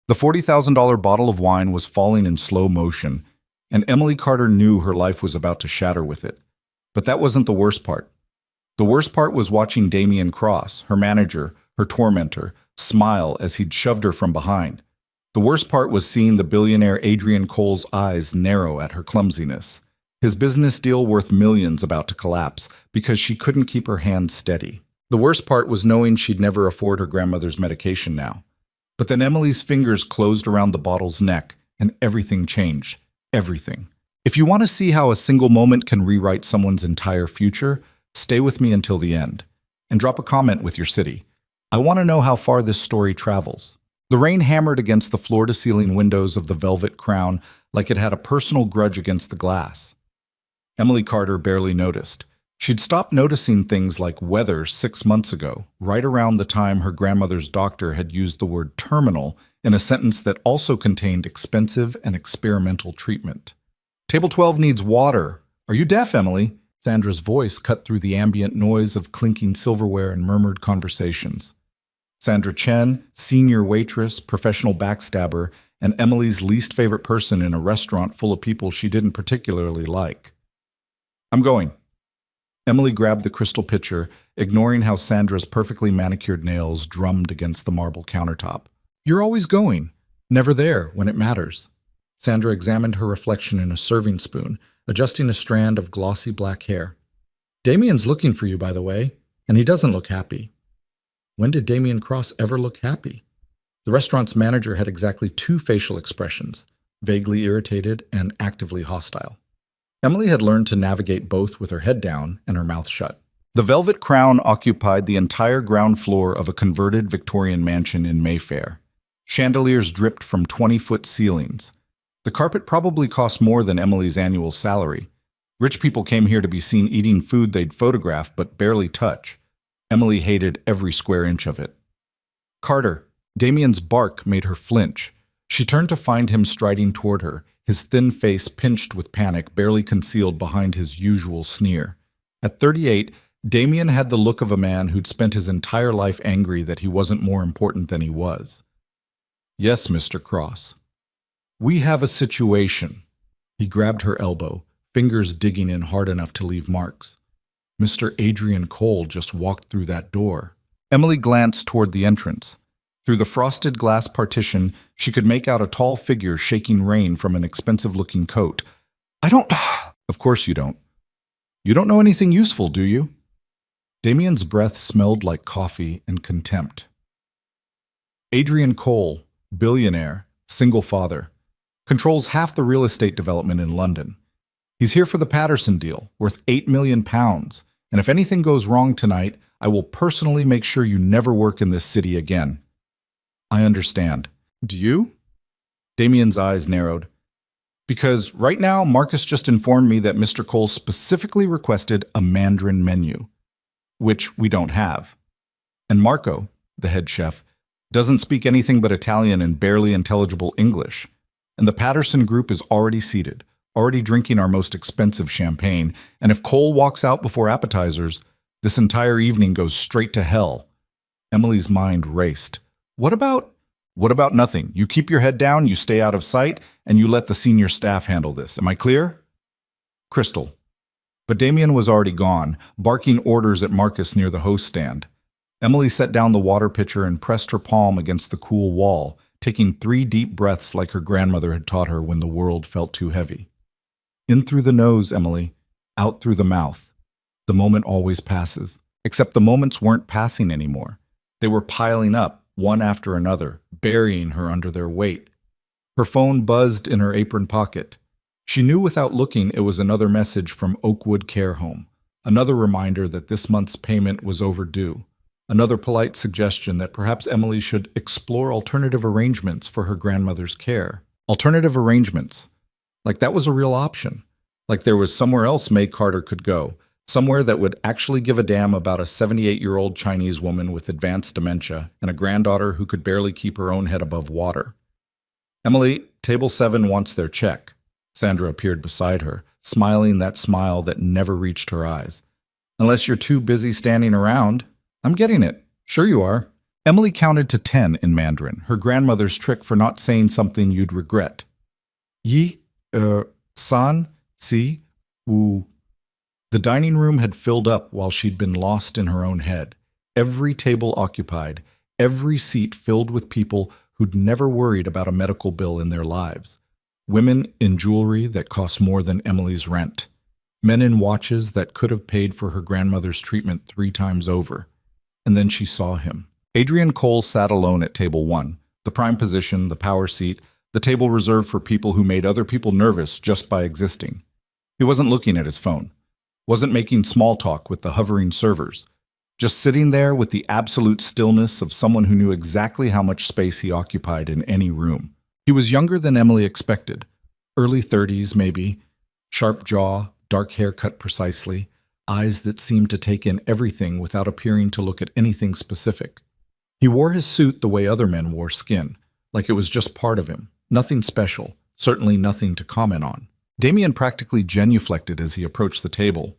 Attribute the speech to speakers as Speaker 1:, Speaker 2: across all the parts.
Speaker 1: The $40,000 bottle of wine was falling in slow motion, and Emily Carter knew her life was about to shatter with it. But that wasn't the worst part. The worst part was watching Damien Cross, her manager, her tormentor, smile as he'd shoved her from behind. The worst part was seeing the billionaire Adrian Cole's eyes narrow at her clumsiness. His business deal worth millions about to collapse because she couldn't keep her hands steady. The worst part was knowing she'd never afford her grandmother's medication now. But then Emily's fingers closed around the bottle's neck, and everything changed. Everything. If you want to see how a single moment can rewrite someone's entire future, stay with me until the end. And drop a comment with your city. I want to know how far this story travels. The rain hammered against the floor-to-ceiling windows of the Velvet Crown like it had a personal grudge against the glass. Emily Carter barely noticed. She'd stopped noticing things like weather 6 months ago, right around the time her grandmother's doctor had used the word terminal in a sentence that also contained expensive and experimental treatment. Table 12 needs water. Are you deaf, Emily? Sandra's voice cut through the ambient noise of clinking silverware and murmured conversations. Sandra Chen, senior waitress, professional backstabber, and Emily's least favorite person in a restaurant full of people she didn't particularly like. I'm going. Emily grabbed the crystal pitcher, ignoring how Sandra's perfectly manicured nails drummed against the marble countertop. You're always going, never there when it matters. Sandra examined her reflection in a serving spoon, adjusting a strand of glossy black hair. Damien's looking for you, by the way, and he doesn't look happy. When did Damien Cross ever look happy? The restaurant's manager had exactly 2 facial expressions, vaguely irritated and actively hostile. Emily had learned to navigate both with her head down and her mouth shut. The Velvet Crown occupied the entire ground floor of a converted Victorian mansion in Mayfair. Chandeliers dripped from 20-foot ceilings. The carpet probably cost more than Emily's annual salary. Rich people came here to be seen eating food they'd photograph but barely touch. Emily hated every square inch of it. Carter, Damien's bark made her flinch. She turned to find him striding toward her, his thin face pinched with panic, barely concealed behind his usual sneer. At 38, Damien had the look of a man who'd spent his entire life angry that he wasn't more important than he was. Yes, Mr. Cross. We have a situation. He grabbed her elbow, fingers digging in hard enough to leave marks. Mr. Adrian Cole just walked through that door. Emily glanced toward the entrance. Through the frosted glass partition, she could make out a tall figure shaking rain from an expensive-looking coat. I don't... Of course you don't. You don't know anything useful, do you? Damien's breath smelled like coffee and contempt. Adrian Cole, billionaire, single father, controls half the real estate development in London. He's here for the Patterson deal, worth £8 million, and if anything goes wrong tonight, I will personally make sure you never work in this city again. I understand. Do you? Damien's eyes narrowed. Because right now, Marcus just informed me that Mr. Cole specifically requested a Mandarin menu, which we don't have. And Marco, the head chef, doesn't speak anything but Italian and barely intelligible English. And the Patterson group is already seated, already drinking our most expensive champagne, and if Cole walks out before appetizers, this entire evening goes straight to hell. Emily's mind raced. What about nothing? You keep your head down, you stay out of sight, and you let the senior staff handle this. Am I clear? Crystal. But Damien was already gone, barking orders at Marcus near the host stand. Emily set down the water pitcher and pressed her palm against the cool wall, taking 3 deep breaths like her grandmother had taught her when the world felt too heavy. In through the nose, Emily. Out through the mouth. The moment always passes. Except the moments weren't passing anymore. They were piling up, one after another, burying her under their weight. Her phone buzzed in her apron pocket. She knew without looking it was another message from Oakwood Care Home, another reminder that this month's payment was overdue, another polite suggestion that perhaps Emily should explore alternative arrangements for her grandmother's care. Alternative arrangements. Like that was a real option. Like there was somewhere else May Carter could go, somewhere that would actually give a damn about a 78-year-old Chinese woman with advanced dementia and a granddaughter who could barely keep her own head above water. Emily, table 7 wants their check. Sandra appeared beside her, smiling that smile that never reached her eyes. Unless you're too busy standing around. I'm getting it. Sure you are. Emily counted to 10 in Mandarin, her grandmother's trick for not saying something you'd regret. Yi, san, si, wu. The dining room had filled up while she'd been lost in her own head. Every table occupied, every seat filled with people who'd never worried about a medical bill in their lives. Women in jewelry that cost more than Emily's rent. Men in watches that could have paid for her grandmother's treatment 3 times over. And then she saw him. Adrian Cole sat alone at table 1, the prime position, the power seat, the table reserved for people who made other people nervous just by existing. He wasn't looking at his phone, wasn't making small talk with the hovering servers, just sitting there with the absolute stillness of someone who knew exactly how much space he occupied in any room. He was younger than Emily expected, early 30s maybe, sharp jaw, dark hair cut precisely, eyes that seemed to take in everything without appearing to look at anything specific. He wore his suit the way other men wore skin, like it was just part of him, nothing special, certainly nothing to comment on. Damien practically genuflected as he approached the table.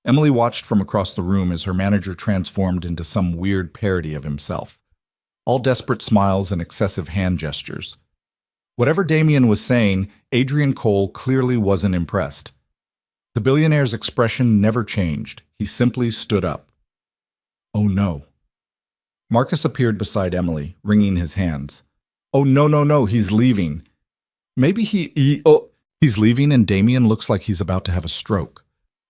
Speaker 1: Emily watched from across the room as her manager transformed into some weird parody of himself. All desperate smiles and excessive hand gestures. Whatever Damien was saying, Adrian Cole clearly wasn't impressed. The billionaire's expression never changed. He simply stood up. Oh no. Marcus appeared beside Emily, wringing his hands. Oh no, he's leaving. Maybe he's leaving and Damien looks like he's about to have a stroke.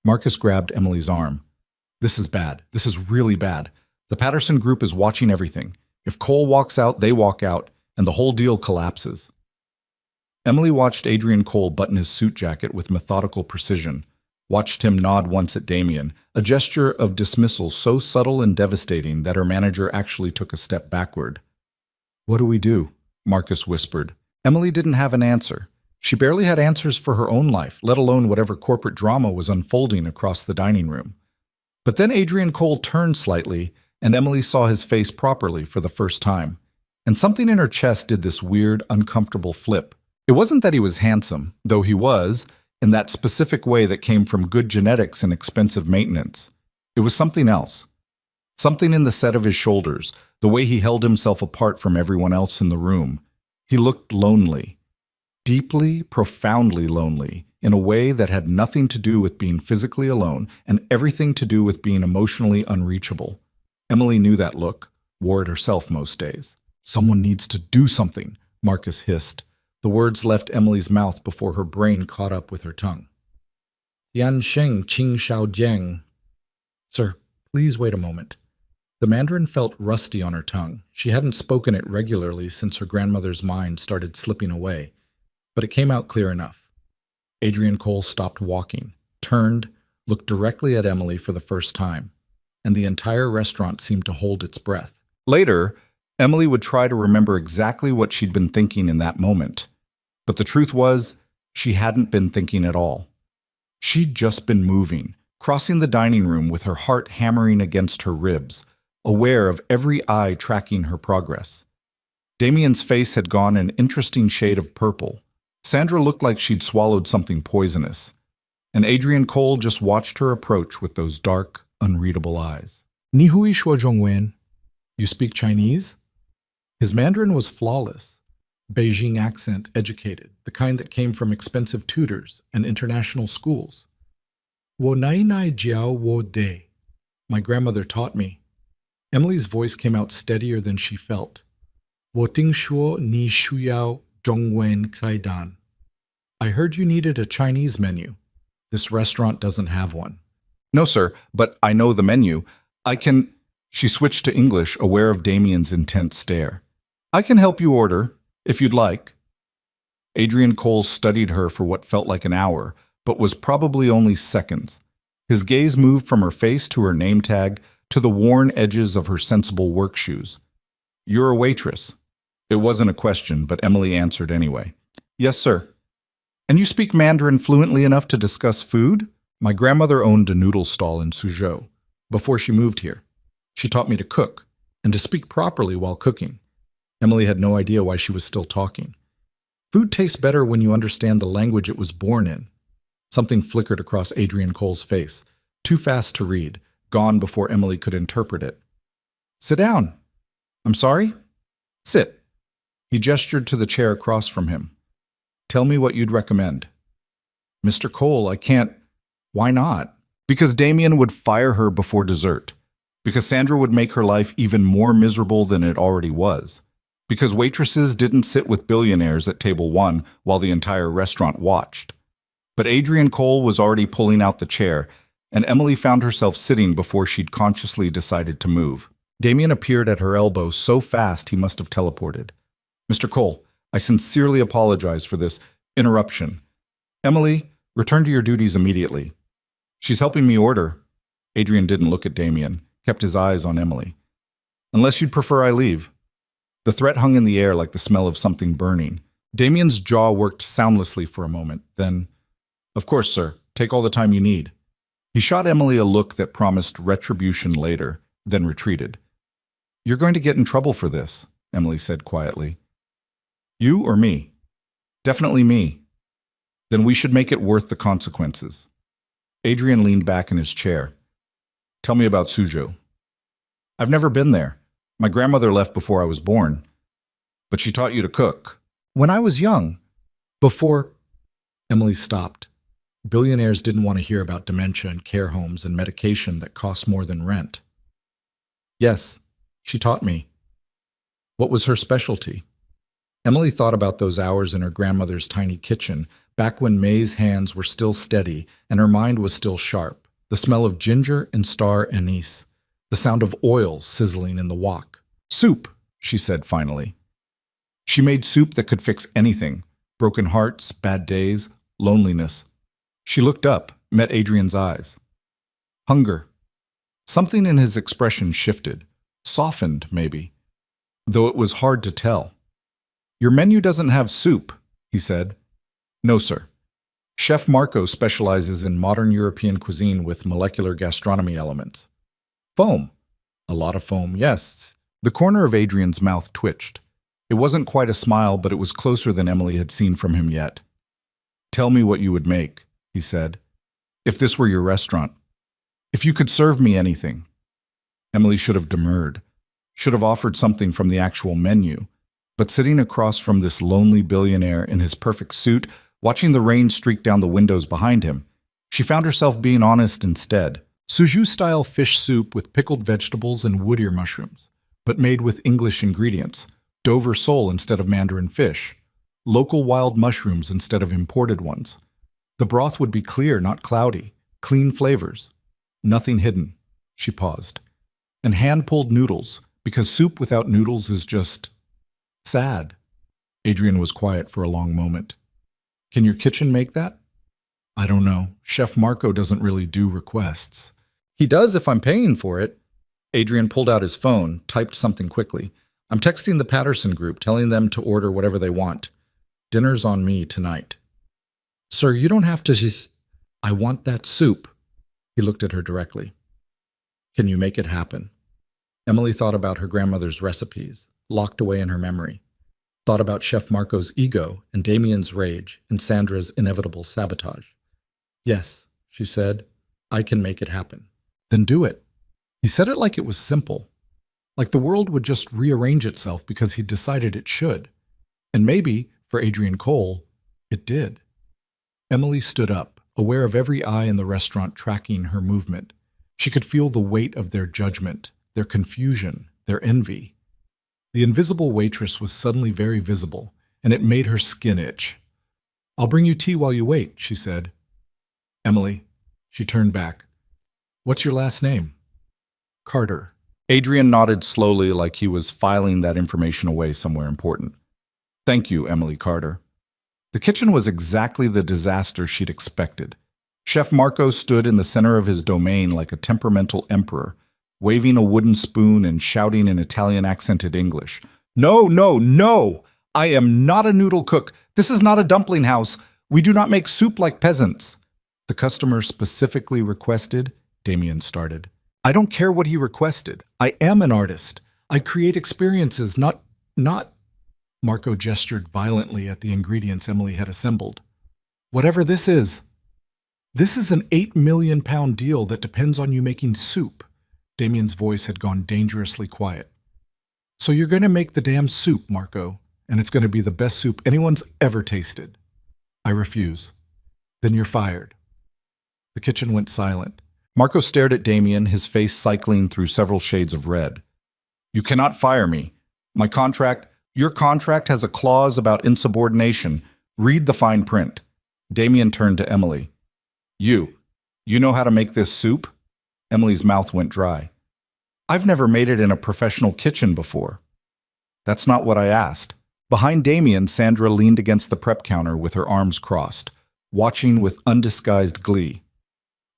Speaker 1: Marcus grabbed Emily's arm. This is bad. This is really bad. The Patterson Group is watching everything. If Cole walks out, they walk out, and the whole deal collapses. Emily watched Adrian Cole button his suit jacket with methodical precision, watched him nod once at Damien, a gesture of dismissal so subtle and devastating that her manager actually took a step backward. What do we do? Marcus whispered. Emily didn't have an answer. She barely had answers for her own life, let alone whatever corporate drama was unfolding across the dining room. But then Adrian Cole turned slightly, and Emily saw his face properly for the first time. And something in her chest did this weird, uncomfortable flip. It wasn't that he was handsome, though he was, in that specific way that came from good genetics and expensive maintenance. It was something else. Something in the set of his shoulders, the way he held himself apart from everyone else in the room. He looked lonely. Deeply, profoundly lonely, in a way that had nothing to do with being physically alone and everything to do with being emotionally unreachable. Emily knew that look, wore it herself most days. Someone needs to do something, Marcus hissed. The words left Emily's mouth before her brain caught up with her tongue. Yan Sheng Qing Shao Jiang. Sir, please wait a moment. The Mandarin felt rusty on her tongue. She hadn't spoken it regularly since her grandmother's mind started slipping away, but it came out clear enough. Adrian Cole stopped walking, turned, looked directly at Emily for the first time, and the entire restaurant seemed to hold its breath. Later, Emily would try to remember exactly what she'd been thinking in that moment. But the truth was, she hadn't been thinking at all. She'd just been moving, crossing the dining room with her heart hammering against her ribs, aware of every eye tracking her progress. Damien's face had gone an interesting shade of purple. Sandra looked like she'd swallowed something poisonous. And Adrian Cole just watched her approach with those dark, unreadable eyes. Ni hui shuo zhongwen. You speak Chinese? His Mandarin was flawless. Beijing accent educated, the kind that came from expensive tutors and international schools. Wo nai nai jiao wo de. My grandmother taught me. Emily's voice came out steadier than she felt. Wo ting shuo ni shuyao zhongwen cai dan. I heard you needed a Chinese menu. This restaurant doesn't have one. No, sir, but I know the menu. I can... She switched to English, aware of Damien's intense stare. I can help you order, if you'd like. Adrian Cole studied her for what felt like an hour, but was probably only seconds. His gaze moved from her face to her name tag to the worn edges of her sensible work shoes. You're a waitress. It wasn't a question, but Emily answered anyway. Yes, sir. And you speak Mandarin fluently enough to discuss food? My grandmother owned a noodle stall in Suzhou before she moved here. She taught me to cook and to speak properly while cooking. Emily had no idea why she was still talking. Food tastes better when you understand the language it was born in. Something flickered across Adrian Cole's face, too fast to read, gone before Emily could interpret it. Sit down. I'm sorry? Sit. He gestured to the chair across from him. Tell me what you'd recommend. Mr. Cole, I can't. Why not? Because Damien would fire her before dessert. Because Sandra would make her life even more miserable than it already was. Because waitresses didn't sit with billionaires at table 1 while the entire restaurant watched. But Adrian Cole was already pulling out the chair, and Emily found herself sitting before she'd consciously decided to move. Damien appeared at her elbow so fast he must have teleported. Mr. Cole, I sincerely apologize for this interruption. Emily, return to your duties immediately. She's helping me order. Adrian didn't look at Damien, kept his eyes on Emily. Unless you'd prefer I leave. The threat hung in the air like the smell of something burning. Damien's jaw worked soundlessly for a moment, then, of course, sir, take all the time you need. He shot Emily a look that promised retribution later, then retreated. You're going to get in trouble for this, Emily said quietly. You or me? Definitely me. Then we should make it worth the consequences. Adrian leaned back in his chair. Tell me about Suzhou. I've never been there. My grandmother left before I was born. But she taught you to cook. When I was young. Before... Emily stopped. Billionaires didn't want to hear about dementia and care homes and medication that cost more than rent. Yes, she taught me. What was her specialty? Emily thought about those hours in her grandmother's tiny kitchen, back when May's hands were still steady and her mind was still sharp. The smell of ginger and star anise. The sound of oil sizzling in the wok. Soup, she said finally. She made soup that could fix anything. Broken hearts, bad days, loneliness. She looked up, met Adrian's eyes. Hunger. Something in his expression shifted. Softened, maybe. Though it was hard to tell. Your menu doesn't have soup, he said. No, sir. Chef Marco specializes in modern European cuisine with molecular gastronomy elements. Foam. A lot of foam, yes. The corner of Adrian's mouth twitched. It wasn't quite a smile, but it was closer than Emily had seen from him yet. Tell me what you would make, he said. If this were your restaurant. If you could serve me anything. Emily should have demurred. Should have offered something from the actual menu. But sitting across from this lonely billionaire in his perfect suit, watching the rain streak down the windows behind him, she found herself being honest instead. Suzhou-style fish soup with pickled vegetables and wood ear mushrooms, but made with English ingredients. Dover sole instead of Mandarin fish. Local wild mushrooms instead of imported ones. The broth would be clear, not cloudy. Clean flavors. Nothing hidden. She paused. And hand-pulled noodles, because soup without noodles is just... sad. Adrian was quiet for a long moment. Can your kitchen make that? I don't know. Chef Marco doesn't really do requests. He does if I'm paying for it. Adrian pulled out his phone, typed something quickly. I'm texting the Patterson group, telling them to order whatever they want. Dinner's on me tonight. Sir, you don't have to... I want that soup. He looked at her directly. Can you make it happen? Emily thought about her grandmother's recipes, locked away in her memory. Thought about Chef Marco's ego and Damien's rage and Sandra's inevitable sabotage. Yes, she said, I can make it happen. Then do it. He said it like it was simple. Like the world would just rearrange itself because he decided it should. And maybe, for Adrian Cole, it did. Emily stood up, aware of every eye in the restaurant tracking her movement. She could feel the weight of their judgment, their confusion, their envy. The invisible waitress was suddenly very visible, and it made her skin itch. I'll bring you tea while you wait, she said. Emily, she turned back. What's your last name? Carter. Adrian nodded slowly like he was filing that information away somewhere important. Thank you, Emily Carter. The kitchen was exactly the disaster she'd expected. Chef Marco stood in the center of his domain like a temperamental emperor, waving a wooden spoon and shouting in Italian-accented English. No, no, no! I am not a noodle cook. This is not a dumpling house. We do not make soup like peasants. The customer specifically requested, Damien started. I don't care what he requested. I am an artist. I create experiences, not... Marco gestured violently at the ingredients Emily had assembled. Whatever this is an £8 million deal that depends on you making soup. Damien's voice had gone dangerously quiet.
Speaker 2: So you're going to make the damn soup, Marco, and it's going to be the best soup anyone's ever tasted. I refuse. Then you're fired. The kitchen went silent.
Speaker 1: Marco stared at Damien, his face cycling through several shades of red. You cannot fire me. Your contract has a clause about insubordination. Read the fine print. Damien turned to Emily. You know how to make this soup? Emily's mouth went dry. I've never made it in a professional kitchen before. That's not what I asked. Behind Damien, Sandra leaned against the prep counter with her arms crossed, watching with undisguised glee.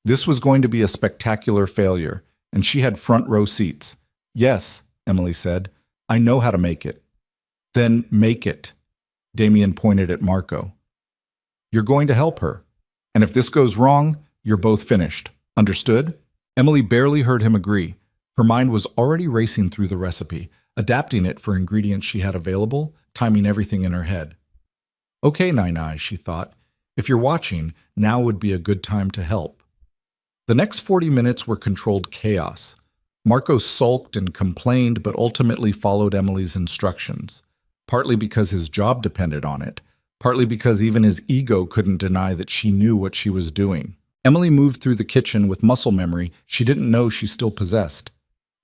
Speaker 1: This was going to be a spectacular failure, and she had front row seats. Yes, Emily said, I know how to make it. Then make it. Damien pointed at Marco. You're going to help her. And if this goes wrong, you're both finished. Understood? Emily barely heard him agree. Her mind was already racing through the recipe, adapting it for ingredients she had available, timing everything in her head. Okay, Nine-Eye, she thought. If you're watching, now would be a good time to help. The next 40 minutes were controlled chaos. Marco sulked and complained, but ultimately followed Emily's instructions, partly because his job depended on it, partly because even his ego couldn't deny that she knew what she was doing. Emily moved through the kitchen with muscle memory she didn't know she still possessed.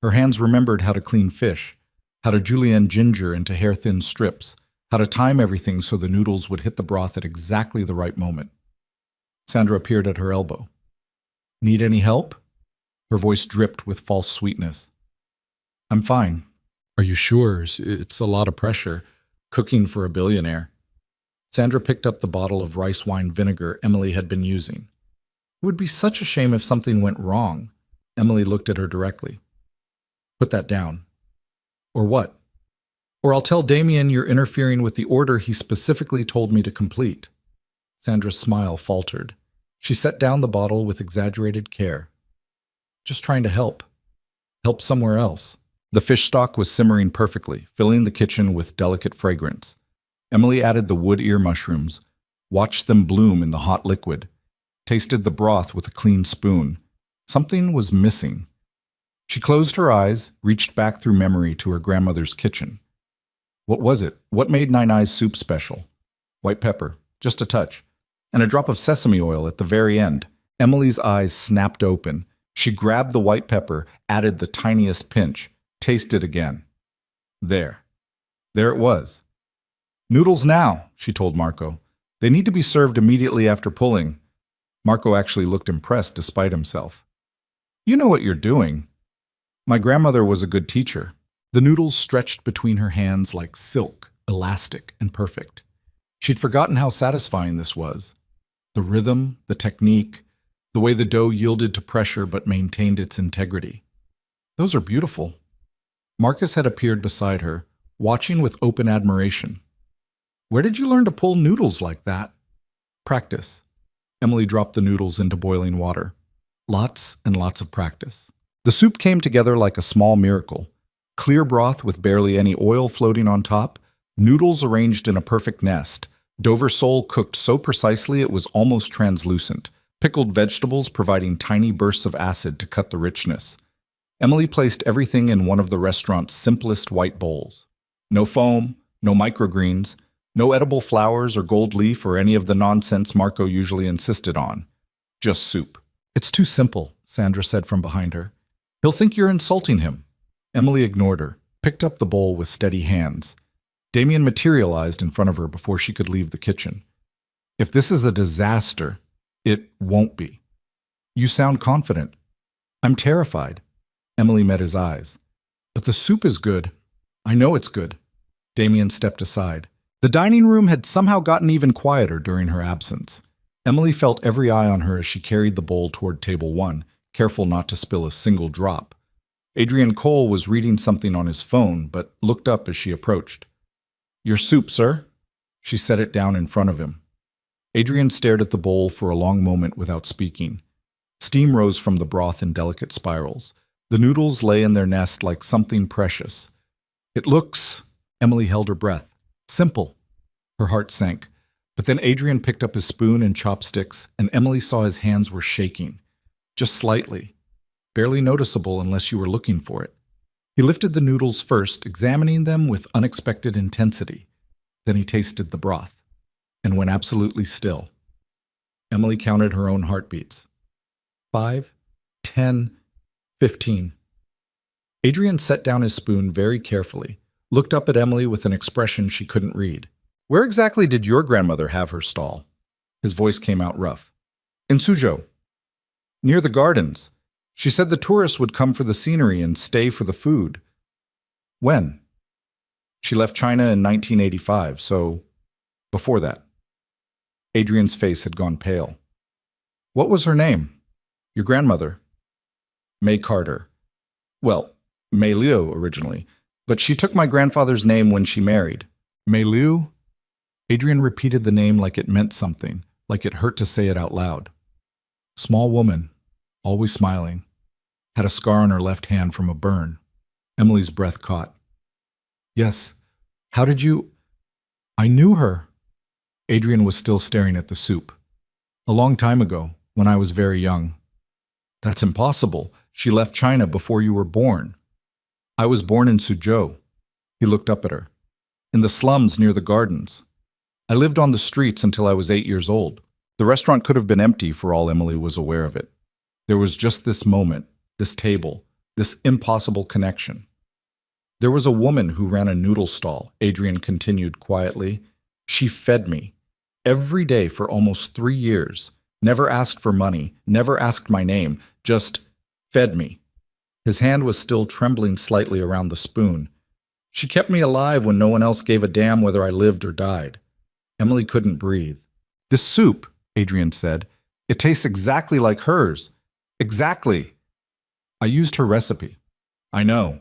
Speaker 1: Her hands remembered how to clean fish, how to julienne ginger into hair-thin strips, how to time everything so the noodles would hit the broth at exactly the right moment. Sandra appeared at her elbow. Need any help? Her voice dripped with false sweetness. I'm fine. Are you sure? It's a lot of pressure, cooking for a billionaire. Sandra picked up the bottle of rice wine vinegar Emily had been using. It would be such a shame if something went wrong. Emily looked at her directly. Put that down. Or what? Or I'll tell Damien you're interfering with the order he specifically told me to complete. Sandra's smile faltered. She set down the bottle with exaggerated care. Just trying to help. Help somewhere else. The fish stock was simmering perfectly, filling the kitchen with delicate fragrance. Emily added the wood ear mushrooms, watched them bloom in the hot liquid, tasted the broth with a clean spoon. Something was missing. She closed her eyes, reached back through memory to her grandmother's kitchen. What was it? What made Nine-Eye's soup special? White pepper, just a touch, and a drop of sesame oil at the very end. Emily's eyes snapped open. She grabbed the white pepper, added the tiniest pinch, tasted again. There it was. Noodles now, she told Marco. They need to be served immediately after pulling. Marco actually looked impressed despite himself. You know what you're doing. My grandmother was a good teacher. The noodles stretched between her hands like silk, elastic and perfect. She'd forgotten how satisfying this was. The rhythm, the technique, the way the dough yielded to pressure but maintained its integrity. Those are beautiful. Marcus had appeared beside her, watching with open admiration. Where did you learn to pull noodles like that? Practice. Emily dropped the noodles into boiling water. Lots and lots of practice. The soup came together like a small miracle. Clear broth with barely any oil floating on top, noodles arranged in a perfect nest, Dover sole cooked so precisely it was almost translucent, pickled vegetables providing tiny bursts of acid to cut the richness. Emily placed everything in one of the restaurant's simplest white bowls. No foam, no microgreens, no edible flowers or gold leaf or any of the nonsense Marco usually insisted on. Just soup. It's too simple, Sandra said from behind her. He'll think you're insulting him. Emily ignored her, picked up the bowl with steady hands. Damien materialized in front of her before she could leave the kitchen. If this is a disaster, it won't be. You sound confident. I'm terrified. Emily met his eyes. But the soup is good. I know it's good. Damien stepped aside. The dining room had somehow gotten even quieter during her absence. Emily felt every eye on her as she carried the bowl toward table 1, careful not to spill a single drop. Adrian Cole was reading something on his phone, but looked up as she approached. Your soup, sir? She set it down in front of him. Adrian stared at the bowl for a long moment without speaking. Steam rose from the broth in delicate spirals. The noodles lay in their nest like something precious. It looks... Emily held her breath. Simple. Her heart sank. But then Adrian picked up his spoon and chopsticks, and Emily saw his hands were shaking. Just slightly. Barely noticeable unless you were looking for it.
Speaker 2: He lifted the noodles first, examining them with unexpected intensity. Then he tasted the broth and went absolutely still. Emily counted her own heartbeats. 5, 10, 15. Adrian set down his spoon very carefully, looked up at Emily with an expression she couldn't read.
Speaker 1: Where exactly did your grandmother have her stall?
Speaker 2: His voice came out rough.
Speaker 1: In Suzhou. Near the gardens. She said the tourists would come for the scenery and stay for the food. When? She left China in 1985, so before that. Adrian's face had gone pale. What was her name? Your grandmother? May Carter. Well, May Liu originally, but she took my grandfather's name when she married.
Speaker 2: Mei Liu? Adrian repeated the name like it meant something, like it hurt to say it out loud. Small woman, always smiling, had a scar on her left hand from a burn. Emily's breath caught. Yes. How did you... I knew her. Adrian was still staring at the soup. A long time ago, when I was very young.
Speaker 1: That's impossible. She left China before you were born. I was born in Suzhou. He looked up at her. In the slums near the gardens. I lived on the streets until I was 8 years old. The restaurant could have been empty for all Emily was aware of it. There was just this moment, this table, this impossible connection. There was a woman who ran a noodle stall, Adrian continued quietly. She fed me. Every day for almost 3 years. Never asked for money, never asked my name, just fed me. His hand was still trembling slightly around the spoon. She kept me alive when no one else gave a damn whether I lived or died. Emily couldn't breathe. This soup, Adrian said, it tastes exactly like hers. Exactly. I used her recipe. I know.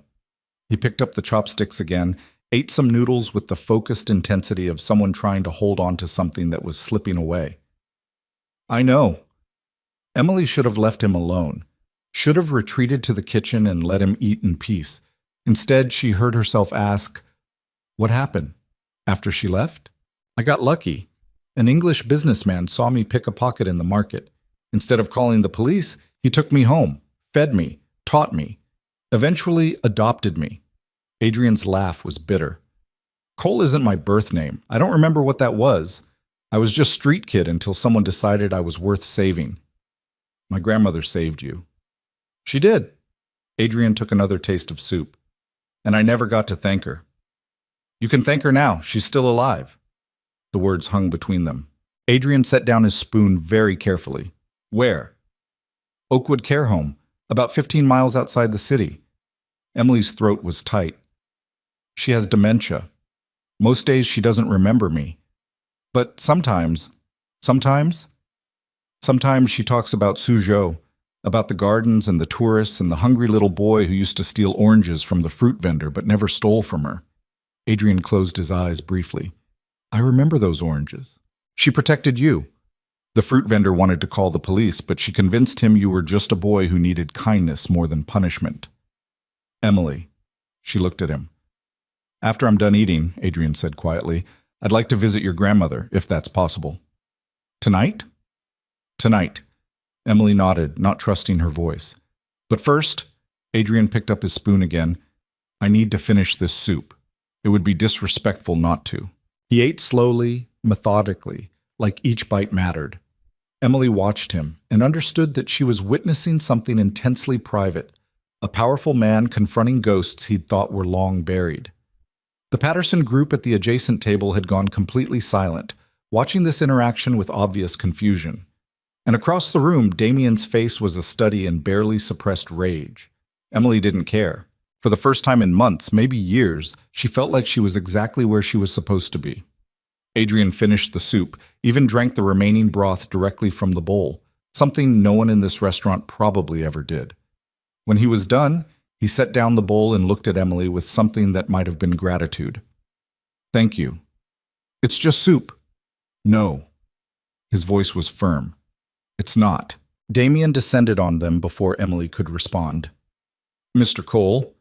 Speaker 1: He picked up the chopsticks again, ate some noodles with the focused intensity of someone trying to hold on to something that was slipping away. I know. Emily should have left him alone, should have retreated to the kitchen and let him eat in peace. Instead, she heard herself ask, what happened? After she left? I got lucky. An English businessman saw me pick a pocket in the market. Instead of calling the police, he took me home, fed me, taught me, eventually adopted me. Adrian's laugh was bitter. Cole isn't my birth name. I don't remember what that was. I was just street kid until someone decided I was worth saving. My grandmother saved you. She did. Adrian took another taste of soup. And I never got to thank her. You can thank her now. She's still alive. The words hung between them. Adrian set down his spoon very carefully. Where? Oakwood Care Home, about 15 miles outside the city. Emily's throat was tight. She has dementia. Most days she doesn't remember me. But sometimes she talks about Suzhou, about the gardens and the tourists and the hungry little boy who used to steal oranges from the fruit vendor but never stole from her. Adrian closed his eyes briefly. I remember those oranges. She protected you. The fruit vendor wanted to call the police, but she convinced him you were just a boy who needed kindness more than punishment. Emily. She looked at him. After I'm done eating, Adrian said quietly, I'd like to visit your grandmother, if that's possible. Tonight? Tonight. Emily nodded, not trusting her voice. But first, Adrian picked up his spoon again. I need to finish this soup. It would be disrespectful not to. He ate slowly, methodically, like each bite mattered. Emily watched him and understood that she was witnessing something intensely private, a powerful man confronting ghosts he'd thought were long buried. The Patterson group at the adjacent table had gone completely silent, watching this interaction with obvious confusion. And across the room, Damien's face was a study in barely suppressed rage. Emily didn't care. For the first time in months, maybe years, she felt like she was exactly where she was supposed to be. Adrian finished the soup, even drank the remaining broth directly from the bowl, something no one in this restaurant probably ever did. When he was done, he set down the bowl and looked at Emily with something that might have been gratitude. Thank you. It's just soup. No. His voice was firm. It's not. Damien descended on them before Emily could respond. Mr. Cole,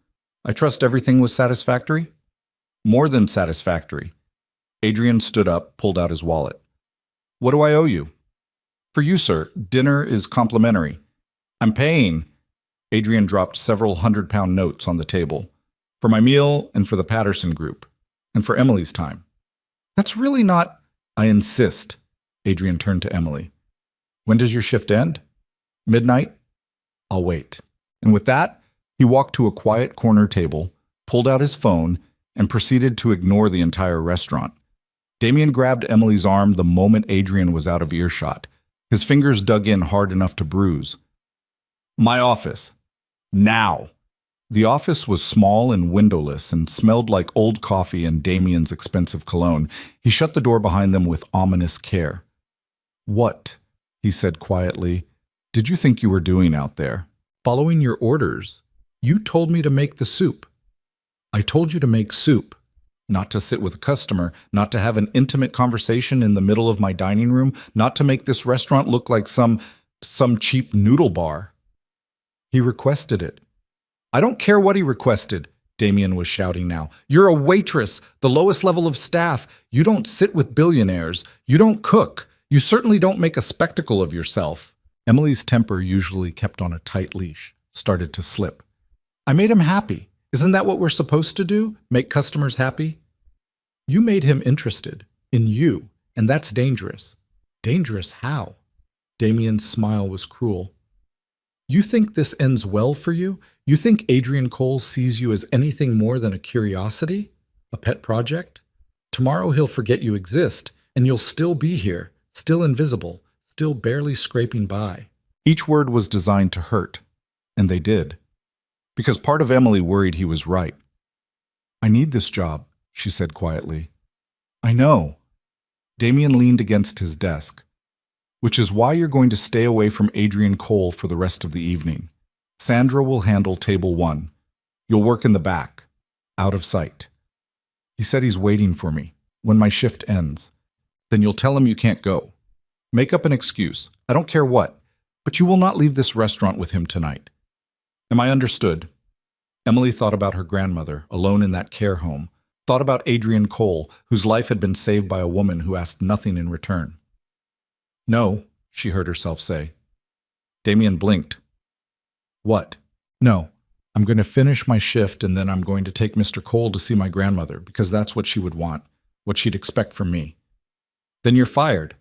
Speaker 1: I trust everything was satisfactory? More than satisfactory. Adrian stood up, pulled out his wallet. What do I owe you? For you, sir, dinner is complimentary. I'm paying. Adrian dropped several 100-pound notes on the table. For my meal and for the Patterson group. And for Emily's time. That's really not... I insist. Adrian turned to Emily. When does your shift end? Midnight? I'll wait. And with that, he walked to a quiet corner table, pulled out his phone, and proceeded to ignore the entire restaurant. Damien grabbed Emily's arm the moment Adrian was out of earshot. His fingers dug in hard enough to bruise. My office. Now. The office was small and windowless and smelled like old coffee and Damien's expensive cologne. He shut the door behind them with ominous care. What, he said quietly, did you think you were doing out there? Following your orders. You told me to make the soup. I told you to make soup, not to sit with a customer, not to have an intimate conversation in the middle of my dining room, not to make this restaurant look like some cheap noodle bar. He requested it. I don't care what he requested, Damien was shouting now. You're a waitress, the lowest level of staff. You don't sit with billionaires. You don't cook. You certainly don't make a spectacle of yourself. Emily's temper, usually kept on a tight leash, started to slip. I made him happy. Isn't that what we're supposed to do? Make customers happy? You made him interested in you, and that's dangerous. Dangerous how? Damien's smile was cruel. You think this ends well for you? You think Adrian Cole sees you as anything more than a curiosity? A pet project? Tomorrow he'll forget you exist, and you'll still be here, still invisible, still barely scraping by. Each word was designed to hurt, and they did. Because part of Emily worried he was right. I need this job, she said quietly. I know. Damien leaned against his desk. Which is why you're going to stay away from Adrian Cole for the rest of the evening. Sandra will handle table 1. You'll work in the back, out of sight. He said he's waiting for me when my shift ends. Then you'll tell him you can't go. Make up an excuse. I don't care what, but you will not leave this restaurant with him tonight. Am I understood? Emily thought about her grandmother, alone in that care home, thought about Adrian Cole, whose life had been saved by a woman who asked nothing in return. No, she heard herself say. Damien blinked. What? No, I'm going to finish my shift and then I'm going to take Mr. Cole to see my grandmother because that's what she would want, what she'd expect from me. Then you're fired.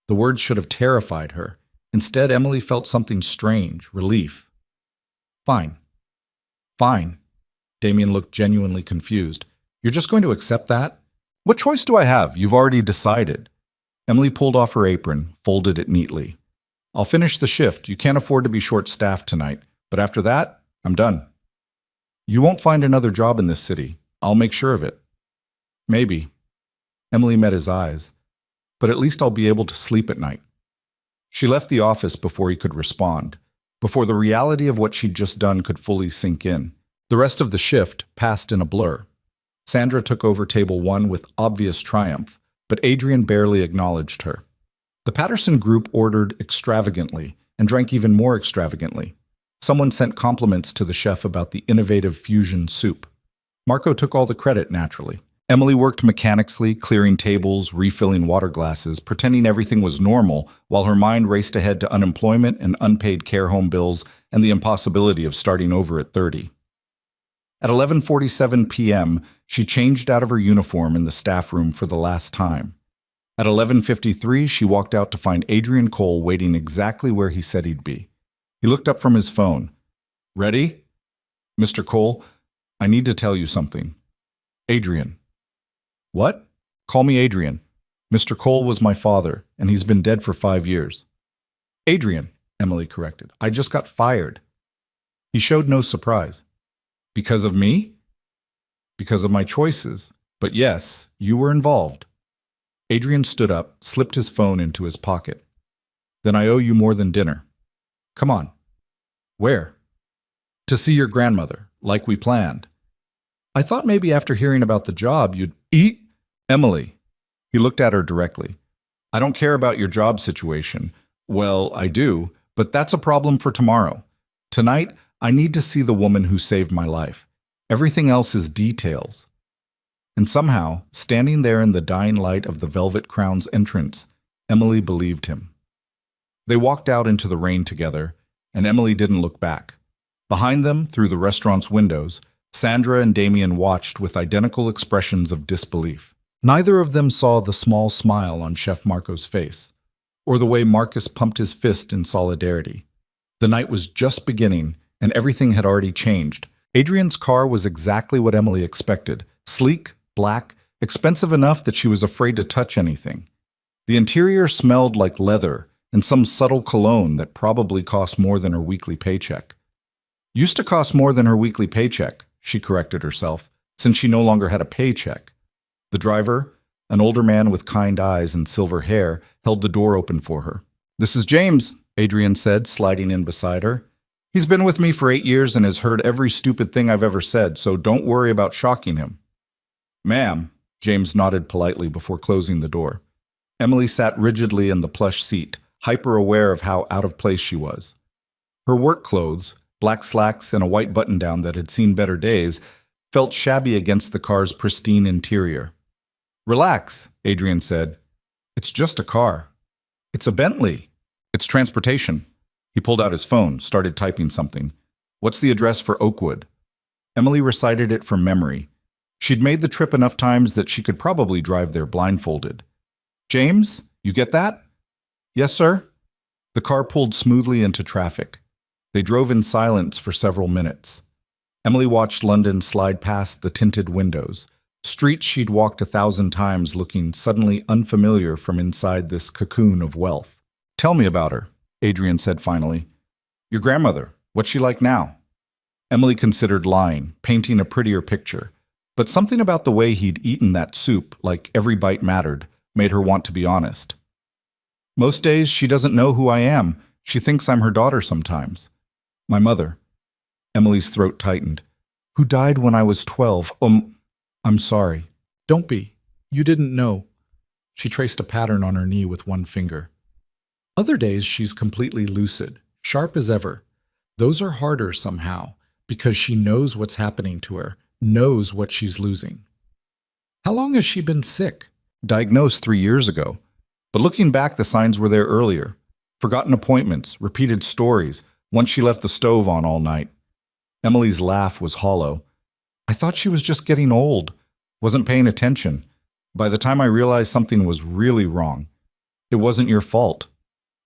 Speaker 1: The words should have terrified her. Instead, Emily felt something strange, relief. Fine. Fine. Damien looked genuinely confused. You're just going to accept that? What choice do I have? You've already decided. Emily pulled off her apron, folded it neatly. I'll finish the shift. You can't afford to be short-staffed tonight. But after that, I'm done. You won't find another job in this city. I'll make sure of it. Maybe. Emily met his eyes. But at least I'll be able to sleep at night. She left the office before he could respond, before the reality of what she'd just done could fully sink in. The rest of the shift passed in a blur. Sandra took over table 1 with obvious triumph, but Adrian barely acknowledged her. The Patterson group ordered extravagantly and drank even more extravagantly. Someone sent compliments to the chef about the innovative fusion soup. Marco took all the credit, naturally. Emily worked mechanically, clearing tables, refilling water glasses, pretending everything was normal, while her mind raced ahead to unemployment and unpaid care home bills and the impossibility of starting over at 30. At 11:47 p.m., she changed out of her uniform in the staff room for the last time. At 11:53, she walked out to find Adrian Cole waiting exactly where he said he'd be. He looked up from his phone. Ready? Mr. Cole, I need to tell you something. Adrian. What? Call me Adrian. Mr. Cole was my father, and he's been dead for 5 years. Adrian, Emily corrected. I just got fired. He showed no surprise. Because of me? Because of my choices. But yes, you were involved. Adrian stood up, slipped his phone into his pocket. Then I owe you more than dinner. Come on. Where? To see your grandmother, like we planned. I thought maybe after hearing about the job you'd eat. Emily. He looked at her directly. I don't care about your job situation. Well, I do, but that's a problem for tomorrow. Tonight, I need to see the woman who saved my life. Everything else is details. And somehow, standing there in the dying light of the Velvet Crown's entrance, Emily believed him. They walked out into the rain together, and Emily didn't look back. Behind them, through the restaurant's windows, Sandra and Damien watched with identical expressions of disbelief.
Speaker 2: Neither of them saw the small smile on Chef Marco's face, or the way Marcus pumped his fist in solidarity. The night was just beginning, and everything had already changed. Adrian's car was exactly what Emily expected. Sleek, black, expensive enough that she was afraid to touch anything. The interior smelled like leather and some subtle cologne that probably cost more than her weekly paycheck. Used to cost more than her weekly paycheck, she corrected herself, since she no longer had a paycheck. The driver, an older man with kind eyes and silver hair, held the door open for her. "This is James," Adrian said, sliding in beside her. "He's been with me for 8 years and has heard every stupid thing I've ever said, so don't worry about shocking him." "Ma'am," James nodded politely before closing the door. Emily sat rigidly in the plush seat, hyper-aware of how out of place she was. Her work clothes, black slacks and a white button-down that had seen better days, felt shabby against the car's pristine interior. "Relax," Adrian said. "It's just a car. It's a Bentley. It's transportation." He pulled out his phone, started typing something. "What's the address for Oakwood?" Emily recited it from memory. She'd made the trip enough times that she could probably drive there blindfolded. "James, you get that?" "Yes, sir." The car pulled smoothly into traffic. They drove in silence for several minutes. Emily watched London slide past the tinted windows, streets she'd walked 1,000 times looking suddenly unfamiliar from inside this cocoon of wealth. "Tell me about her," Adrian said finally. "Your grandmother, what's she like now?" Emily considered lying, painting a prettier picture. But something about the way he'd eaten that soup, like every bite mattered, made her want to be honest. "Most days she doesn't know who I am. She thinks I'm her daughter sometimes." "My mother." Emily's throat tightened. "Who died when I was 12. I'm sorry." "Don't be. You didn't know." She traced a pattern on her knee with one finger. Other days she's completely lucid, sharp as ever. Those are harder somehow, because she knows what's happening to her, knows what she's losing. How long has she been sick? Diagnosed 3 years ago. But looking back, the signs were there earlier. Forgotten appointments, repeated stories, once she left the stove on all night. Emily's laugh was hollow. "I thought she was just getting old. Wasn't paying attention. By the time I realized something was really wrong. It wasn't your fault.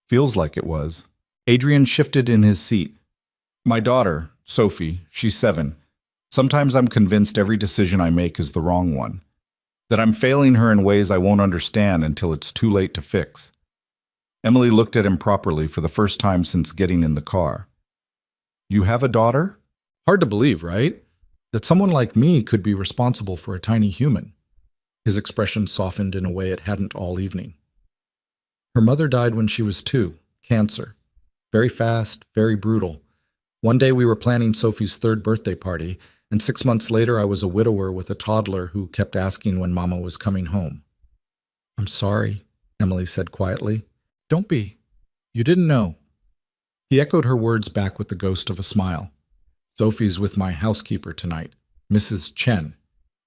Speaker 2: Feels like it was." Adrian shifted in his seat. "My daughter, Sophie, she's 7. Sometimes I'm convinced every decision I make is the wrong one. That I'm failing her in ways I won't understand until it's too late to fix." Emily looked at him properly for the first time since getting in the car. "You have a daughter?" Hard to believe, right? That someone like me could be responsible for a tiny human. His expression softened in a way it hadn't all evening. "Her mother died when she was 2, cancer. Very fast, very brutal. One day we were planning Sophie's 3rd birthday party, and 6 months later I was a widower with a toddler who kept asking when Mama was coming home." "I'm sorry," Emily said quietly. "Don't be. You didn't know." He echoed her words back with the ghost of a smile. "Sophie's with my housekeeper tonight, Mrs. Chen.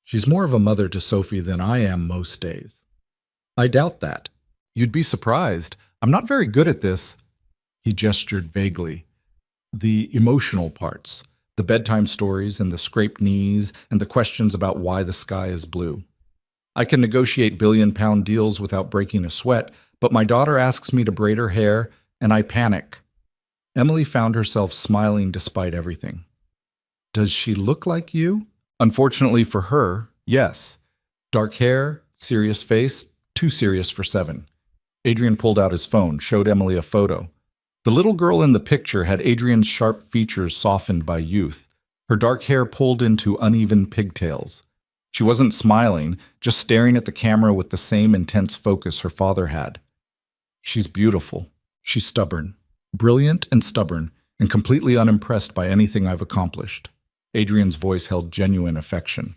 Speaker 2: She's more of a mother to Sophie than I am most days." "I doubt that. You'd be surprised. I'm not very good at this." He gestured vaguely. "The emotional parts, the bedtime stories and the scraped knees and the questions about why the sky is blue. I can negotiate billion-pound deals without breaking a sweat, but my daughter asks me to braid her hair, and I panic." Emily found herself smiling despite everything. "Does she look like you?" "Unfortunately for her, yes. Dark hair, serious face, too serious for 7. Adrian pulled out his phone, showed Emily a photo. The little girl in the picture had Adrian's sharp features softened by youth, her dark hair pulled into uneven pigtails. She wasn't smiling, just staring at the camera with the same intense focus her father had. "She's beautiful. She's stubborn. Brilliant and stubborn, and completely unimpressed by anything I've accomplished." Adrian's voice held genuine affection.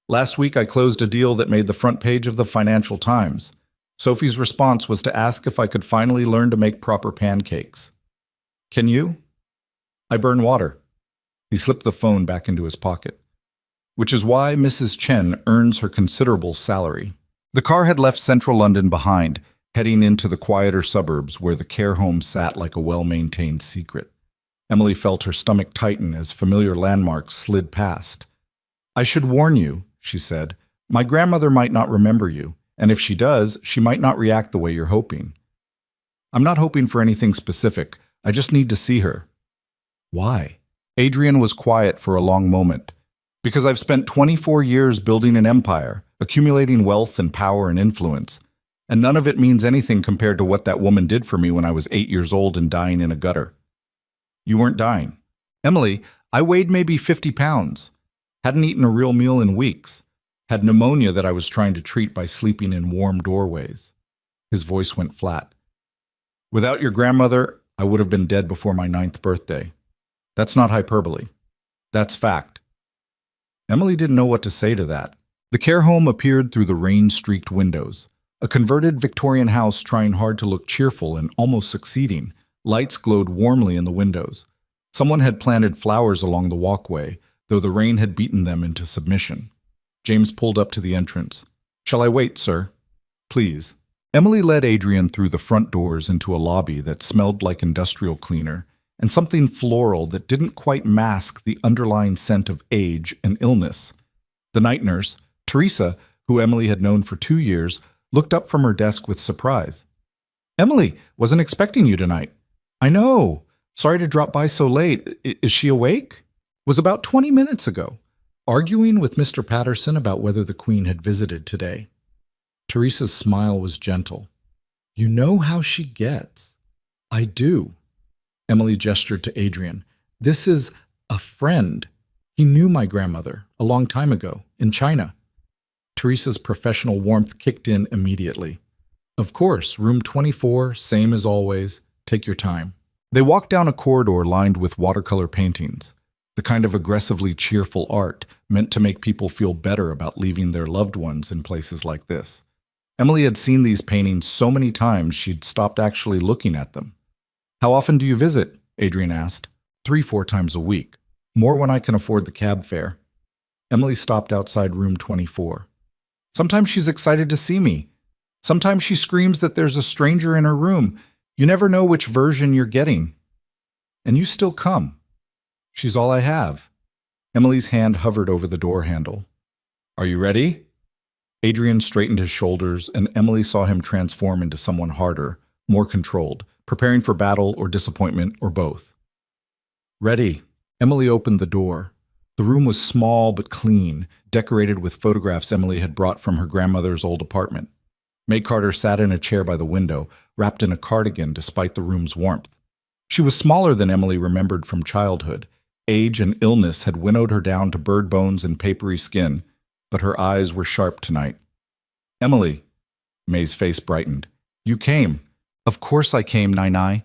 Speaker 2: "Last week I closed a deal that made the front page of the Financial Times. Sophie's response was to ask if I could finally learn to make proper pancakes. Can you?" "I burn water." He slipped the phone back into his pocket. "Which is why Mrs. Chen earns her considerable salary." The car had left central London behind, heading into the quieter suburbs where the care home sat like a well-maintained secret. Emily felt her stomach tighten as familiar landmarks slid past.
Speaker 1: I should warn you, she said. My grandmother might not remember you, and if she does, she might not react the way you're hoping. I'm not hoping for anything specific. I just need to see her. Why? Adrian was quiet for a long moment. Because I've spent 24 years building an empire, accumulating wealth and power and influence, and none of it means anything compared to what that woman did for me when I was 8 years old and dying in a gutter. You weren't dying. Emily, I weighed maybe 50 pounds. Hadn't eaten a real meal in weeks. Had pneumonia that I was trying to treat by sleeping in warm doorways. His voice went flat. Without your grandmother, I would have been dead before my 9th birthday. That's not hyperbole. That's fact. Emily didn't know what to say to that. The care home appeared through the rain-streaked windows. A converted Victorian house trying hard to look cheerful and almost succeeding. Lights glowed warmly in the windows. Someone had planted flowers along the walkway, though the rain had beaten them into submission. James pulled up to the entrance. Shall I wait, sir? Please. Emily led Adrian through the front doors into a lobby that smelled like industrial cleaner, and something floral that didn't quite mask the underlying scent of age and illness. The night nurse, Teresa, who Emily had known for 2 years, looked up from her desk with surprise. Emily, wasn't expecting you tonight. I know. Sorry to drop by so late. Is she awake? Was about 20 minutes ago, arguing with Mr. Patterson about whether the Queen had visited today. Teresa's smile was gentle. You know how she gets. I do. Emily gestured to Adrian. This is a friend. He knew my grandmother a long time ago, in China. Teresa's professional warmth kicked in immediately. Of course, room 24, same as always. Take your time. They walked down a corridor lined with watercolor paintings, the kind of aggressively cheerful art meant to make people feel better about leaving their loved ones in places like this. Emily had seen these paintings so many times she'd stopped actually looking at them. How often do you visit? Adrian asked. 3-4 times a week. More when I can afford the cab fare. Emily stopped outside room 24. Sometimes she's excited to see me. Sometimes she screams that there's a stranger in her room. You never know which version you're getting. And you still come. She's all I have. Emily's hand hovered over the door handle. Are you ready? Adrian straightened his shoulders, and Emily saw him transform into someone harder, more controlled, preparing for battle or disappointment or both. Ready. Emily opened the door. The room was small but clean, decorated with photographs Emily had brought from her grandmother's old apartment. May Carter sat in a chair by the window, wrapped in a cardigan despite the room's warmth. She was smaller than Emily remembered from childhood. Age and illness had winnowed her down to bird bones and papery skin, but her eyes were sharp tonight. Emily. May's face brightened. You came. Of course I came, Nai.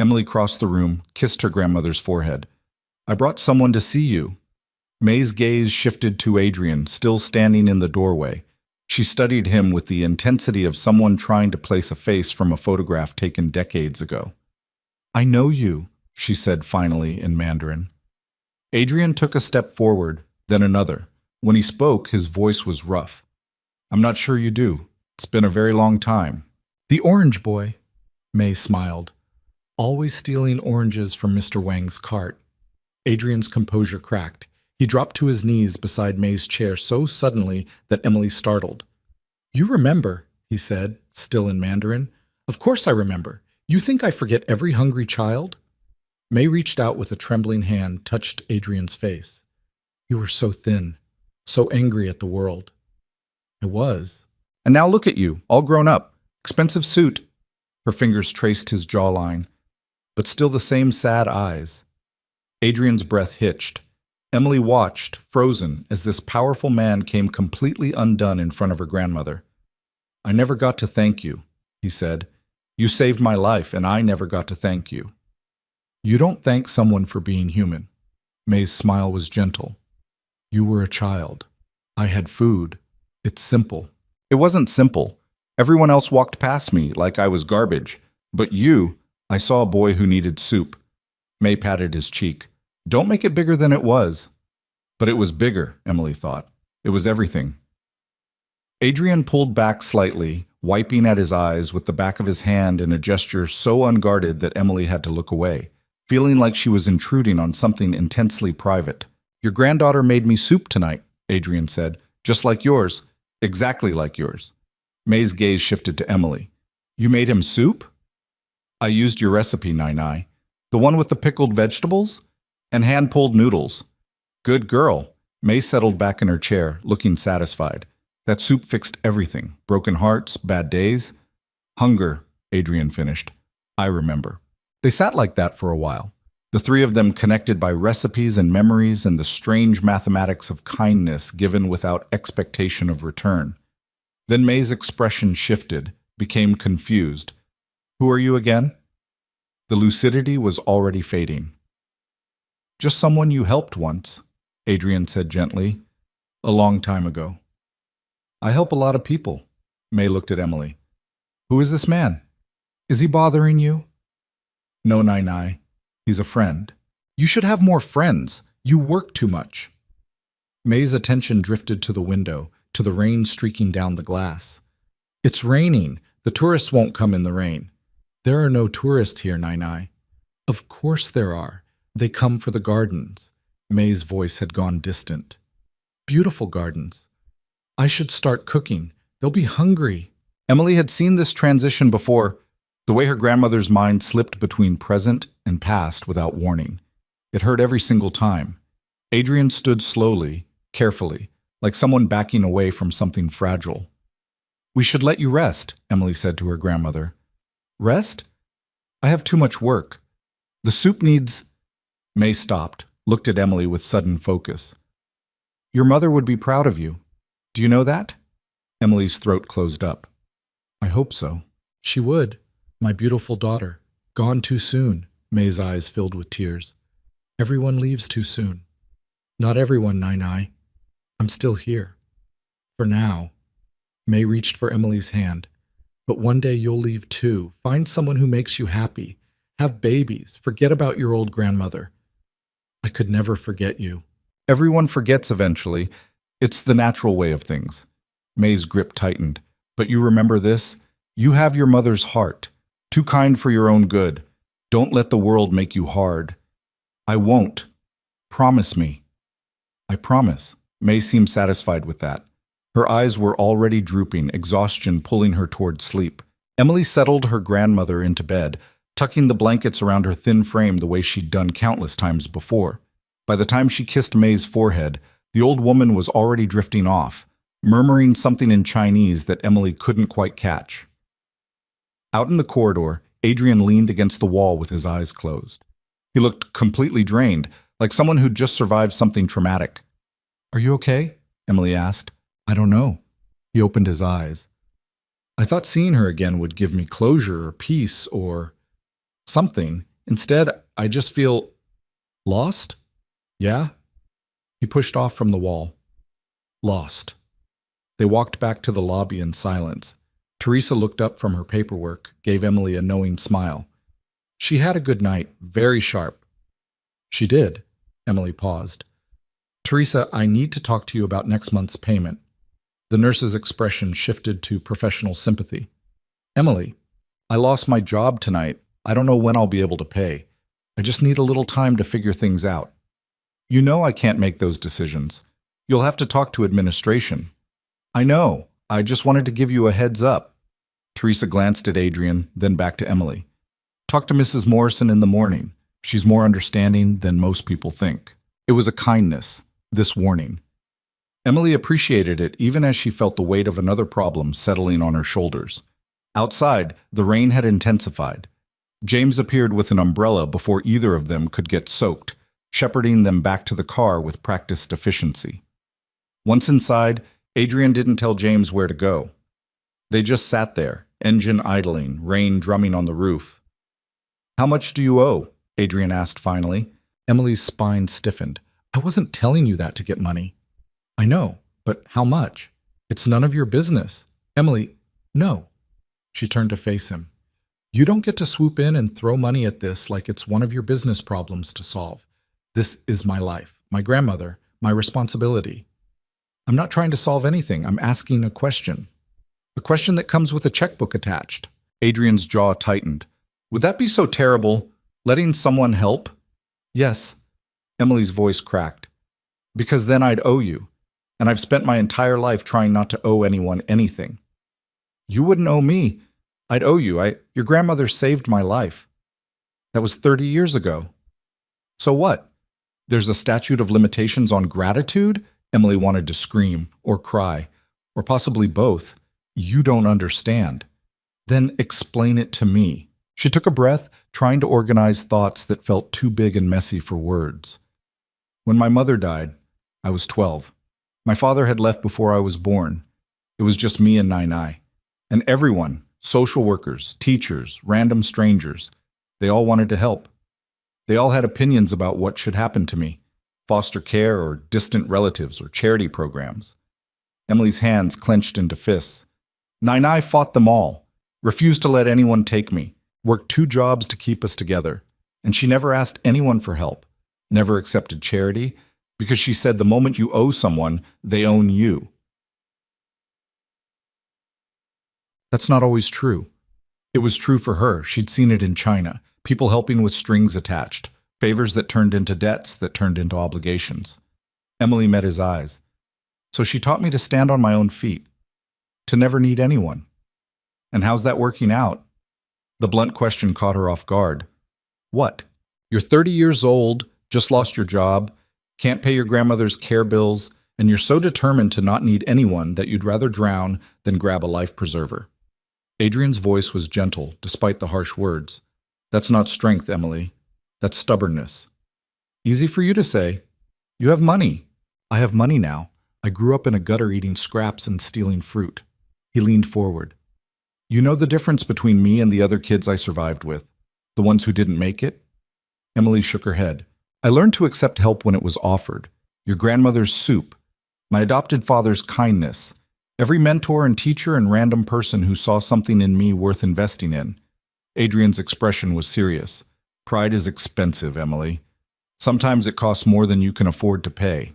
Speaker 1: Emily crossed the room, kissed her grandmother's forehead. I brought someone to see you. May's gaze shifted to Adrian, still standing in the doorway. She studied him with the intensity of someone trying to place a face from a photograph taken decades ago. I know you, she said finally in Mandarin. Adrian took a step forward, then another. When he spoke, his voice was rough. I'm not sure you do. It's been a very long time. The orange boy, May smiled. Always stealing oranges from Mr. Wang's cart. Adrian's composure cracked. He dropped to his knees beside May's chair so suddenly that Emily startled. You remember, he said, still in Mandarin. Of course I remember. You think I forget every hungry child? May reached out with a trembling hand, touched Adrian's face. You were so thin, so angry at the world. I was. And now look at you, all grown up. Expensive suit. Her fingers traced his jawline, but still the same sad eyes. Adrian's breath hitched. Emily watched, frozen, as this powerful man came completely undone in front of her grandmother. I never got to thank you, he said. You saved my life, and I never got to thank you. You don't thank someone for being human. May's smile was gentle. You were a child. I had food. It's simple. It wasn't simple. Everyone else walked past me like I was garbage. But you, I saw a boy who needed soup. May patted his cheek. Don't make it bigger than it was. But it was bigger, Emily thought. It was everything. Adrian pulled back slightly, wiping at his eyes with the back of his hand in a gesture so unguarded that Emily had to look away, feeling like she was intruding on something intensely private. Your granddaughter made me soup tonight. Adrian said. Just like yours. Exactly like yours. May's gaze shifted to Emily. You made him soup? I used your recipe, Nai. The one with the pickled vegetables? And hand-pulled noodles. Good girl. May settled back in her chair, looking satisfied. That soup fixed everything. Broken hearts, bad days. Hunger, Adrian finished. I remember. They sat like that for a while. The three of them connected by recipes and memories and the strange mathematics of kindness given without expectation of return. Then May's expression shifted, became confused. Who are you again? The lucidity was already fading. Just someone you helped once, Adrian said gently. A long time ago. I help a lot of people. May looked at Emily. Who is this man? Is he bothering you? No, Nai. He's a friend. You should have more friends. You work too much. May's attention drifted to the window, to the rain streaking down the glass. It's raining. The tourists won't come in the rain. There are no tourists here, Nai. Of course there are. They come for the gardens. May's voice had gone distant. Beautiful gardens. I should start cooking. They'll be hungry. Emily had seen this transition before, the way her grandmother's mind slipped between present and past without warning. It hurt every single time. Adrian stood slowly, carefully, like someone backing away from something fragile. We should let you rest, Emily said to her grandmother. Rest? I have too much work. The soup needs... May stopped, looked at Emily with sudden focus. Your mother would be proud of you. Do you know that? Emily's throat closed up. I hope so. She would. My beautiful daughter. Gone too soon. May's eyes filled with tears. Everyone leaves too soon. Not everyone, Nai. I'm still here. For now. May reached for Emily's hand. But one day you'll leave too. Find someone who makes you happy. Have babies. Forget about your old grandmother. I could never forget you. Everyone forgets eventually. It's the natural way of things. May's grip tightened. But you remember this? You have your mother's heart. Too kind for your own good. Don't let the world make you hard. I won't. Promise me. I promise. May seemed satisfied with that. Her eyes were already drooping, exhaustion pulling her toward sleep. Emily settled her grandmother into bed, tucking the blankets around her thin frame the way she'd done countless times before. By the time she kissed May's forehead, the old woman was already drifting off, murmuring something in Chinese that Emily couldn't quite catch. Out in the corridor, Adrian leaned against the wall with his eyes closed. He looked completely drained, like someone who'd just survived something traumatic. Are you okay? Emily asked. I don't know. He opened his eyes. I thought seeing her again would give me closure or peace or something. Instead, I just feel lost. Yeah? He pushed off from the wall. Lost. They walked back to the lobby in silence. Teresa looked up from her paperwork, gave Emily a knowing smile. She had a good night, very sharp. She did. Emily paused. Teresa, I need to talk to you about next month's payment. The nurse's expression shifted to professional sympathy. Emily, I lost my job tonight. I don't know when I'll be able to pay. I just need a little time to figure things out. You know I can't make those decisions. You'll have to talk to administration. I know. I just wanted to give you a heads up. Teresa glanced at Adrian, then back to Emily. Talk to Mrs. Morrison in the morning. She's more understanding than most people think. It was a kindness, this warning. Emily appreciated it even as she felt the weight of another problem settling on her shoulders. Outside, the rain had intensified. James appeared with an umbrella before either of them could get soaked, shepherding them back to the car with practiced efficiency. Once inside, Adrian didn't tell James where to go. They just sat there, engine idling, rain drumming on the roof. How much do you owe? Adrian asked finally. Emily's spine stiffened. I wasn't telling you that to get money. I know, but how much? It's none of your business. Emily, no. She turned to face him. You don't get to swoop in and throw money at this like it's one of your business problems to solve. This is my life, my grandmother, my responsibility. I'm not trying to solve anything. I'm asking a question. A question that comes with a checkbook attached. Adrian's jaw tightened. Would that be so terrible? Letting someone help? Yes. Emily's voice cracked. Because then I'd owe you. And I've spent my entire life trying not to owe anyone anything. You wouldn't owe me. I'd owe you. Your grandmother saved my life. That was 30 years ago. So what? There's a statute of limitations on gratitude? Emily wanted to scream or cry, or possibly both. You don't understand. Then explain it to me. She took a breath, trying to organize thoughts that felt too big and messy for words. When my mother died, I was 12. My father had left before I was born. It was just me and Nai. And everyone, social workers, teachers, random strangers, they all wanted to help. They all had opinions about what should happen to me, foster care or distant relatives or charity programs. Emily's hands clenched into fists. Nai fought them all, refused to let anyone take me, worked 2 jobs to keep us together, and she never asked anyone for help, never accepted charity, because she said the moment you owe someone, they own you. That's not always true. It was true for her. She'd seen it in China. People helping with strings attached, favors that turned into debts that turned into obligations. Emily met his eyes. So she taught me to stand on my own feet, to never need anyone. And how's that working out? The blunt question caught her off guard. What? You're 30 years old, just lost your job, can't pay your grandmother's care bills, and you're so determined to not need anyone that you'd rather drown than grab a life preserver. Adrian's voice was gentle, despite the harsh words. That's not strength, Emily. That's stubbornness. Easy for you to say. You have money. I have money now. I grew up in a gutter eating scraps and stealing fruit. He leaned forward. You know the difference between me and the other kids I survived with? The ones who didn't make it? Emily shook her head. I learned to accept help when it was offered. Your grandmother's soup. My adopted father's kindness. Every mentor and teacher and random person who saw something in me worth investing in. Adrian's expression was serious. Pride is expensive, Emily. Sometimes it costs more than you can afford to pay.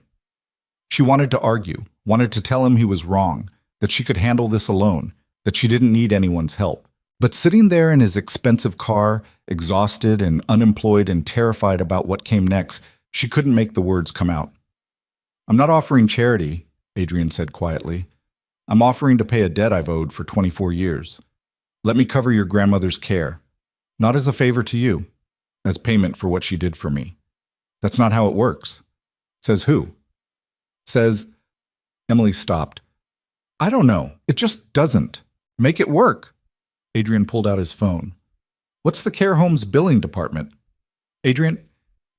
Speaker 1: She wanted to argue, wanted to tell him he was wrong, that she could handle this alone, that she didn't need anyone's help. But sitting there in his expensive car, exhausted and unemployed and terrified about what came next, she couldn't make the words come out. I'm not offering charity, Adrian said quietly. I'm offering to pay a debt I've owed for 24 years. Let me cover your grandmother's care. Not as a favor to you, as payment for what she did for me. That's not how it works. Says who? Says, Emily stopped. I don't know. It just doesn't. Make it work. Adrian pulled out his phone. What's the care home's billing department? Adrian,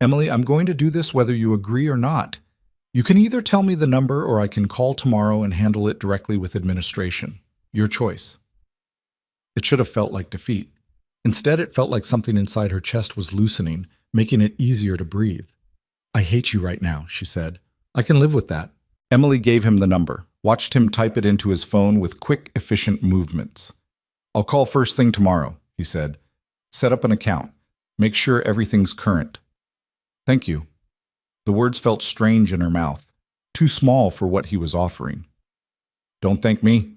Speaker 1: Emily, I'm going to do this whether you agree or not. You can either tell me the number or I can call tomorrow and handle it directly with administration. Your choice. It should have felt like defeat. Instead, it felt like something inside her chest was loosening, making it easier to breathe. I hate you right now, she said. I can live with that. Emily gave him the number, watched him type it into his phone with quick, efficient movements. I'll call first thing tomorrow, he said. Set up an account. Make sure everything's current. Thank you. The words felt strange in her mouth, too small for what he was offering. Don't thank me.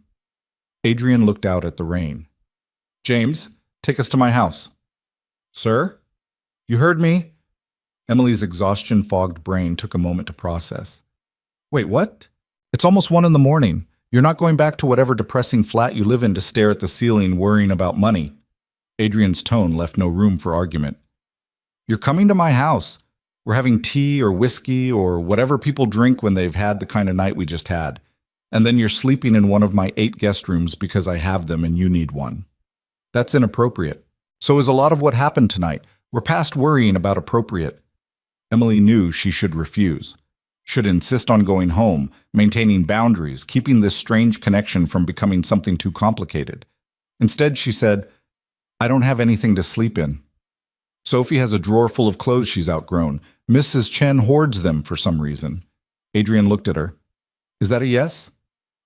Speaker 1: Adrian looked out at the rain. James, take us to my house. Sir? You heard me? Emily's exhaustion-fogged brain took a moment to process. Wait, what? It's almost 1 a.m. You're not going back to whatever depressing flat you live in to stare at the ceiling worrying about money. Adrian's tone left no room for argument. You're coming to my house. We're having tea or whiskey or whatever people drink when they've had the kind of night we just had. And then you're sleeping in one of my 8 guest rooms because I have them and you need one. That's inappropriate. So is a lot of what happened tonight. We're past worrying about appropriate. Emily knew she should refuse. Should insist on going home, maintaining boundaries, keeping this strange connection from becoming something too complicated. Instead, she said, I don't have anything to sleep in. Sophie has a drawer full of clothes she's outgrown. Mrs. Chen hoards them for some reason. Adrian looked at her. Is that a yes?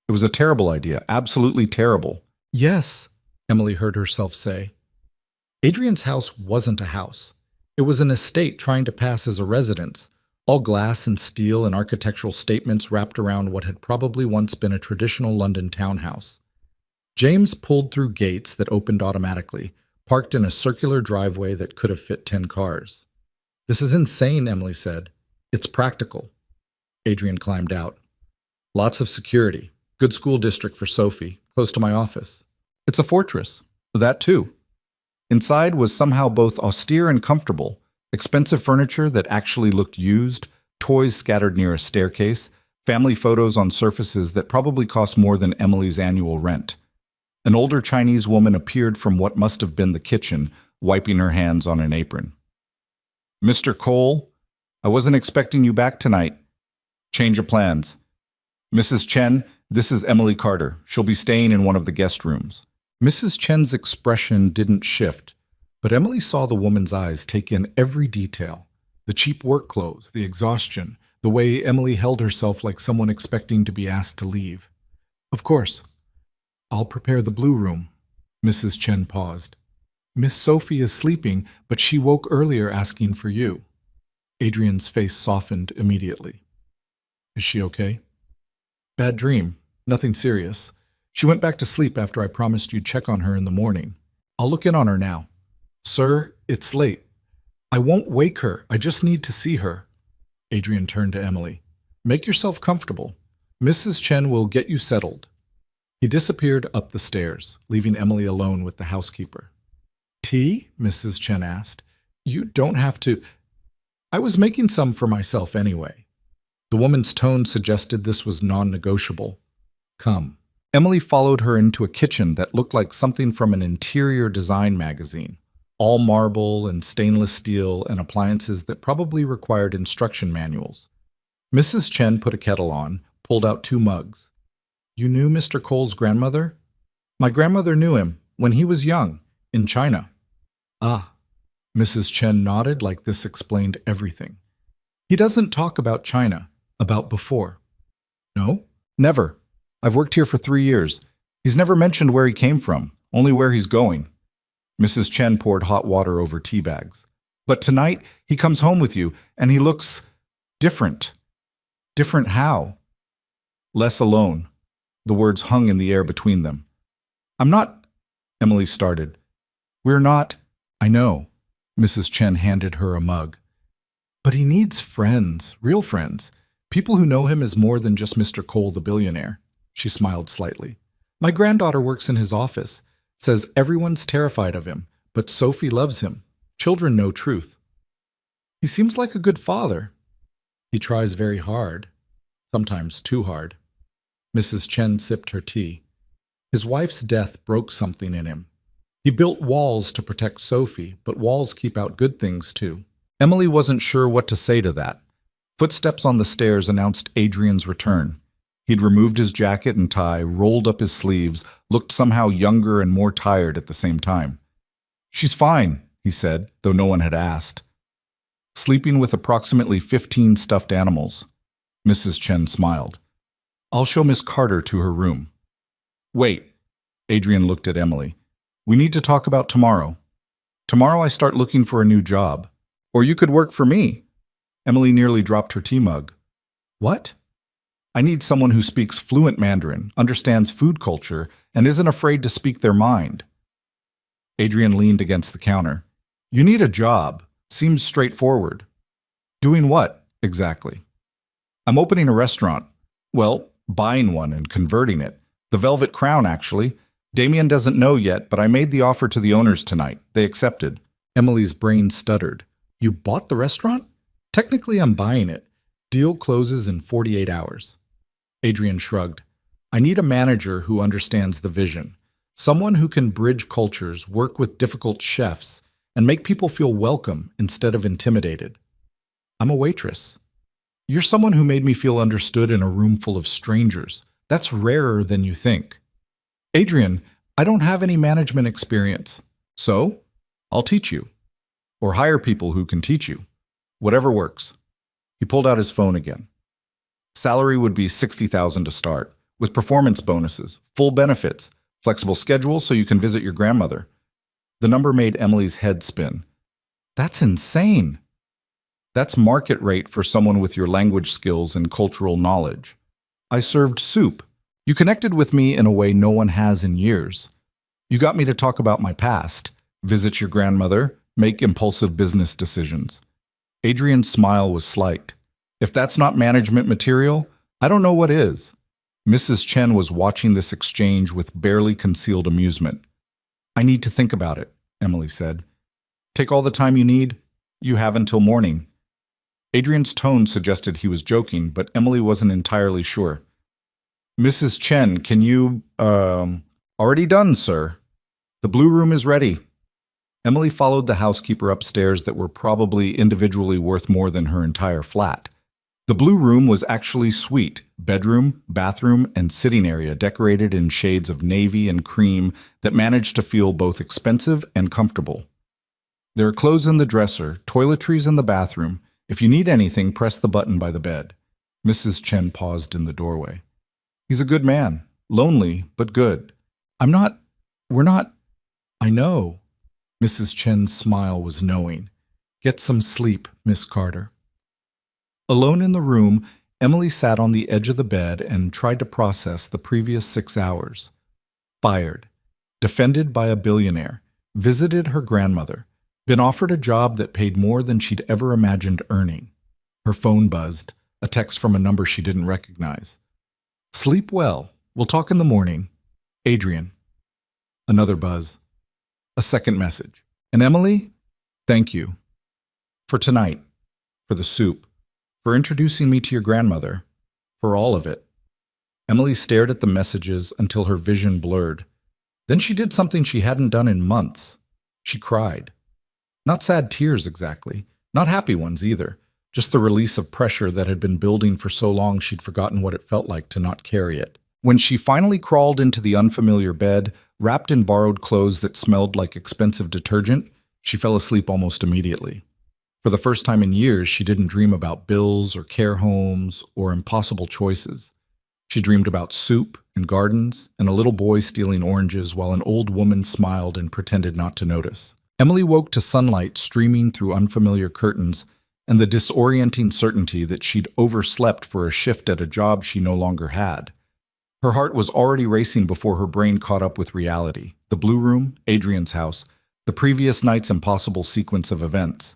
Speaker 1: It was a terrible idea, absolutely terrible. Yes, Emily heard herself say. Adrian's house wasn't a house. It was an estate trying to pass as a residence, all glass and steel and architectural statements wrapped around what had probably once been a traditional London townhouse. James pulled through gates that opened automatically, parked in a circular driveway that could have fit 10 cars. This is insane, Emily said. It's practical. Adrian climbed out.
Speaker 2: Lots of security. Good school district for Sophie, close to my office. It's a fortress. That too.
Speaker 1: Inside was somehow both austere and comfortable. Expensive furniture that actually looked used, toys scattered near a staircase, family photos on surfaces that probably cost more than Emily's annual rent. An older Chinese woman appeared from what must have been the kitchen, wiping her hands on an apron. "Mr. Cole, I wasn't expecting you back tonight. Change of plans. Mrs. Chen, this is Emily Carter. She'll be staying in one of the guest rooms."
Speaker 2: Mrs. Chen's expression didn't shift, but Emily saw the woman's eyes take in every detail. The cheap work clothes, the exhaustion, the way Emily held herself like someone expecting to be asked to leave. "Of course. I'll prepare the blue room." Mrs. Chen paused. "Miss Sophie is sleeping, but she woke earlier asking for you." Adrian's face softened immediately. "Is she okay?" "Bad dream. Nothing serious. She went back to sleep after I promised you'd check on her in the morning. I'll look in on her now." "Sir, it's late. I won't wake her. I just need to see her." Adrian turned to Emily. "Make yourself comfortable. Mrs. Chen will get you settled." He disappeared up the stairs, leaving Emily alone with the housekeeper. "Tea?" Mrs. Chen asked. "You don't have to." "I was making some for myself anyway." The woman's tone suggested this was non-negotiable. "Come."
Speaker 1: Emily followed her into a kitchen that looked like something from an interior design magazine. All marble and stainless steel and appliances that probably required instruction manuals. Mrs. Chen put a kettle on, pulled out 2 mugs. "You knew Mr. Cole's grandmother?" "My grandmother knew him when he was young, in China."
Speaker 2: "Ah." Mrs. Chen nodded like this explained everything.
Speaker 1: "He doesn't talk about China, about before."
Speaker 2: "No?"
Speaker 1: "Never. I've worked here for 3 years. He's never mentioned where he came from, only where he's going." Mrs. Chen poured hot water over tea bags. "But tonight, he comes home with you, and he looks different." "Different how?" "Less alone." The words hung in the air between them. "I'm not," Emily started. "We're not."
Speaker 2: "I know." Mrs. Chen handed her a mug. "But he needs friends, real friends. People who know him as more than just Mr. Cole the billionaire." She smiled slightly. "My granddaughter works in his office. Says everyone's terrified of him, but Sophie loves him. Children know truth." "He seems like a good father." "He tries very hard. Sometimes too hard." Mrs. Chen sipped her tea. "His wife's death broke something in him. He built walls to protect Sophie, but walls keep out good things too."
Speaker 1: Emily wasn't sure what to say to that. Footsteps on the stairs announced Adrian's return. He'd removed his jacket and tie, rolled up his sleeves, looked somehow younger and more tired at the same time. "She's fine," he said, though no one had asked. "Sleeping with approximately 15 stuffed animals." Mrs. Chen smiled. "I'll show Miss Carter to her room." "Wait," Adrian looked at Emily. "We need to talk about tomorrow. Tomorrow I start looking for a new job. Or you could work for me." Emily nearly dropped her tea mug.
Speaker 2: "What?"
Speaker 1: "I need someone who speaks fluent Mandarin, understands food culture, and isn't afraid to speak their mind." Adrian leaned against the counter. "You need a job. Seems straightforward." "Doing what, exactly?" "I'm opening a restaurant. Well, buying one and converting it. The Velvet Crown, actually. Damien doesn't know yet, but I made the offer to the owners tonight. They accepted."
Speaker 2: Emily's brain stuttered. "You bought the restaurant?" "Technically, I'm buying it. Deal closes in 48 hours. Adrian shrugged. "I need a manager who understands the vision. Someone who can bridge cultures, work with difficult chefs, and make people feel welcome instead of intimidated." "I'm a waitress." "You're someone who made me feel understood in a room full of strangers. That's rarer than you think." "Adrian, I don't have any management experience." "So? I'll teach you. Or hire people who can teach you. Whatever works." He pulled out his phone again. "Salary would be $60,000 to start, with performance bonuses, full benefits, flexible schedule so you can visit your grandmother." The number made Emily's head spin. "That's insane." "That's market rate for someone with your language skills and cultural knowledge. I served soup. You connected with me in a way no one has in years. You got me to talk about my past, visit your grandmother, make impulsive business decisions." Adrian's smile was slight. "If that's not management material, I don't know what is."
Speaker 1: Mrs. Chen was watching this exchange with barely concealed amusement. I need to think about it, Emily said. Take all the time you need. You have until morning. Adrian's tone suggested he was joking, but Emily wasn't entirely sure. Mrs. Chen, can you, already done, sir. The blue room is ready. Emily followed the housekeeper upstairs that were probably individually worth more than her entire flat. The blue room was actually suite, bedroom, bathroom, and sitting area decorated in shades of navy and cream that managed to feel both expensive and comfortable. There are clothes in the dresser, toiletries in the bathroom. If you need anything, press the button by the bed. Mrs. Chen paused in the doorway. He's a good man. Lonely, but good. We're not. I know. Mrs. Chen's smile was knowing. Get some sleep, Miss Carter. Alone in the room, Emily sat on the edge of the bed and tried to process the previous 6 hours. Fired. Defended by a billionaire. Visited her grandmother. Been offered a job that paid more than she'd ever imagined earning. Her phone buzzed, a text from a number she didn't recognize. Sleep well. We'll talk in the morning. Adrian. Another buzz. A second message. And Emily? Thank you. For tonight. For the soup. For introducing me to your grandmother. For all of it. Emily stared at the messages until her vision blurred. Then she did something she hadn't done in months. She cried. Not sad tears exactly. Not happy ones either. Just the release of pressure that had been building for so long she'd forgotten what it felt like to not carry it. When she finally crawled into the unfamiliar bed, wrapped in borrowed clothes that smelled like expensive detergent, she fell asleep almost immediately. For the first time in years, she didn't dream about bills or care homes or impossible choices. She dreamed about soup and gardens and a little boy stealing oranges while an old woman smiled and pretended not to notice. Emily woke to sunlight streaming through unfamiliar curtains and the disorienting certainty that she'd overslept for a shift at a job she no longer had. Her heart was already racing before her brain caught up with reality. The blue room, Adrian's house, the previous night's impossible sequence of events.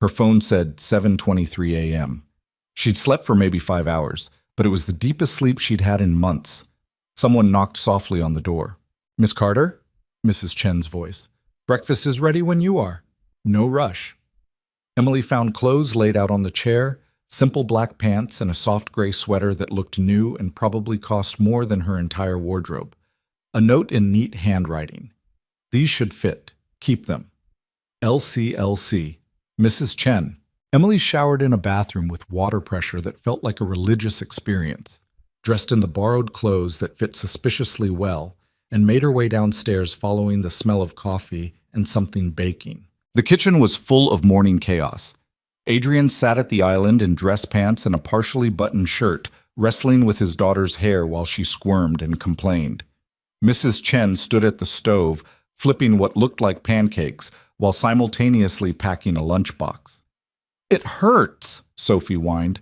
Speaker 1: Her phone said 7:23 a.m. She'd slept for maybe 5 hours, but it was the deepest sleep she'd had in months. Someone knocked softly on the door. Miss Carter? Mrs. Chen's voice. Breakfast is ready when you are. No rush. Emily found clothes laid out on the chair, simple black pants and a soft gray sweater that looked new and probably cost more than her entire wardrobe. A note in neat handwriting. These should fit. Keep them. LCLC. Mrs. Chen. Emily showered in a bathroom with water pressure that felt like a religious experience, dressed in the borrowed clothes that fit suspiciously well, and made her way downstairs following the smell of coffee and something baking. The kitchen was full of morning chaos. Adrian sat at the island in dress pants and a partially buttoned shirt, wrestling with his daughter's hair while she squirmed and complained. Mrs. Chen stood at the stove, flipping what looked like pancakes, while simultaneously packing a lunchbox. It hurts, Sophie whined.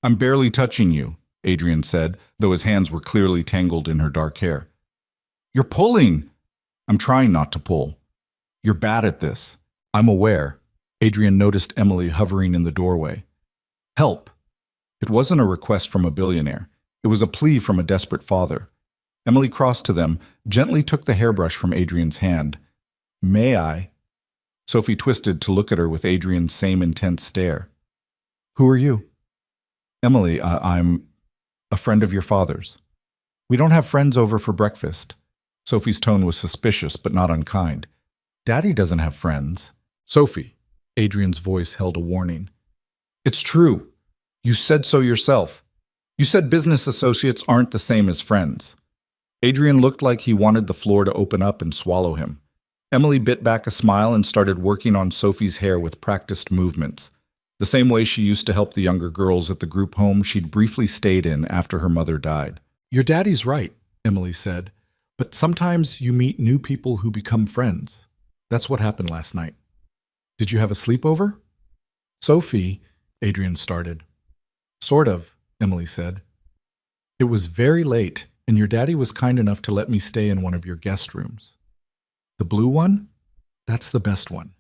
Speaker 1: I'm barely touching you, Adrian said, though his hands were clearly tangled in her dark hair. You're pulling. I'm trying not to pull. You're bad at this. I'm aware. Adrian noticed Emily hovering in the doorway. Help. It wasn't a request from a billionaire. It was a plea from a desperate father. Emily crossed to them, gently took the hairbrush from Adrian's hand. May I? Sophie twisted to look at her with Adrian's same intense stare. Who are you? Emily, I'm a friend of your father's. We don't have friends over for breakfast. Sophie's tone was suspicious but not unkind. Daddy doesn't have friends. Sophie, Adrian's voice held a warning. It's true. You said so yourself. You said business associates aren't the same as friends. Adrian looked like he wanted the floor to open up and swallow him. Emily bit back a smile and started working on Sophie's hair with practiced movements, the same way she used to help the younger girls at the group home she'd briefly stayed in after her mother died. Your daddy's right, Emily said, but sometimes you meet new people who become friends. That's what happened last night. Did you have a sleepover? Sophie, Adrian started. Sort of, Emily said. It was very late, and your daddy was kind enough to let me stay in one of your guest rooms. The blue one? That's the best one.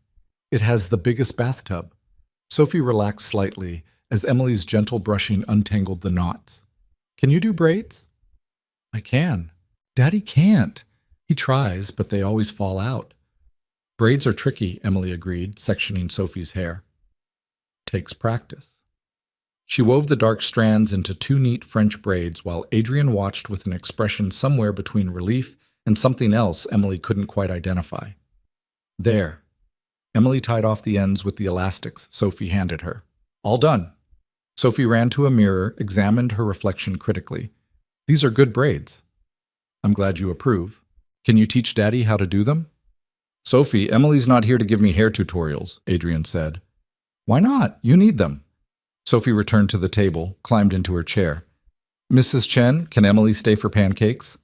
Speaker 1: It has the biggest bathtub. Sophie relaxed slightly as Emily's gentle brushing untangled the knots. Can you do braids?
Speaker 2: I can. Daddy can't. He tries, but they always fall out. Braids are tricky, Emily agreed, sectioning Sophie's hair. Takes practice. She wove the dark strands into two neat French braids while Adrian watched with an expression somewhere between relief and something else Emily couldn't quite identify. There. Emily tied off the ends with the elastics Sophie handed her. All done. Sophie ran to a mirror, examined her reflection critically. These are good braids. I'm glad you approve. Can you teach Daddy how to do them? Sophie, Emily's not here to give me hair tutorials, Adrian said. Why not? You need them. Sophie returned to the table, climbed into her chair. Mrs. Chen, can Emily stay for pancakes?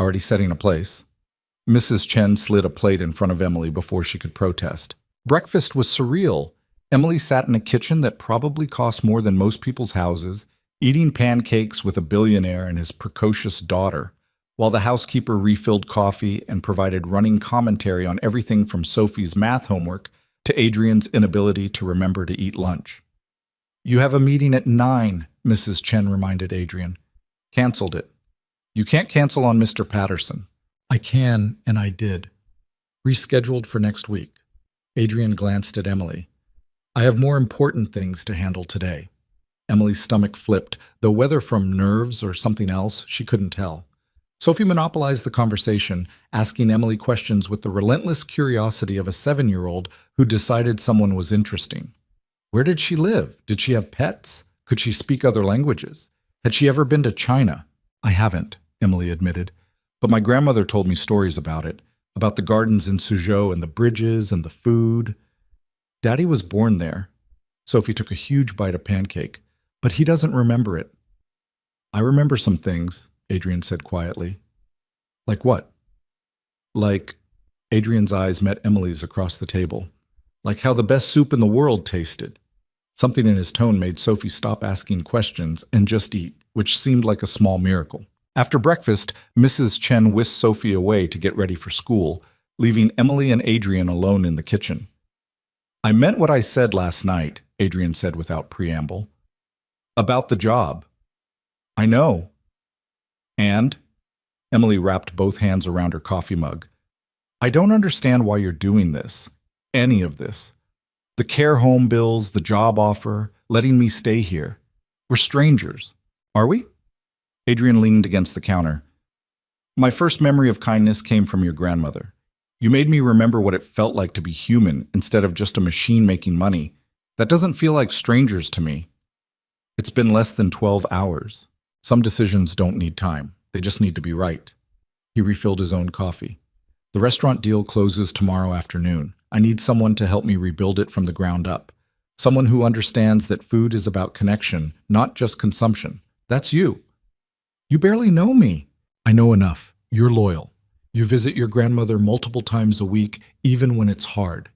Speaker 2: Already setting a place. Mrs. Chen slid a plate in front of Emily before she could protest. Breakfast was surreal. Emily sat in a kitchen that probably cost more than most people's houses, eating pancakes with a billionaire and his precocious daughter, while the housekeeper refilled coffee and provided running commentary on everything from Sophie's math homework to Adrian's inability to remember to eat lunch. You have a meeting at 9, Mrs. Chen reminded Adrian. Cancelled it. You can't cancel on Mr. Patterson. I can, and I did. Rescheduled for next week. Adrian glanced at Emily. I have more important things to handle today. Emily's stomach flipped, though whether from nerves or something else, she couldn't tell. Sophie monopolized the conversation, asking Emily questions with the relentless curiosity of a 7-year-old who decided someone was interesting. Where did she live? Did she have pets? Could she speak other languages? Had she ever been to China? I haven't, Emily admitted, but my grandmother told me stories about it, about the gardens in Suzhou and the bridges and the food. Daddy was born there. Sophie took a huge bite of pancake, but he doesn't remember it. I remember some things, Adrian said quietly. Like what? Like, Adrian's eyes met Emily's across the table. Like how the best soup in the world tasted. Something in his tone made Sophie stop asking questions and just eat, which seemed like a small miracle. After breakfast, Mrs. Chen whisked Sophie away to get ready for school, leaving Emily and Adrian alone in the kitchen. I meant what I said last night, Adrian said without preamble. About the job. I know. And? Emily wrapped both hands around her coffee mug. I don't understand why you're doing this. Any of this. The care home bills, the job offer, letting me stay here. We're strangers. Are we? Adrian leaned against the counter. My first memory of kindness came from your grandmother. You made me remember what it felt like to be human instead of just a machine making money. That doesn't feel like strangers to me. It's been less than 12 hours. Some decisions don't need time. They just need to be right. He refilled his own coffee. The restaurant deal closes tomorrow afternoon. I need someone to help me rebuild it from the ground up. Someone who understands that food is about connection, not just consumption. That's you. You barely know me. I know enough. You're loyal. You visit your grandmother multiple times a week, even when it's hard.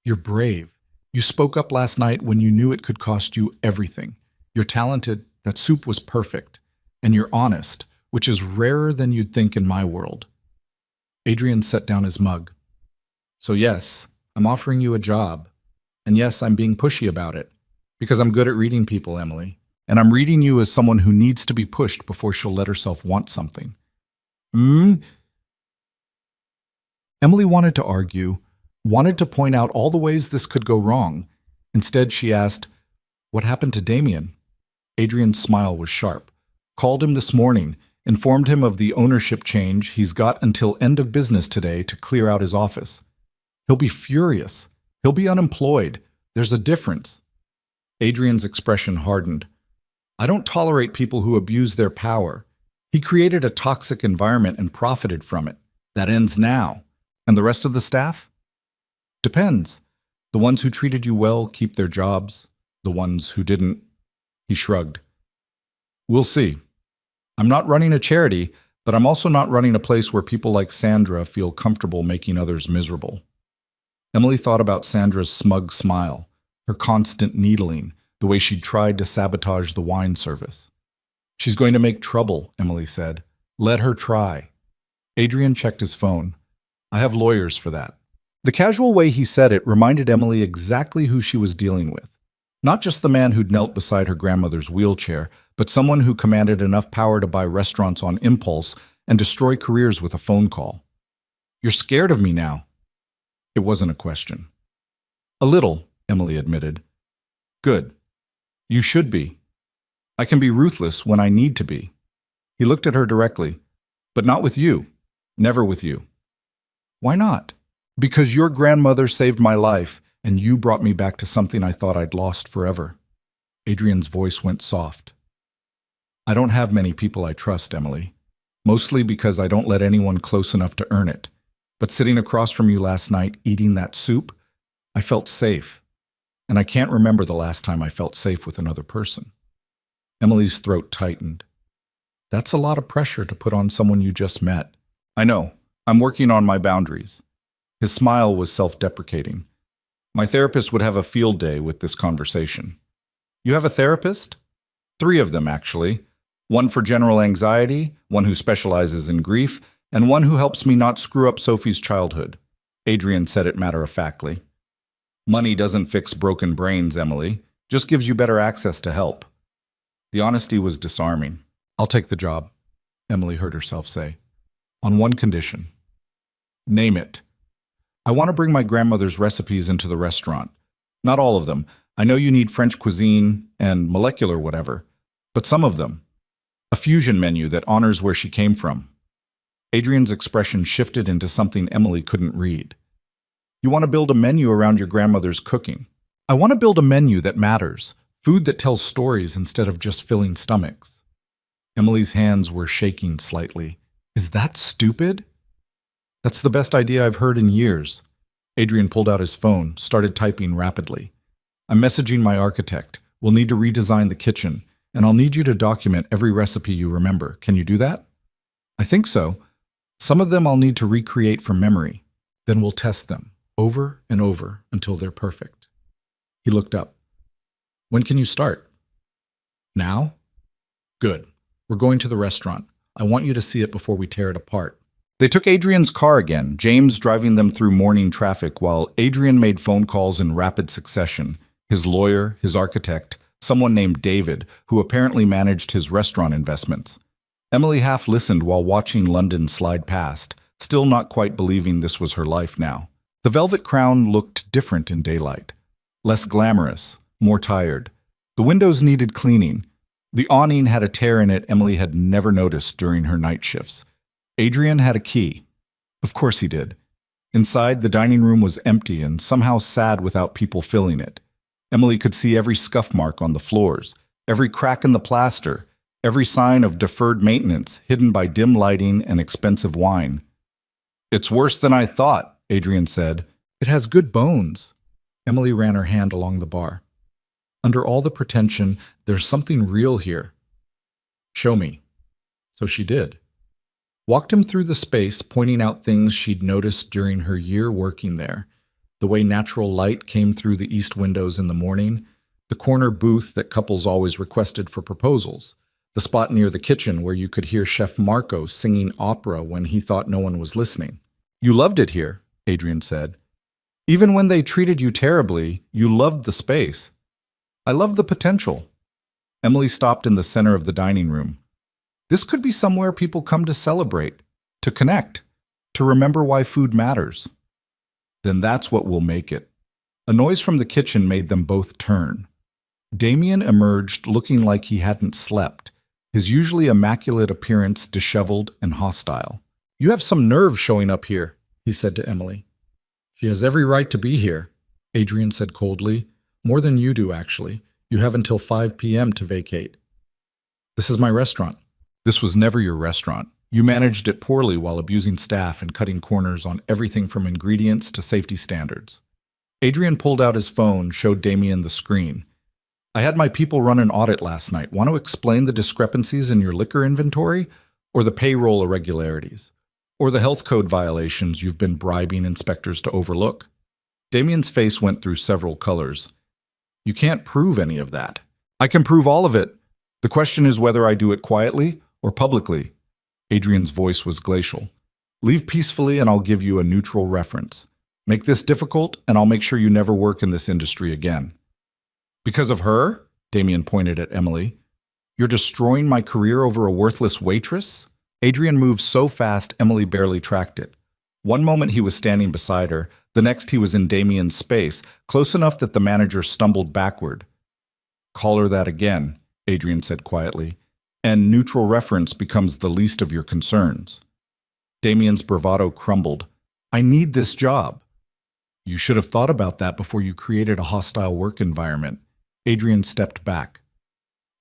Speaker 2: You're brave. You spoke up last night when you knew it could cost you everything. You're talented. That soup was perfect. And you're honest, which is rarer than you'd think in my world. Adrian set down his mug. So yes, I'm offering you a job. And yes, I'm being pushy about it. Because I'm good at reading people, Emily. And I'm reading you as someone who needs to be pushed before she'll let herself want something. Emily wanted to argue, wanted to point out all the ways this could go wrong. Instead, she asked, what happened to Damien? Adrian's smile was sharp. Called him this morning, informed him of the ownership change. He's got until end of business today to clear out his office. He'll be furious. He'll be unemployed. There's a difference. Adrian's expression hardened. I don't tolerate people who abuse their power. He created a toxic environment and profited from it. That ends now. And the rest of the staff? Depends. The ones who treated you well keep their jobs. The ones who didn't. He shrugged. We'll see. I'm not running a charity, but I'm also not running a place where people like Sandra feel comfortable making others miserable. Emily thought about Sandra's smug smile, her constant needling, the way she'd tried to sabotage the wine service. She's going to make trouble, Emily said. Let her try. Adrian checked his phone. I have lawyers for that. The casual way he said it reminded Emily exactly who she was dealing with.
Speaker 1: Not just the man who'd knelt beside her grandmother's wheelchair, but someone who commanded enough power to buy restaurants on impulse and destroy careers with a phone call. "You're scared of me now." It wasn't a question. "A little," Emily admitted. "Good. You should be. I can be ruthless when I need to be." He looked at her directly. "But not with you. Never with you." "Why not?" "Because your grandmother saved my life, and you brought me back to something I thought I'd lost forever." Adrian's voice went soft. "I don't have many people I trust, Emily. Mostly because I don't let anyone close enough to earn it. But sitting across from you last night, eating that soup, I felt safe. And I can't remember the last time I felt safe with another person." Emily's throat tightened. "That's a lot of pressure to put on someone you just met." "I know. I'm working on my boundaries." His smile was self-deprecating. "My therapist would have a field day with this conversation." "You have a therapist?" "3 of them, actually. One for general anxiety, one who specializes in grief, and one who helps me not screw up Sophie's childhood." Adrian said it matter-of-factly. "Money doesn't fix broken brains, Emily. Just gives you better access to help." The honesty was disarming. "I'll take the job," Emily heard herself say. "On one condition." "Name it." "I want to bring my grandmother's recipes into the restaurant. Not all of them. I know you need French cuisine and molecular whatever. But some of them. A fusion menu that honors where she came from." Adrian's expression shifted into something Emily couldn't read. "You want to build a menu around your grandmother's cooking." "I want to build a menu that matters. Food that tells stories instead of just filling stomachs." Emily's hands were shaking slightly. "Is that stupid?" "That's the best idea I've heard in years." Adrian pulled out his phone, started typing rapidly. "I'm messaging my architect. We'll need to redesign the kitchen, and I'll need you to document every recipe you remember. Can you do that?" "I think so. Some of them I'll need to recreate from memory. Then we'll test them, over and over, until they're perfect." He looked up. "When can you start?" "Now?" "Good. We're going to the restaurant. I want you to see it before we tear it apart." They took Adrian's car again, James driving them through morning traffic while Adrian made phone calls in rapid succession. His lawyer, his architect, someone named David, who apparently managed his restaurant investments. Emily half listened while watching London slide past, still not quite believing this was her life now. The velvet crown looked different in daylight. Less glamorous, more tired. The windows needed cleaning. The awning had a tear in it Emily had never noticed during her night shifts. Adrian had a key. Of course he did. Inside, the dining room was empty and somehow sad without people filling it. Emily could see every scuff mark on the floors, every crack in the plaster, every sign of deferred maintenance hidden by dim lighting and expensive wine. "It's worse than I thought," Adrian said. "It has good bones." Emily ran her hand along the bar. "Under all the pretension, there's something real here." "Show me." So she did. Walked him through the space, pointing out things she'd noticed during her year working there. The way natural light came through the east windows in the morning, the corner booth that couples always requested for proposals, the spot near the kitchen where you could hear Chef Marco singing opera when he thought no one was listening. "You loved it here," Adrian said. "Even when they treated you terribly, you loved the space." "I love the potential." Emily stopped in the center of the dining room. "This could be somewhere people come to celebrate, to connect, to remember why food matters." "Then that's what will make it." A noise from the kitchen made them both turn. Damien emerged looking like he hadn't slept, his usually immaculate appearance disheveled and hostile. "You have some nerve showing up here," he said to Emily. "She has every right to be here," Adrian said coldly. "More than you do, actually. You have until 5 p.m. to vacate." "This is my restaurant." "This was never your restaurant. You managed it poorly while abusing staff and cutting corners on everything from ingredients to safety standards." Adrian pulled out his phone, showed Damien the screen. "I had my people run an audit last night. Want to explain the discrepancies in your liquor inventory? Or the payroll irregularities? Or the health code violations you've been bribing inspectors to overlook?" Damien's face went through several colors. "You can't prove any of that." "I can prove all of it. The question is whether I do it quietly or publicly." Adrian's voice was glacial. "Leave peacefully and I'll give you a neutral reference. Make this difficult and I'll make sure you never work in this industry again." Because of her? Damien pointed at Emily. You're destroying my career over a worthless waitress? Adrian moved so fast Emily barely tracked it. One moment he was standing beside her, the next he was in Damien's space, close enough that the manager stumbled backward. Call her that again, Adrian said quietly, and neutral reference becomes the least of your concerns. Damien's bravado crumbled. I need this job. You should have thought about that before you created a hostile work environment. Adrian stepped back.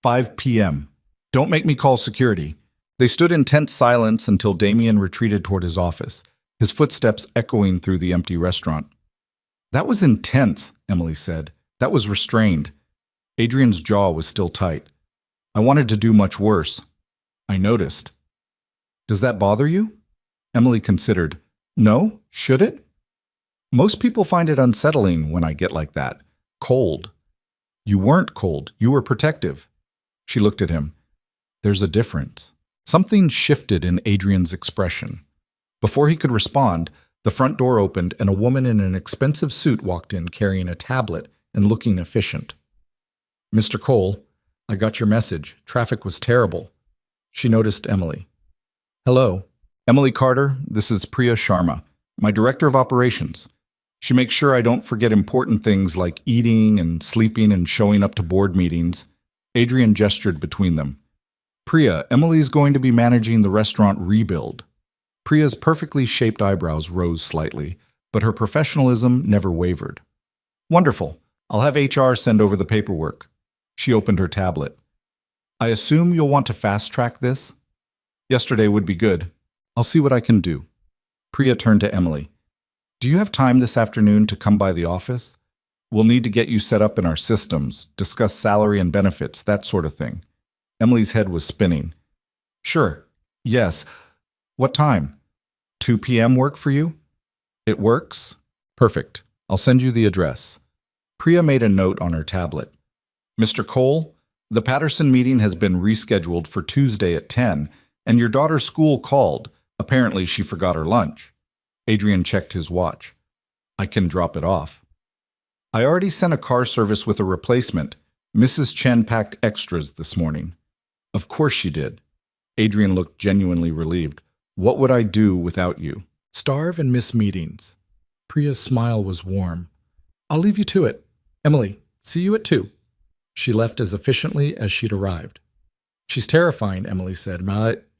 Speaker 1: 5 p.m. Don't make me call security. They stood in tense silence until Damien retreated toward his office, his footsteps echoing through the empty restaurant. That was intense, Emily said. That was restrained. Adrian's jaw was still tight. I wanted to do much worse. I noticed. Does that bother you? Emily considered. No, should it? Most people find it unsettling when I get like that. Cold. You weren't cold. You were protective. She looked at him. There's a difference. Something shifted in Adrian's expression. Before he could respond, the front door opened and a woman in an expensive suit walked in carrying a tablet and looking efficient. Mr. Cole, I got your message. Traffic was terrible. She noticed Emily. Hello. Emily Carter, this is Priya Sharma, my director of operations. She makes sure I don't forget important things like eating and sleeping and showing up to board meetings. Adrian gestured between them. Priya, Emily's going to be managing the restaurant rebuild. Priya's perfectly shaped eyebrows rose slightly, but her professionalism never wavered. Wonderful. I'll have HR send over the paperwork. She opened her tablet. I assume you'll want to fast-track this? Yesterday would be good. I'll see what I can do. Priya turned to Emily. Do you have time this afternoon to come by the office? We'll need to get you set up in our systems, discuss salary and benefits, that sort of thing. Emily's head was spinning. Sure. Yes. What time? 2 p.m. work for you? It works? Perfect. I'll send you the address. Priya made a note on her tablet. Mr. Cole, the Patterson meeting has been rescheduled for Tuesday at 10, and your daughter's school called. Apparently, she forgot her lunch. Adrian checked his watch. I can drop it off. I already sent a car service with a replacement. Mrs. Chen packed extras this morning. Of course she did. Adrian looked genuinely relieved. What would I do without you? Starve and miss meetings. Priya's smile was warm. I'll leave you to it. Emily, see you at 2. She left as efficiently as she'd arrived. She's terrifying, Emily said.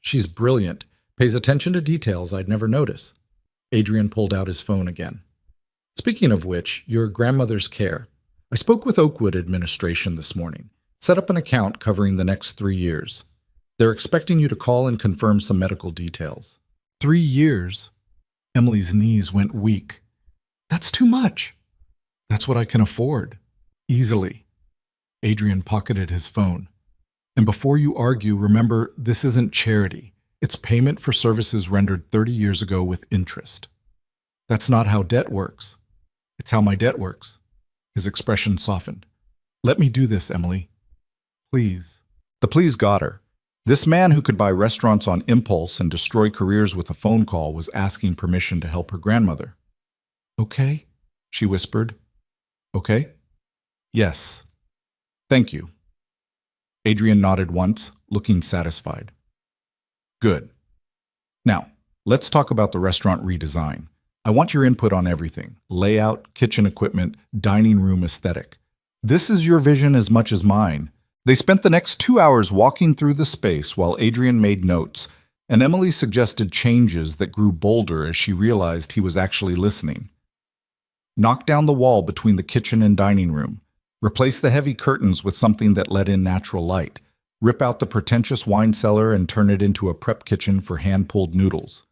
Speaker 1: She's brilliant. Pays attention to details I'd never notice. Adrian pulled out his phone again. Speaking of which, your grandmother's care. I spoke with Oakwood administration this morning. Set up an account covering the next 3 years. They're expecting you to call and confirm some medical details. 3 years? Emily's knees went weak. That's too much. That's what I can afford. Easily. Adrian pocketed his phone. And before you argue, remember, this isn't charity. It's payment for services rendered 30 years ago with interest. That's not how debt works. It's how my debt works. His expression softened. Let me do this, Emily. Please. The please got her. This man who could buy restaurants on impulse and destroy careers with a phone call was asking permission to help her grandmother. Okay, she whispered. Okay? Yes. Thank you. Adrian nodded once, looking satisfied. Good. Now, let's talk about the restaurant redesign. I want your input on everything. Layout, kitchen equipment, dining room aesthetic. This is your vision as much as mine. They spent the next 2 hours walking through the space while Adrian made notes, and Emily suggested changes that grew bolder as she realized he was actually listening. Knock down the wall between the kitchen and dining room. Replace the heavy curtains with something that let in natural light. Rip out the pretentious wine cellar and turn it into a prep kitchen for hand-pulled noodles.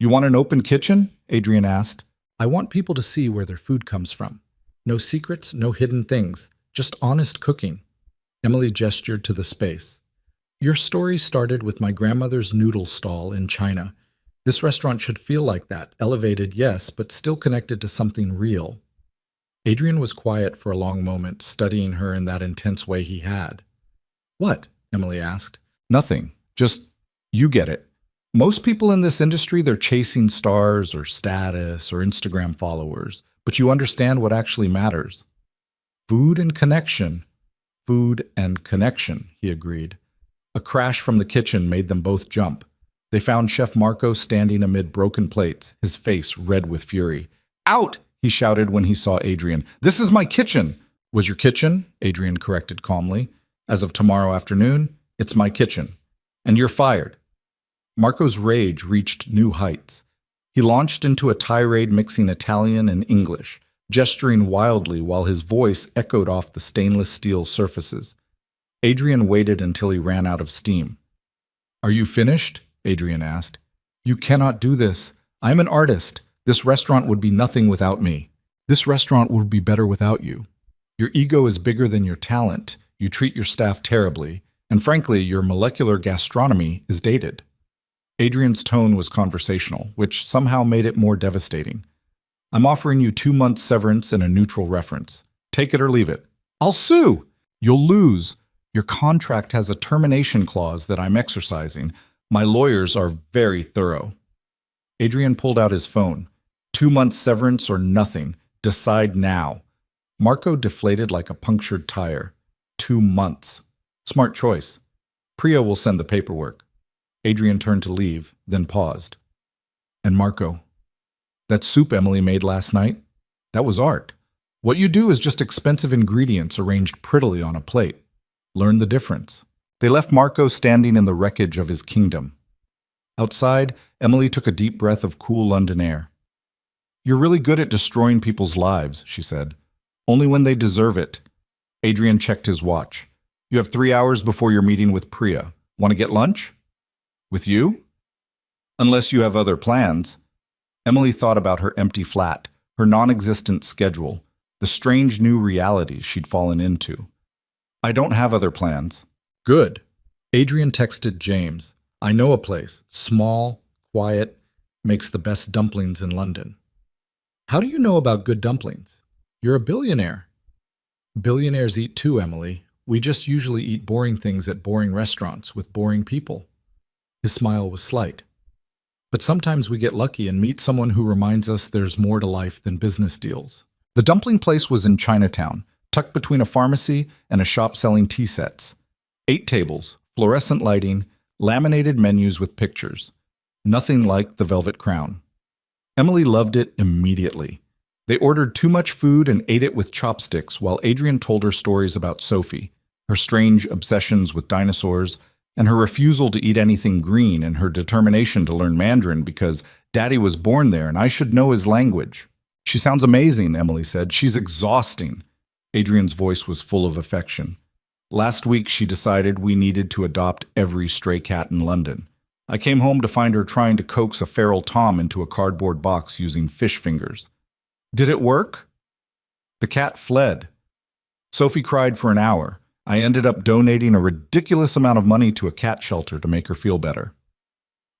Speaker 1: You want an open kitchen? Adrian asked. I want people to see where their food comes from. No secrets, no hidden things. Just honest cooking. Emily gestured to the space. Your story started with my grandmother's noodle stall in China. This restaurant should feel like that. Elevated, yes, but still connected to something real. Adrian was quiet for a long moment, studying her in that intense way he had. What? Emily asked. Nothing. Just, you get it. Most people in this industry, they're chasing stars or status or Instagram followers, but you understand what actually matters.
Speaker 2: Food and connection. Food and connection, he agreed. A crash from the kitchen made them both jump. They found Chef Marco standing amid broken plates, his face red with fury. Out! He shouted when he saw Adrian. This is my kitchen! Was your kitchen? Adrian corrected calmly. As of tomorrow afternoon, it's my kitchen. And you're fired. Marco's rage reached new heights. He launched into a tirade mixing Italian and English, gesturing wildly while his voice echoed off the stainless steel surfaces. Adrian waited until he ran out of steam. Are you finished? Adrian asked. You cannot do this. I'm an artist. This restaurant would be nothing without me. This restaurant would be better without you. Your ego is bigger than your talent. You treat your staff terribly. And frankly, your molecular gastronomy is dated. Adrian's tone was conversational, which somehow made it more devastating. I'm offering you 2 months severance and a neutral reference. Take it or leave it. I'll sue! You'll lose. Your contract has a termination clause that I'm exercising. My lawyers are very thorough. Adrian pulled out his phone. 2 months severance or nothing. Decide now. Marco deflated like a punctured tire. 2 months. Smart choice. Priya will send the paperwork. Adrian turned to leave, then paused. And Marco, that soup Emily made last night, that was art. What you do is just expensive ingredients arranged prettily on a plate. Learn the difference. They left Marco standing in the wreckage of his kingdom. Outside, Emily took a deep breath of cool London air. You're really good at destroying people's lives, she said. Only when they deserve it. Adrian checked his watch. You have 3 hours before your meeting with Priya. Want to get lunch? With you? Unless you have other plans. Emily thought about her empty flat, her non-existent schedule, the strange new reality she'd fallen into. I don't have other plans. Good. Adrian texted James. I know a place, small, quiet, makes the best dumplings in London. How do you know about good dumplings? You're a billionaire. Billionaires eat too, Emily. We just usually eat boring things at boring restaurants with boring people. His smile was slight. But sometimes we get lucky and meet someone who reminds us there's more to life than business deals. The dumpling place was in Chinatown, tucked between a pharmacy and a shop selling tea sets. 8 tables, fluorescent lighting, laminated menus with pictures. Nothing like the Velvet Crown. Emily loved it immediately. They ordered too much food and ate it with chopsticks while Adrian told her stories about Sophie, her strange obsessions with dinosaurs, and her refusal to eat anything green and her determination to learn Mandarin because Daddy was born there and I should know his language. She sounds amazing, Emily said. She's exhausting. Adrian's voice was full of affection. Last week she decided we needed to adopt every stray cat in London. I came home to find her trying to coax a feral Tom into a cardboard box using fish fingers. Did it work? The cat fled. Sophie cried for an hour. I ended up donating a ridiculous amount of money to a cat shelter to make her feel better.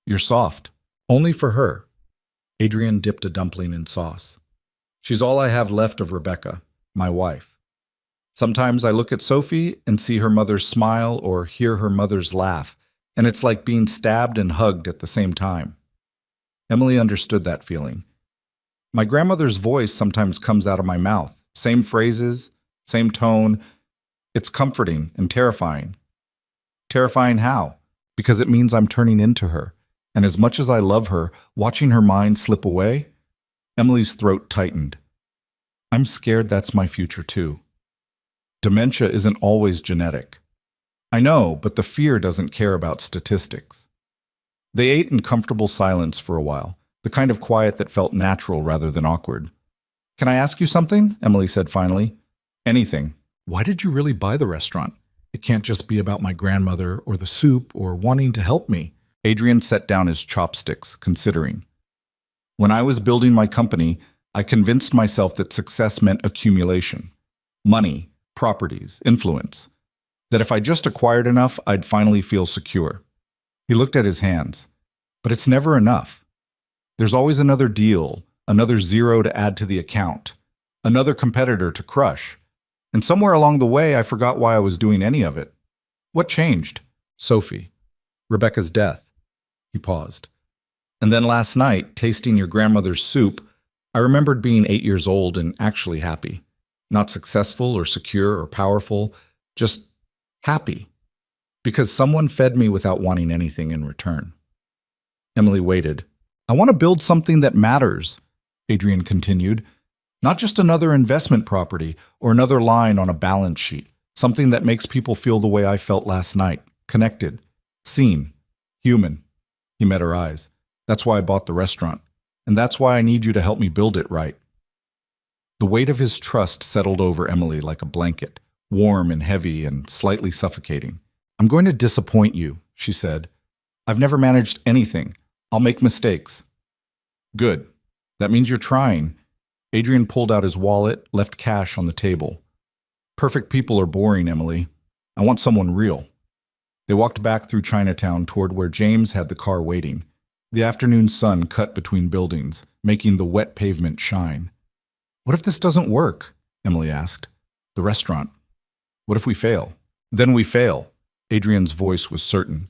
Speaker 2: You're soft. Only for her. Adrian dipped a dumpling in sauce. She's all I have left of Rebecca, my wife. Sometimes I look at Sophie and see her mother's smile or hear her mother's laugh, and it's like being stabbed and hugged at the same time. Emily understood that feeling. My grandmother's voice sometimes comes out of my mouth. Same phrases, same tone. It's comforting and terrifying. Terrifying how? Because it means I'm turning into her. And as much as I love her, watching her mind slip away, Emily's throat tightened. I'm scared that's my future too. Dementia isn't always genetic. I know, but the fear doesn't care about statistics. They ate in comfortable silence for a while, the kind of quiet that felt natural rather than awkward. Can I ask you something? Emily said finally. Anything. Why did you really buy the restaurant? It can't just be about my grandmother or the soup or wanting to help me. Adrian set down his chopsticks, considering. When I was building my company, I convinced myself that success meant accumulation. Money, properties, influence. That if I just acquired enough, I'd finally feel secure. He looked at his hands. But it's never enough. There's always another deal, another zero to add to the account, another competitor to crush. And somewhere along the way, I forgot why I was doing any of it. What changed? Sophie. Rebecca's death. He paused. And then last night, tasting your grandmother's soup, I remembered being 8 years old and actually happy.
Speaker 1: Not successful or secure or powerful, just happy. Because someone fed me without wanting anything in return. Emily waited. I want to build something that matters, Adrian continued. Not just another investment property or another line on a balance sheet. Something that makes people feel the way I felt last night. Connected. Seen. Human. He met her eyes. That's why I bought the restaurant. And that's why I need you to help me build it right. The weight of his trust settled over Emily like a blanket, warm and heavy and slightly suffocating. I'm going to disappoint you, she said. I've never managed anything. I'll make mistakes. Good. That means you're trying. Adrian pulled out his wallet, left cash on the table. Perfect people are boring, Emily. I want someone real. They walked back through Chinatown toward where James had the car waiting. The afternoon sun cut between buildings, making the wet pavement shine. What if this doesn't work? Emily asked. The restaurant. What if we fail? Then we fail. Adrian's voice was certain.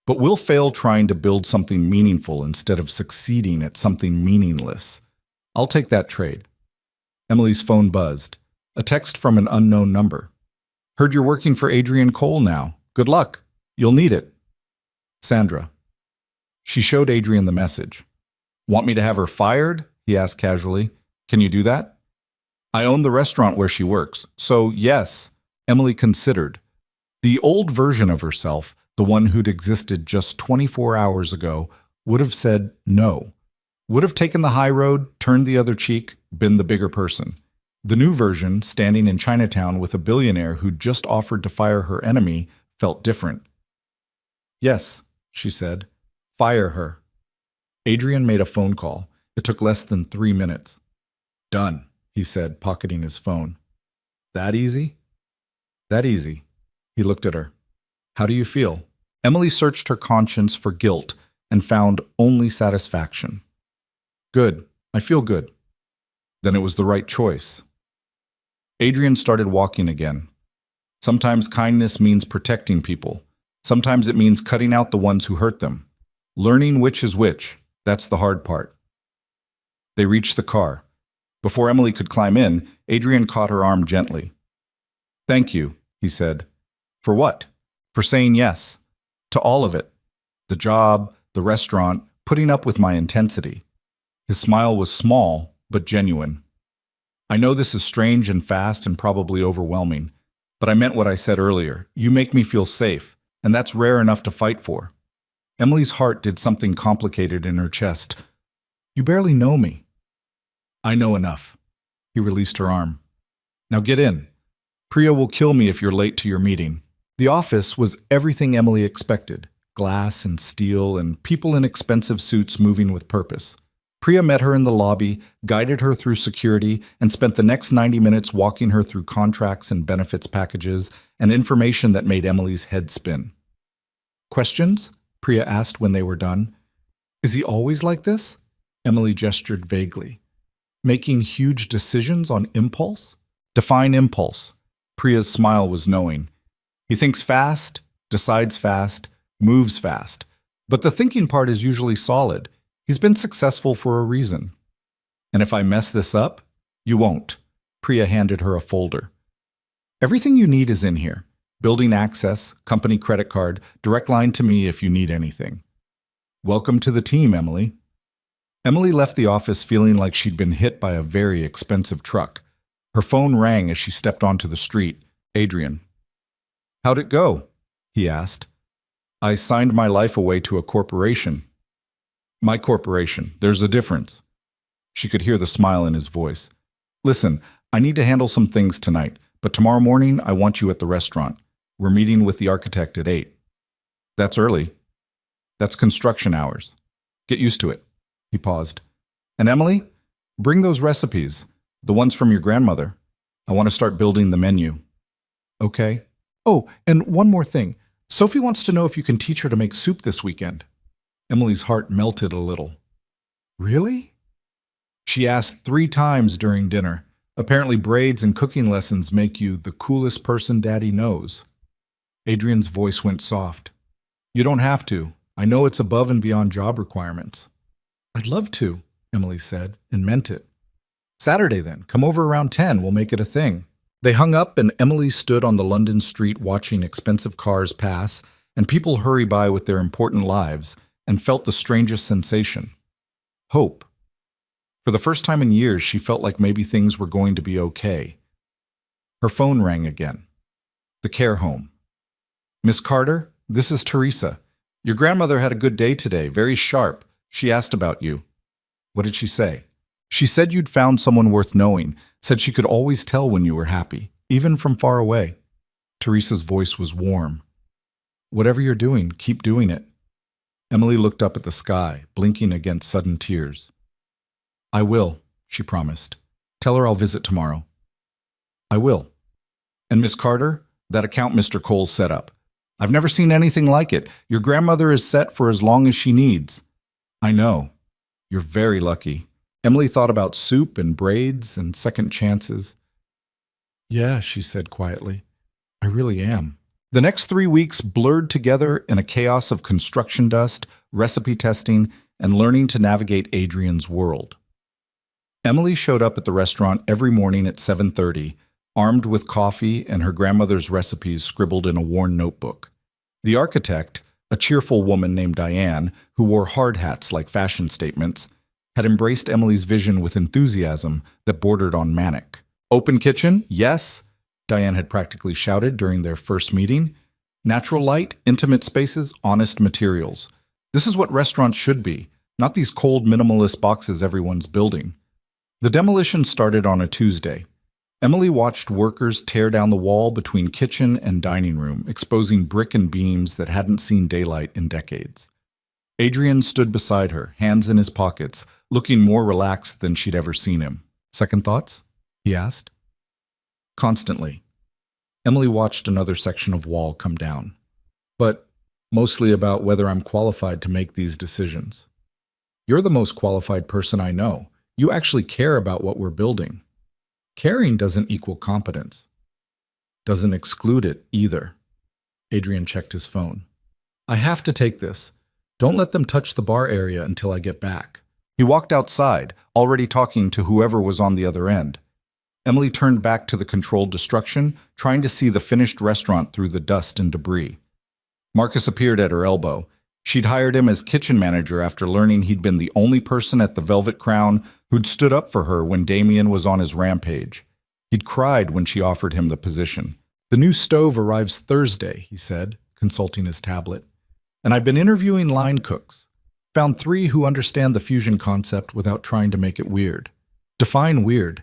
Speaker 1: But we'll fail trying to build something meaningful instead of succeeding at something meaningless. I'll take that trade. Emily's phone buzzed. A text from an unknown number. Heard you're working for Adrian Cole now. Good luck. You'll need it. Sandra. She showed Adrian the message. Want me to have her fired? He asked casually. Can you do that? I own the restaurant where she works, so yes, Emily considered. The old version of herself, the one who'd existed just 24 hours ago, would have said no. Would have taken the high road, turned the other cheek, been the bigger person. The new version, standing in Chinatown with a billionaire who'd just offered to fire her enemy, felt different. Yes, she said. Fire her. Adrian made a phone call. It took less than 3 minutes. Done, he said, pocketing his phone. That easy? That easy. He looked at her. How do you feel? Emily searched her conscience for guilt and found only satisfaction. Good. I feel good. Then it was the right choice. Adrian started walking again. Sometimes kindness means protecting people. Sometimes it means cutting out the ones who hurt them. Learning which is which, that's the hard part. They reached the car. Before Emily could climb in, Adrian caught her arm gently. Thank you, he said. For what? For saying yes. To all of it. The job, the restaurant, putting up with my intensity. His smile was small, but genuine. I know this is strange and fast and probably overwhelming, but I meant what I said earlier. You make me feel safe, and that's rare enough to fight for. Emily's heart did something complicated in her chest. You barely know me. I know enough. He released her arm. Now get in. Priya will kill me if you're late to your meeting. The office was everything Emily expected. Glass and steel and people in expensive suits moving with purpose. Priya met her in the lobby, guided her through security, and spent the next 90 minutes walking her through contracts and benefits packages and information that made Emily's head spin. Questions? Priya asked when they were done. Is he always like this? Emily gestured vaguely. Making huge decisions on impulse? Define impulse. Priya's smile was knowing. He thinks fast, decides fast, moves fast. But the thinking part is usually solid. He's been successful for a reason. And if I mess this up, you won't. Priya handed her a folder. Everything you need is in here. Building access, company credit card, direct line to me if you need anything. Welcome to the team, Emily. Emily left the office feeling like she'd been hit by a very expensive truck. Her phone rang as she stepped onto the street. Adrian. How'd it go? He asked. I signed my life away to a corporation. My corporation. There's a difference. She could hear the smile in his voice. Listen, I need to handle some things tonight, but tomorrow morning I want you at the restaurant. We're meeting with the architect at 8. That's early. That's construction hours. Get used to it. He paused. And Emily, bring those recipes, the ones from your grandmother. I want to start building the menu. Okay. Oh, and one more thing. Sophie wants to know if you can teach her to make soup this weekend. Emily's heart melted a little. Really? She asked 3 times during dinner. Apparently braids and cooking lessons make you the coolest person Daddy knows. Adrian's voice went soft. You don't have to. I know it's above and beyond job requirements. I'd love to, Emily said, and meant it.
Speaker 2: Saturday then. Come over around 10. We'll make it a thing. They hung up and Emily stood on the London street watching expensive cars pass and people hurry by with their important lives and felt the strangest sensation. Hope. For the first time in years, she felt like maybe things were going to be okay. Her phone rang again. The care home. Miss Carter, this is Teresa. Your grandmother had a good day today, very sharp. She asked about you. What did she say? She said you'd found someone worth knowing, said she could always tell when you were happy, even from far away. Teresa's voice was warm. Whatever you're doing, keep doing it. Emily looked up at the sky, blinking against sudden tears. I will, she promised. Tell her I'll visit tomorrow. I will. And Miss Carter, that account Mr. Cole set up. I've never seen anything like it. Your grandmother is set for as long as she needs. I know. You're very lucky. Emily thought about soup and braids and second chances. Yeah, she said quietly. I really am. The next 3 weeks blurred together in a chaos of construction dust, recipe testing, and learning to navigate Adrian's world. Emily showed up at the restaurant every morning at 7:30, armed with coffee and her grandmother's recipes scribbled in a worn notebook. The architect, a cheerful woman named Diane, who wore hard hats like fashion statements, had embraced Emily's vision with enthusiasm that bordered on manic. Open kitchen? Yes, Diane had practically shouted during their first meeting. Natural light, intimate spaces, honest materials. This is what restaurants should be, not these cold minimalist boxes everyone's building. The demolition started on a Tuesday. Emily watched workers tear down the wall between kitchen and dining room, exposing brick and beams that hadn't seen daylight in decades. Adrian stood beside her, hands in his pockets, looking more relaxed than she'd ever seen him. Second thoughts? He asked. Constantly. Emily watched another section of wall come down. But mostly about whether I'm qualified to make these decisions. You're the most qualified person I know. You actually care about what we're building. Caring doesn't equal competence. Doesn't exclude it either. Adrian checked his phone. I have to take this. Don't let them touch the bar area until I get back. He walked outside, already talking to whoever was on the other end. Emily turned back to the controlled destruction, trying to see the finished restaurant through the dust and debris. Marcus appeared at her elbow. She'd hired him as kitchen manager after learning he'd been the only person at the Velvet Crown who'd stood up for her when Damien was on his rampage. He'd cried when she offered him the position. The new stove arrives Thursday, he said, consulting his tablet. And I've been interviewing line cooks. Found 3 who understand the fusion concept without trying to make it weird. Define weird.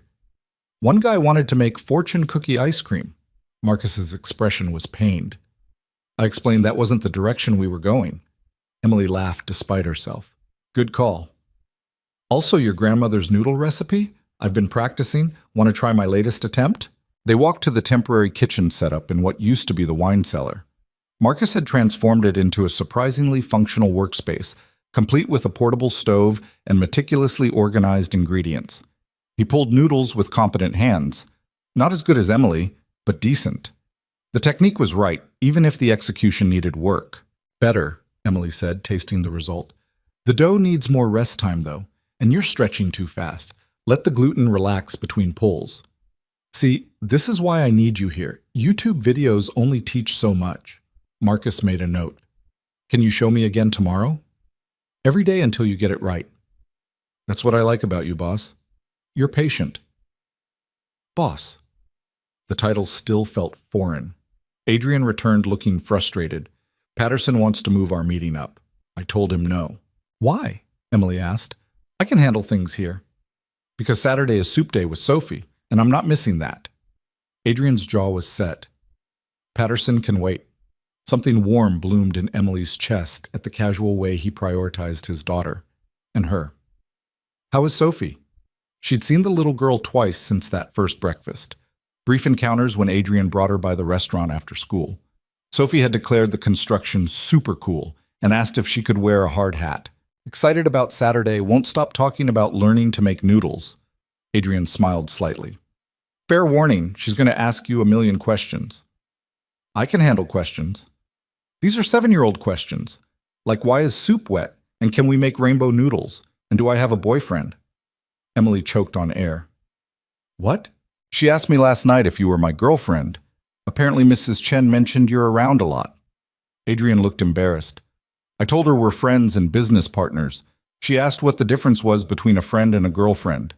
Speaker 2: One guy wanted to make fortune cookie ice cream. Marcus's expression was pained. I explained that wasn't the direction we were going. Emily laughed despite herself. Good call. Also your grandmother's noodle recipe? I've been practicing. Want to try my latest attempt? They walked to the temporary kitchen setup in what used to be the wine cellar. Marcus had transformed it into a surprisingly functional workspace, complete with a portable stove and meticulously organized ingredients. He pulled noodles with competent hands. Not as good as Emily, but decent. The technique was right, even if the execution needed work. Better, Emily said, tasting the result. The dough needs more rest time, though, and you're stretching too fast. Let the gluten relax between pulls. See, this is why I need you here. YouTube videos only teach so much. Marcus made a note. Can you show me again tomorrow? Every day until you get it right. That's what I like about you, boss. You're patient. Boss. The title still felt foreign. Adrian returned looking frustrated. Patterson wants to move our meeting up. I told him no. Why? Emily asked. I can handle things here. Because Saturday is soup day with Sophie, and I'm not missing that. Adrian's jaw was set. Patterson can wait. Something warm bloomed in Emily's chest at the casual way he prioritized his daughter and her. How is Sophie? She'd seen the little girl twice since that first breakfast. Brief encounters when Adrian brought her by the restaurant after school. Sophie had declared the construction super cool and asked if she could wear a hard hat. Excited about Saturday, won't stop talking about learning to make noodles. Adrian smiled slightly. Fair warning, she's going to ask you a million questions. I can handle questions. These are 7-year-old questions, like why is soup wet, and can we make rainbow noodles, and do I have a boyfriend? Emily choked on air. What?
Speaker 1: She asked me last night if you were my girlfriend. Apparently Mrs. Chen mentioned you're around a lot. Adrian looked embarrassed. I told her we're friends and business partners. She asked what the difference was between a friend and a girlfriend.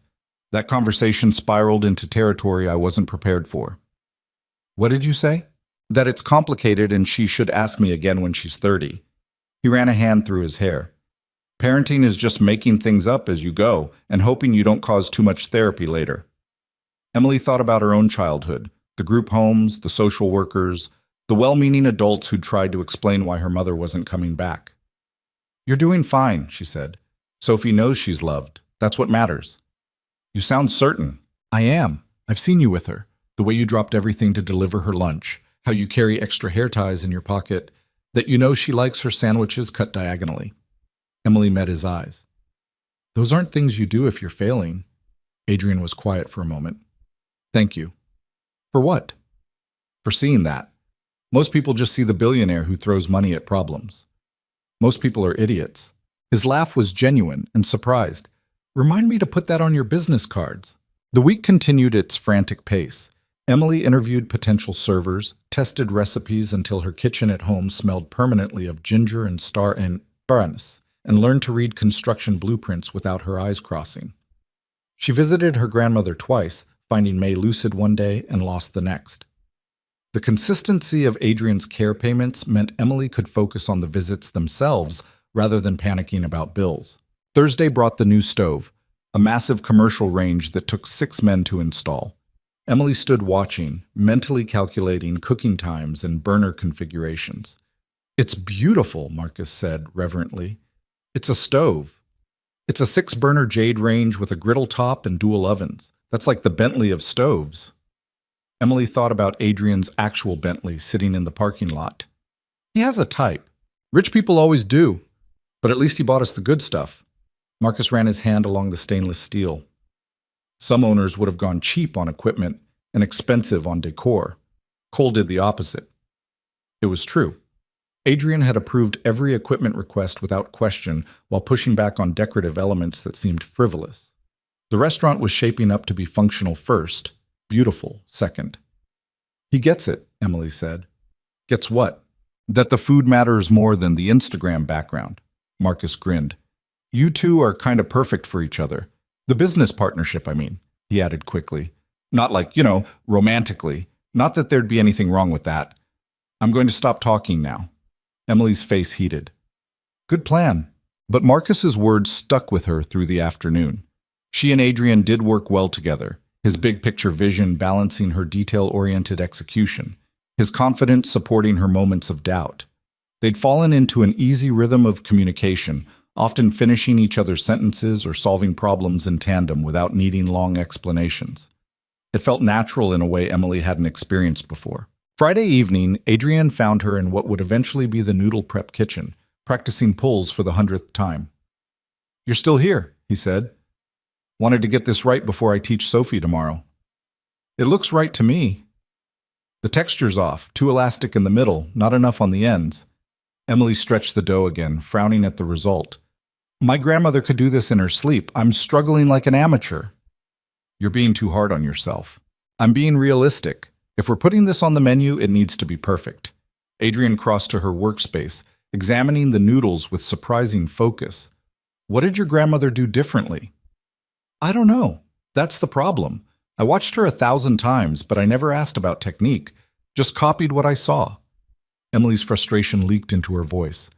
Speaker 1: That conversation spiraled into territory I wasn't prepared for.
Speaker 2: What did you say?
Speaker 1: That it's complicated and she should ask me again when she's 30. He ran a hand through his hair. Parenting is just making things up as you go and hoping you don't cause too much therapy later. Emily thought about her own childhood, the group homes, the social workers, the well-meaning adults who'd tried to explain why her mother wasn't coming back. You're doing fine, she said. Sophie knows she's loved. That's what matters. You sound certain.
Speaker 2: I am. I've seen you with her. The way you dropped everything to deliver her lunch, how you carry extra hair ties in your pocket, that you know she likes her sandwiches cut diagonally. Emily met his eyes. Those aren't things you do if you're failing. Adrian was quiet for a moment. Thank you. For what?
Speaker 1: For seeing that. Most people just see the billionaire who throws money at problems. Most people are idiots.
Speaker 2: His laugh was genuine and surprised. Remind me to put that on your business cards. The week continued its frantic pace. Emily interviewed potential servers, tested recipes until her kitchen at home smelled permanently of ginger and star anise, and learned to read construction blueprints without her eyes crossing. She visited her grandmother twice, finding May lucid one day and lost the next. The consistency of Adrian's care payments meant Emily could focus on the visits themselves rather than panicking about bills. Thursday brought the new stove, a massive commercial range that took 6 men to install. Emily stood watching, mentally calculating cooking times and burner configurations. It's beautiful, Marcus said reverently. It's a stove. It's a 6-burner jade range with a griddle top and dual ovens. That's like the Bentley of stoves. Emily thought about Adrian's actual Bentley sitting in the parking lot. He has a type. Rich people always do. But at least he bought us the good stuff. Marcus ran his hand along the stainless steel. Some owners would have gone cheap on equipment and expensive on decor. Cole did the opposite. It was true. Adrian had approved every equipment request without question while pushing back on decorative elements that seemed frivolous. The restaurant was shaping up to be functional first, beautiful second. He gets it, Emily said. Gets what? That the food matters more than the Instagram background. Marcus grinned. You two are kind of perfect for each other. The business partnership, I mean, he added quickly. Not like, romantically. Not that there'd be anything wrong with that. I'm going to stop talking now. Emily's face heated. Good plan. But Marcus's words stuck with her through the afternoon. She and Adrian did work well together, his big-picture vision balancing her detail-oriented execution, his confidence supporting her moments of doubt. They'd fallen into an easy rhythm of communication, often finishing each other's sentences or solving problems in tandem without needing long explanations. It felt natural in a way Emily hadn't experienced before. Friday evening, Adrian found her in what would eventually be the noodle prep kitchen, practicing pulls for the 100th time. You're still here, he said. Wanted to get this right before I teach Sophie tomorrow. It looks right to me. The texture's off, too elastic in the middle, not enough on the ends. Emily stretched the dough again, frowning at the result. My grandmother could do this in her sleep. I'm struggling like an amateur. You're being too hard on yourself. I'm being realistic. If we're putting this on the menu, it needs to be perfect. Adrian crossed to her workspace, examining the noodles with surprising focus. What did your grandmother do differently? I don't know. That's the problem. I watched her 1,000 times, but I never asked about technique. Just copied what I saw. Emily's frustration leaked into her voice.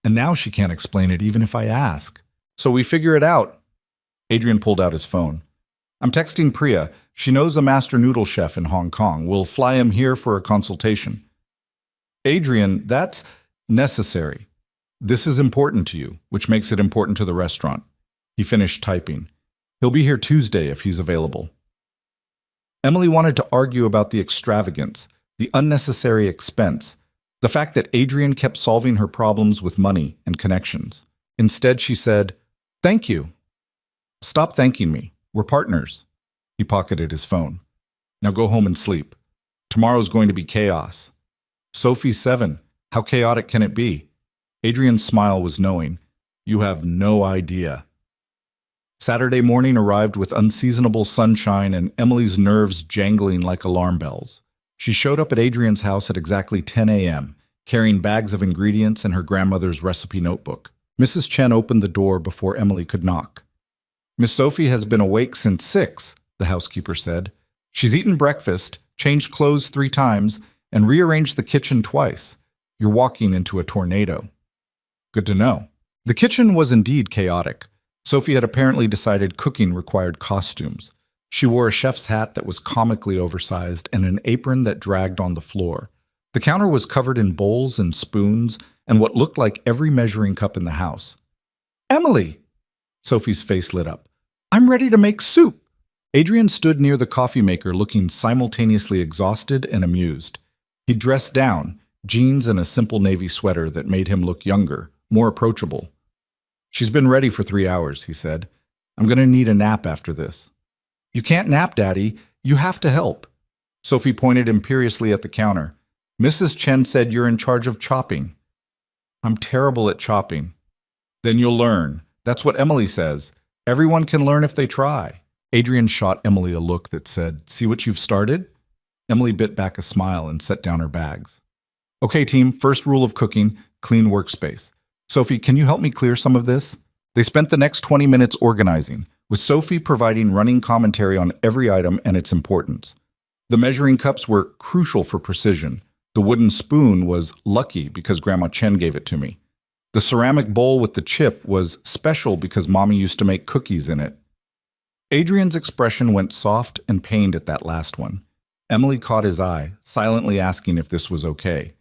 Speaker 2: And now she can't explain it even if I ask. So we figure it out. Adrian pulled out his phone. I'm texting Priya. She knows a master noodle chef in Hong Kong. We'll fly him here for a consultation. Adrian, that's necessary. This is important to you, which makes it important to the restaurant. He finished typing. He'll be here Tuesday if he's available. Emily wanted to argue about the extravagance, the unnecessary expense, the fact that Adrian kept solving her problems with money and connections. Instead, she said, Thank you. Stop thanking me. We're partners. He pocketed his phone. Now go home and sleep. Tomorrow's going to be chaos. Sophie's 7. How chaotic can it be? Adrian's smile was knowing. You have no idea.
Speaker 1: Saturday morning arrived with unseasonable sunshine and Emily's nerves jangling like alarm bells. She showed up at Adrian's house at exactly 10 a.m., carrying bags of ingredients and her grandmother's recipe notebook. Mrs. Chen opened the door before Emily could knock. "Miss Sophie has been awake since 6, the housekeeper said. "She's eaten breakfast, changed clothes 3 times, and rearranged the kitchen twice. You're walking into a tornado." Good to know. The kitchen was indeed chaotic. Sophie had apparently decided cooking required costumes. She wore a chef's hat that was comically oversized and an apron that dragged on the floor. The counter was covered in bowls and spoons and what looked like every measuring cup in the house. "Emily!" Sophie's face lit up. "I'm ready to make soup." Adrian stood near the coffee maker looking simultaneously exhausted and amused. He dressed down, jeans and a simple navy sweater that made him look younger, more approachable. "She's been ready for 3 hours," he said. "I'm going to need a nap after this." "You can't nap, Daddy. You have to help." Sophie pointed imperiously at the counter. "Mrs. Chen said you're in charge of chopping." "I'm terrible at chopping." "Then you'll learn. That's what Emily says. Everyone can learn if they try." Adrian shot Emily a look that said, "See what you've started?" Emily bit back a smile and set down her bags. "Okay, team, first rule of cooking, clean workspace. Sophie, can you help me clear some of this?" They spent the next 20 minutes organizing, with Sophie providing running commentary on every item and its importance. The measuring cups were crucial for precision. The wooden spoon was lucky because Grandma Chen gave it to me. The ceramic bowl with the chip was special because Mommy used to make cookies in it. Adrian's expression went soft and pained at that last one. Emily caught his eye, silently asking if this was okay.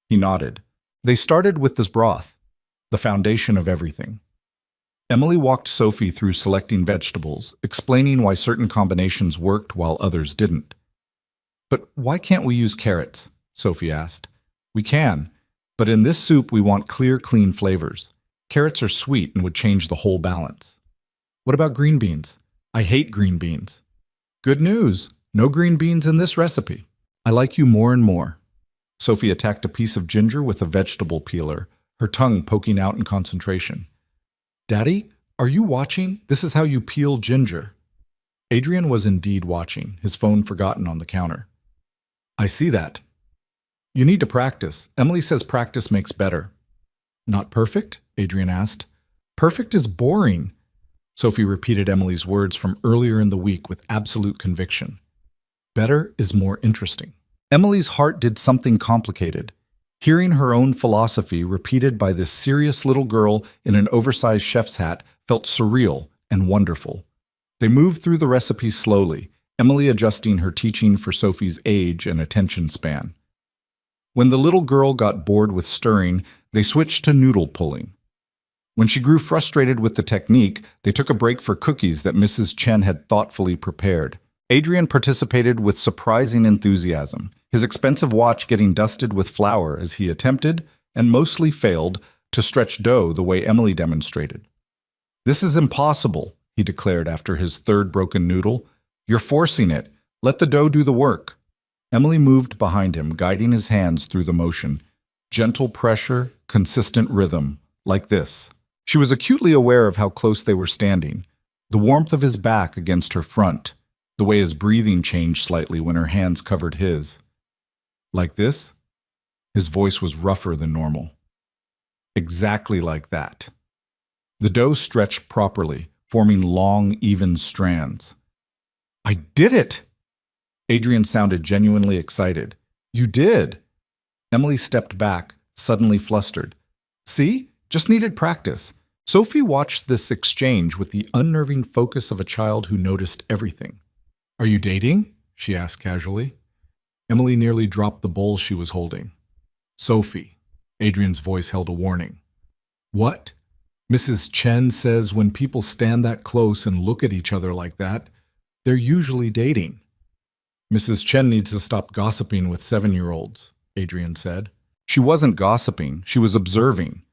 Speaker 1: He nodded. They started with this broth, the foundation of everything. Emily walked Sophie through selecting vegetables, explaining why certain combinations worked while others didn't. "But why can't we use carrots?" Sophie asked. "We can, but in this soup we want clear, clean flavors. Carrots are sweet and would change the whole balance." "What about green beans? I hate green beans." "Good news. No green beans in this recipe. I like you more and more." Sophie attacked a piece of ginger with a vegetable peeler, her tongue poking out in concentration. "Daddy, are you watching? This is how you peel ginger." Adrian was indeed watching, his phone forgotten on the counter. "I see that." "You need to practice. Emily says practice makes better." "Not perfect?" Adrian asked. "Perfect is boring." Sophie repeated Emily's words from earlier in the week with absolute conviction. "Better is more interesting." Emily's heart did something complicated. Hearing her own philosophy repeated by this serious little girl in an oversized chef's hat felt surreal and wonderful. They moved through the recipe slowly, Emily adjusting her teaching for Sophie's age and attention span. When the little girl got bored with stirring, they switched to noodle pulling. When she grew frustrated with the technique, they took a break for cookies that Mrs. Chen had thoughtfully prepared. Adrian participated with surprising enthusiasm, his expensive watch getting dusted with flour as he attempted, and mostly failed, to stretch dough the way Emily demonstrated. "This is impossible," he declared after his third broken noodle. "You're forcing it. Let the dough do the work." Emily moved behind him, guiding his hands through the motion. Gentle pressure, consistent rhythm, like this. She was acutely aware of how close they were standing, the warmth of his back against her front, the way his breathing changed slightly when her hands covered his. "Like this?" His voice was rougher than normal. "Exactly like that." The dough stretched properly, forming long, even strands. "I did it!" Adrian sounded genuinely excited. "You did!" Emily stepped back, suddenly flustered. "See? Just needed practice." Sophie watched this exchange with the unnerving focus of a child who noticed everything. "Are you dating?" she asked casually. Emily nearly dropped the bowl she was holding. "Sophie," Adrian's voice held a warning. "What?" "Mrs. Chen says when people stand that close and look at each other like that, they're usually dating." "Mrs. Chen needs to stop gossiping with 7-year-olds, Adrian said. She wasn't gossiping, she was observing.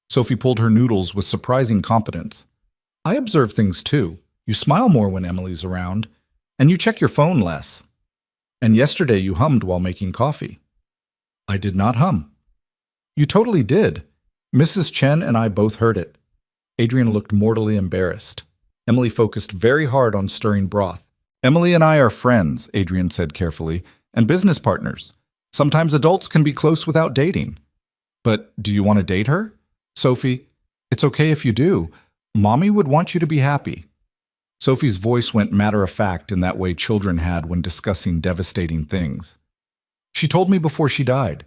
Speaker 1: Sophie pulled her noodles with surprising competence. "I observe things too. You smile more when Emily's around, and you check your phone less. And yesterday you hummed while making coffee." "I did not hum." "You totally did. Mrs. Chen and I both heard it." Adrian looked mortally embarrassed.
Speaker 2: Emily focused very hard on stirring broth.
Speaker 1: Emily and I are friends, Adrian said carefully, and business partners. Sometimes adults can be close without dating.
Speaker 2: But do you want to date her?
Speaker 1: Sophie, it's okay if you do. Mommy would want you to be happy.
Speaker 2: Sophie's voice went matter-of-fact in that way children had when discussing devastating things.
Speaker 1: She told me before she died.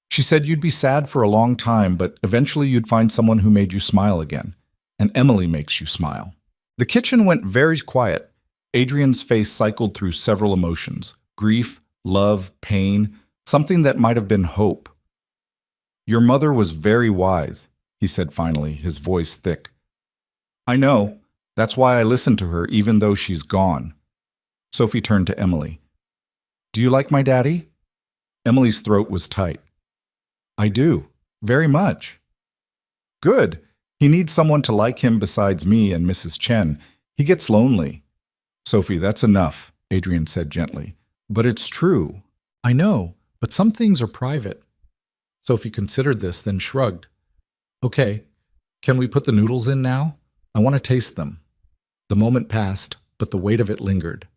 Speaker 1: She said you'd be sad for a long time, but eventually you'd find someone who made you smile again.
Speaker 2: And Emily makes you smile.
Speaker 1: The kitchen went very quiet. Adrian's face cycled through several emotions: grief, love, pain, something that might have been hope. Your mother was very wise, he said finally, his voice thick. I know. That's why I listen to her even though she's gone.
Speaker 2: Sophie turned to Emily.
Speaker 1: Do you like my daddy?
Speaker 2: Emily's throat was tight.
Speaker 1: I do. Very much. Good. He needs someone to like him besides me and Mrs. Chen. He gets lonely.
Speaker 2: Sophie, that's enough, Adrian said gently.
Speaker 1: But it's true.
Speaker 2: I know, but some things are private. Sophie considered this, then shrugged. Okay, can we put the noodles in now? I want to taste them. The moment passed, but the weight of it lingered.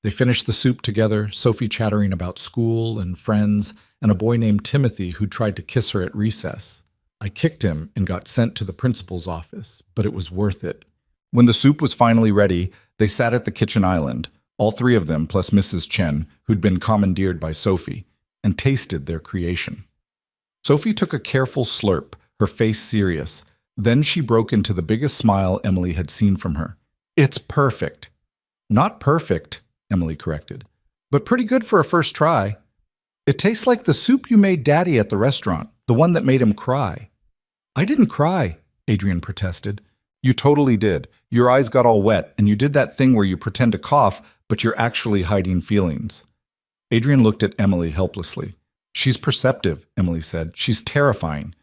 Speaker 2: They finished the soup together, Sophie chattering about school and friends, and a boy named Timothy who tried to kiss her at recess. I kicked him and got sent to the principal's office, but it was worth it.
Speaker 1: When the soup was finally ready, they sat at the kitchen island, all three of them plus Mrs. Chen, who'd been commandeered by Sophie, and tasted their creation. Sophie took a careful slurp, her face serious. Then she broke into the biggest smile Emily had seen from her. It's perfect. Not perfect, Emily corrected, but pretty good for a first try. It tastes like the soup you made Daddy at the restaurant, the one that made him cry.
Speaker 2: I didn't cry, Adrian protested.
Speaker 1: You totally did. Your eyes got all wet, and you did that thing where you pretend to cough, but you're actually hiding feelings.
Speaker 2: Adrian looked at Emily helplessly.
Speaker 1: She's perceptive, Emily said. She's terrifying.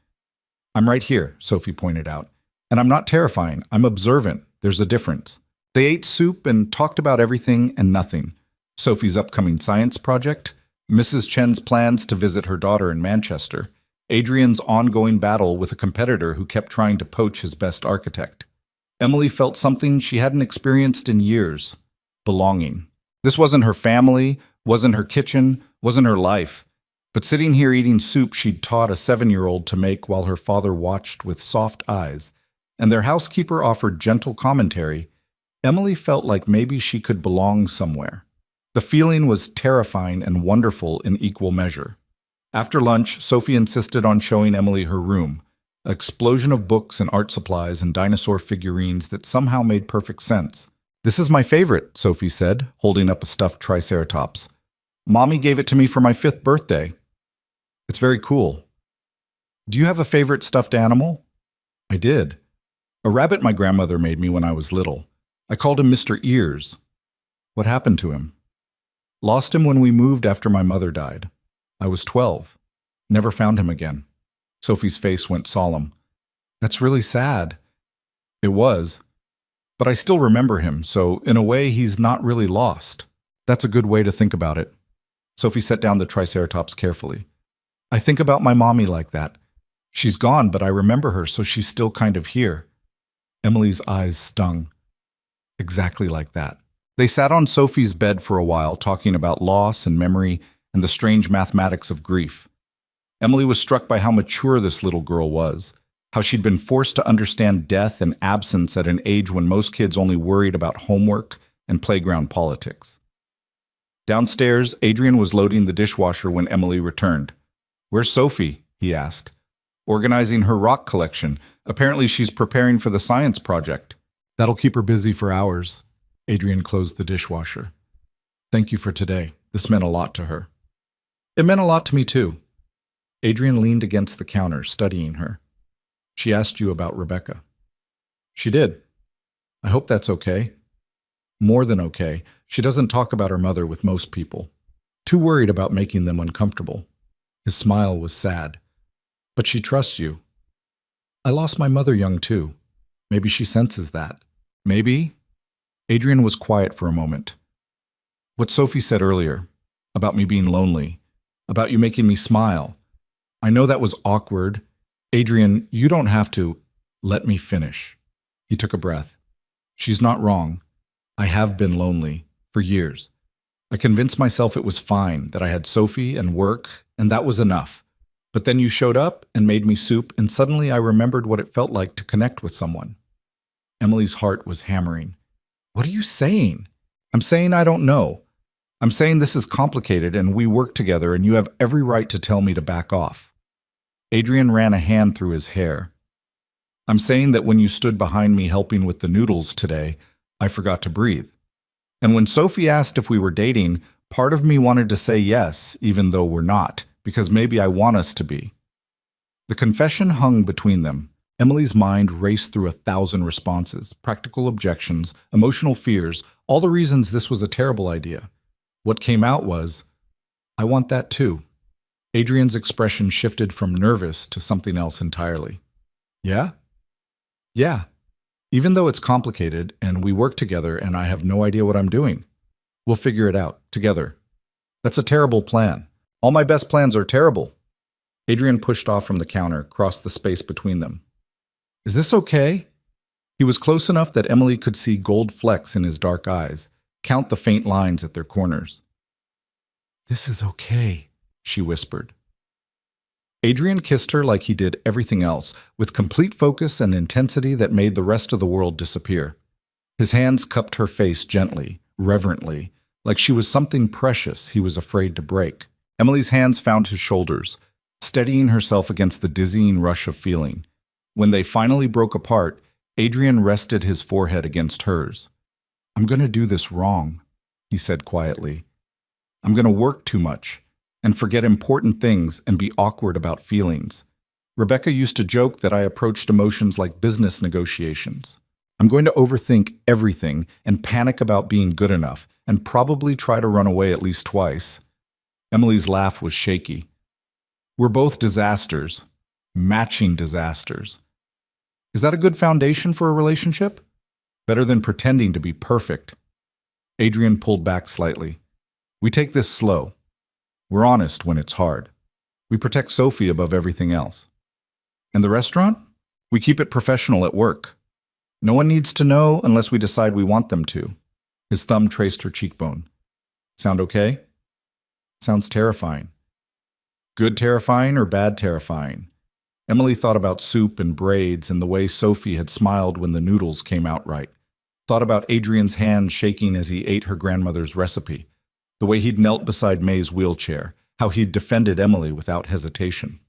Speaker 2: I'm right here, Sophie pointed out.
Speaker 1: And I'm not terrifying. I'm observant. There's a difference. They ate soup and talked about everything and nothing. Sophie's upcoming science project, Mrs. Chen's plans to visit her daughter in Manchester, Adrian's ongoing battle with a competitor who kept trying to poach his best architect. Emily felt something she hadn't experienced in years: belonging. This wasn't her family, wasn't her kitchen, wasn't her life. But sitting here eating soup she'd taught a 7-year-old to make while her father watched with soft eyes, and their housekeeper offered gentle commentary, Emily felt like maybe she could belong somewhere. The feeling was terrifying and wonderful in equal measure. After lunch, Sophie insisted on showing Emily her room, an explosion of books and art supplies and dinosaur figurines that somehow made perfect sense. This is my favorite, Sophie said, holding up a stuffed triceratops. Mommy gave it to me for my 5th birthday. It's very cool. Do you have a favorite stuffed animal?
Speaker 2: I did.
Speaker 1: A rabbit my grandmother made me when I was little. I called him Mr. Ears.
Speaker 2: What happened to him?
Speaker 1: Lost him when we moved after my mother died. I was 12.
Speaker 2: Never found him again.
Speaker 1: Sophie's face went solemn.
Speaker 2: That's really sad.
Speaker 1: It was. But I still remember him, so in a way he's not really lost.
Speaker 2: That's a good way to think about it.
Speaker 1: Sophie set down the triceratops carefully. I think about my mommy like that. She's gone, but I remember her, so she's still kind of here.
Speaker 2: Emily's eyes stung.
Speaker 1: Exactly like that. They sat on Sophie's bed for a while, talking about loss and memory and the strange mathematics of grief. Emily was struck by how mature this little girl was, how she'd been forced to understand death and absence at an age when most kids only worried about homework and playground politics. Downstairs, Adrian was loading the dishwasher when Emily returned. Where's Sophie? He asked. Organizing her rock collection. Apparently she's preparing for the science project.
Speaker 2: That'll keep her busy for hours. Adrian closed the dishwasher. Thank you for today. This meant a lot to her.
Speaker 1: It meant a lot to me too.
Speaker 2: Adrian leaned against the counter, studying her. She asked you about Rebecca.
Speaker 1: She did.
Speaker 2: I hope that's okay. More than okay. She doesn't talk about her mother with most people. Too worried about making them uncomfortable. His smile was sad. But she trusts you. I lost my mother young too. Maybe she senses that.
Speaker 1: Maybe?
Speaker 2: Adrian was quiet for a moment.
Speaker 1: What Sophie said earlier, about me being lonely, about you making me smile. I know that was awkward. Adrian, you don't have to.
Speaker 2: Let me finish. He took a breath. She's not wrong. I have been lonely for years. I convinced myself it was fine, that I had Sophie and work, and that was enough. But then you showed up and made me soup, and suddenly I remembered what it felt like to connect with someone. Emily's heart was hammering. What are you saying? I'm saying I don't know. I'm saying this is complicated and we work together and you have every right to tell me to back off. Adrian ran a hand through his hair. I'm saying that when you stood behind me helping with the noodles today, I forgot to breathe. And when Sophie asked if we were dating, part of me wanted to say yes, even though we're not, because maybe I want us to be. The confession hung between them. Emily's mind raced through 1,000 responses, practical objections, emotional fears, all the reasons this was a terrible idea. What came out was, I want that too. Adrian's expression shifted from nervous to something else entirely. Yeah? Yeah. Even though it's complicated and we work together and I have no idea what I'm doing. We'll figure it out together. That's a terrible plan. All my best plans are terrible. Adrian pushed off from the counter, crossed the space between them. Is this okay? He was close enough that Emily could see gold flecks in his dark eyes, count the faint lines at their corners. This is okay, she whispered. Adrian kissed her like he did everything else, with complete focus and intensity that made the rest of the world disappear. His hands cupped her face gently, reverently, like she was something precious he was afraid to break. Emily's hands found his shoulders, steadying herself against the dizzying rush of feeling. When they finally broke apart, Adrian rested his forehead against hers. I'm going to do this wrong, he said quietly. I'm going to work too much and forget important things and be awkward about feelings. Rebecca used to joke that I approached emotions like business negotiations. I'm going to overthink everything and panic about being good enough and probably try to run away at least twice. Emily's laugh was shaky. We're both disasters, matching disasters. Is that a good foundation for a relationship? Better than pretending to be perfect. Adrian pulled back slightly. We take this slow. We're honest when it's hard. We protect Sophie above everything else. And the restaurant? We keep it professional at work. No one needs to know unless we decide we want them to. His thumb traced her cheekbone. Sound okay? Sounds terrifying. Good terrifying or bad terrifying? Emily thought about soup and braids and the way Sophie had smiled when the noodles came out right. Thought about Adrian's hand shaking as he ate her grandmother's recipe. The way he'd knelt beside May's wheelchair. How he'd defended Emily without hesitation.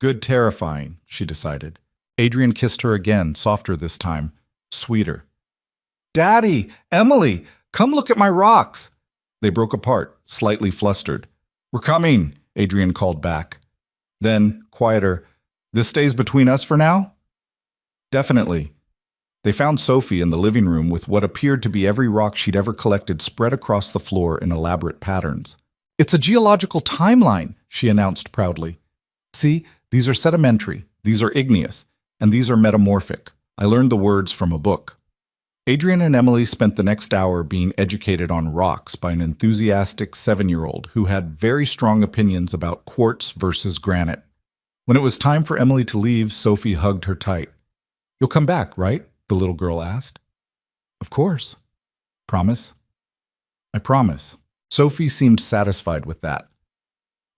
Speaker 2: Good terrifying, she decided. Adrian kissed her again, softer this time, sweeter. Daddy! Emily! Come look at my rocks! They broke apart, slightly flustered. We're coming, Adrian called back. Then, quieter, this stays between us for now? Definitely. They found Sophie in the living room with what appeared to be every rock she'd ever collected spread across the floor in elaborate patterns. It's a geological timeline, she announced proudly. See, these are sedimentary, these are igneous, and these are metamorphic. I learned the words from a book. Adrian and Emily spent the next hour being educated on rocks by an enthusiastic 7-year-old who had very strong opinions about quartz versus granite. When it was time for Emily to leave, Sophie hugged her tight. You'll come back, right? The little girl asked. Of course. Promise? I promise. Sophie seemed satisfied with that.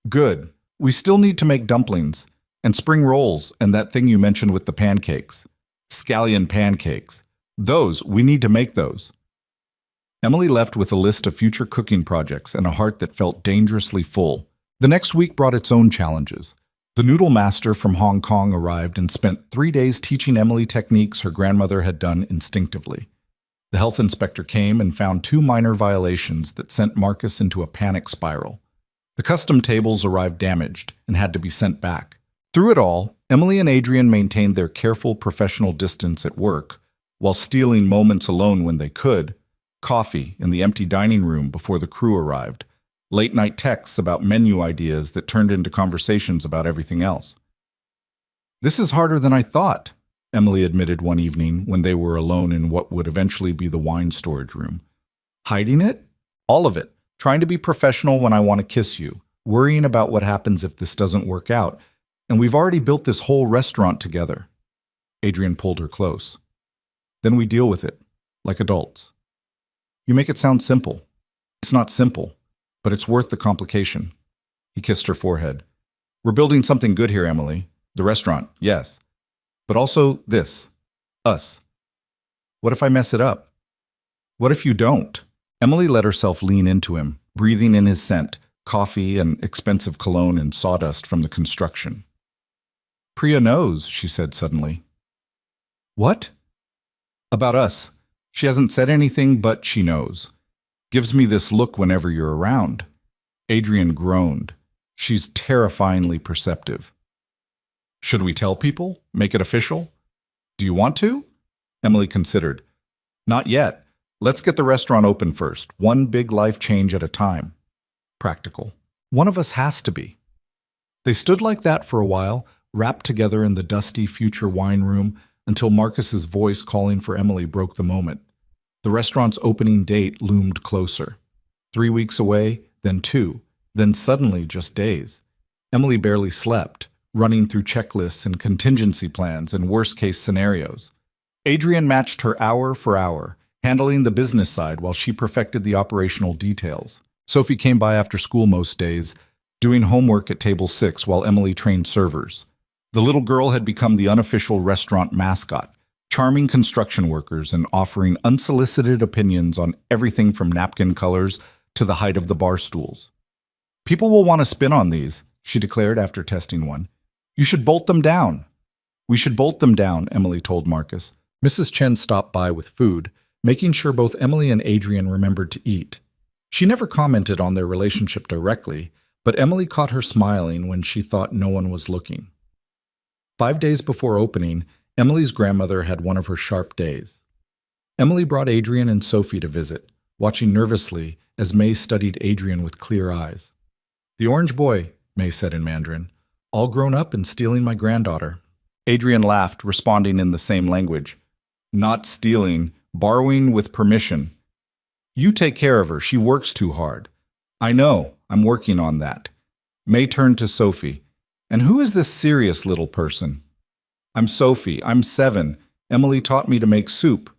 Speaker 2: Good. We still need to make dumplings, and spring rolls, and that thing you mentioned with the pancakes. Scallion pancakes. Those, we need to make those. Emily left with a list of future cooking projects and a heart that felt dangerously full. The next week brought its own challenges. The noodle master from Hong Kong arrived and spent 3 days teaching Emily techniques her grandmother had done instinctively. The health inspector came and found 2 minor violations that sent Marcus into a panic spiral. The custom tables arrived damaged and had to be sent back. Through it all, Emily and Adrian maintained their careful professional distance at work, while stealing moments alone when they could, coffee in the empty dining room before the crew arrived, late-night texts about menu ideas that turned into conversations about everything else. This is harder than I thought, Emily admitted one evening when they were alone in what would eventually be the wine storage room. Hiding it? All of it. Trying to be professional when I want to kiss you. Worrying about what happens if this doesn't work out. And we've already built this whole restaurant together. Adrian pulled her close. Then we deal with it.
Speaker 1: like adults. You make it sound simple. It's not simple, but it's worth the complication. He kissed her forehead. We're building something good here, Emily. The restaurant, yes. But also this, us. What if I mess it up? What if you don't? Emily let herself lean into him, breathing in his scent, coffee and expensive cologne and sawdust from the construction. Priya knows, she said suddenly. What? About us. She hasn't said anything, but she knows. Gives me this look whenever you're around. Adrian groaned. She's terrifyingly perceptive. Should we tell people? Make it official? Do you want to? Emily considered. Not yet. Let's get the restaurant open first, one big life change at a time. Practical. One of us has to be. They stood like that for a while, wrapped together in the dusty future wine room, until Marcus's voice calling for Emily broke the moment. The restaurant's opening date loomed closer. 3 weeks away, then 2, then suddenly just days. Emily barely slept, running through checklists and contingency plans and worst-case scenarios. Adrian matched her hour for hour, handling the business side while she perfected the operational details. Sophie came by after school most days, doing homework at table 6 while Emily trained servers. The little girl had become the unofficial restaurant mascot, charming construction workers and offering unsolicited opinions on everything from napkin colors to the height of the bar stools. People will want to spin on these, she declared after testing one. You should bolt them down. We should bolt them down, Emily told Marcus. Mrs. Chen stopped by with food, making sure both Emily and Adrian remembered to eat. She never commented on their relationship directly, but Emily caught her smiling when she thought no one was looking. 5 days before opening, Emily's grandmother had one of her sharp days. Emily brought Adrian and Sophie to visit, watching nervously as May studied Adrian with clear eyes. The orange boy, May said in Mandarin, all grown up and stealing my granddaughter. Adrian laughed, responding in the same language. Not stealing, borrowing with permission. You take care of her, she works too hard. I know, I'm working on that. May turned to Sophie. And who is this serious little person? I'm Sophie, I'm 7. Emily taught me to make soup.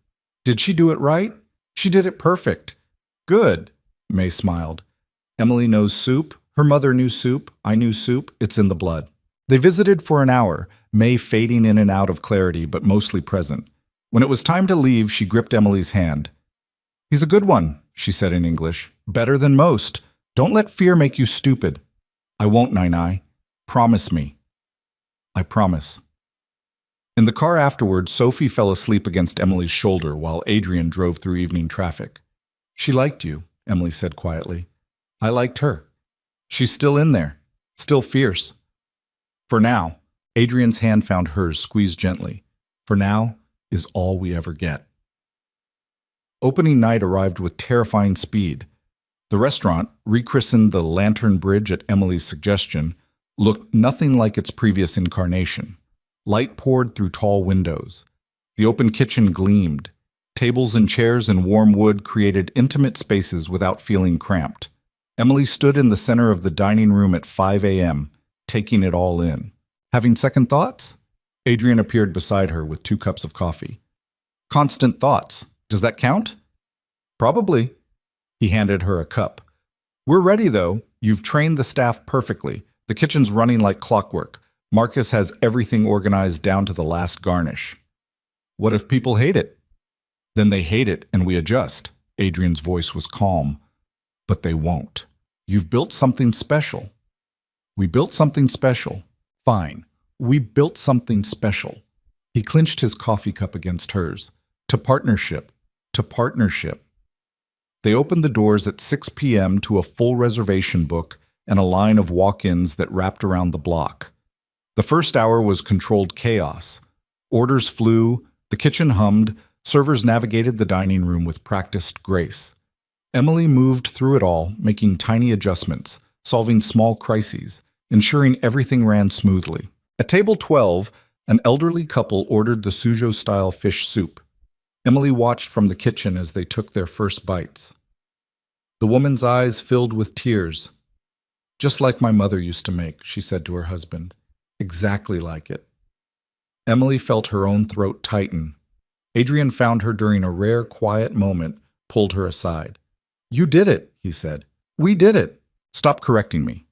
Speaker 1: Did she do it right? She did it perfect. Good, May smiled. Emily knows soup. Her mother knew soup. I knew soup. It's in the blood. They visited for an hour, May fading in and out of clarity but mostly present. When it was time to leave, she gripped Emily's hand. He's a good one, she said in English. Better than most. Don't let fear make you stupid. I won't, Nai. Promise me. I promise. In the car afterward, Sophie fell asleep against Emily's shoulder while Adrian drove through evening traffic. She liked you, Emily said quietly. I liked her. She's still in there, still fierce. For now, Adrian's hand found hers squeezed gently. For now is all we ever get. Opening night arrived with terrifying speed. The restaurant, rechristened the Lantern Bridge at Emily's suggestion, looked nothing like its previous incarnation. Light poured through tall windows. The open kitchen gleamed. Tables and chairs in warm wood created intimate spaces without feeling cramped. Emily stood in the center of the dining room at 5 a.m., taking it all in. Having second thoughts? Adrian appeared beside her with 2 cups of coffee. Constant thoughts. Does that count? Probably. He handed her a cup. We're ready, though. You've trained the staff perfectly. The kitchen's running like clockwork. Marcus has everything organized down to the last garnish. What if people hate it? Then they hate it and we adjust. Adrian's voice was calm. But they won't. You've built something special. We built something special. Fine. We built something special. He clinched his coffee cup against hers. To partnership. To partnership. They opened the doors at 6 p.m. to a full reservation book and a line of walk-ins that wrapped around the block. The first hour was controlled chaos. Orders flew, the kitchen hummed, servers navigated the dining room with practiced grace. Emily moved through it all, making tiny adjustments, solving small crises, ensuring everything ran smoothly. At table 12, an elderly couple ordered the Suzhou-style fish soup. Emily watched from the kitchen as they took their first bites. The woman's eyes filled with tears. Just like my mother used to make, she said to her husband. Exactly like it. Emily felt her own throat tighten.
Speaker 2: Adrian found her during a rare, quiet moment, pulled her aside. "You did it," he said. "We did it. Stop correcting me."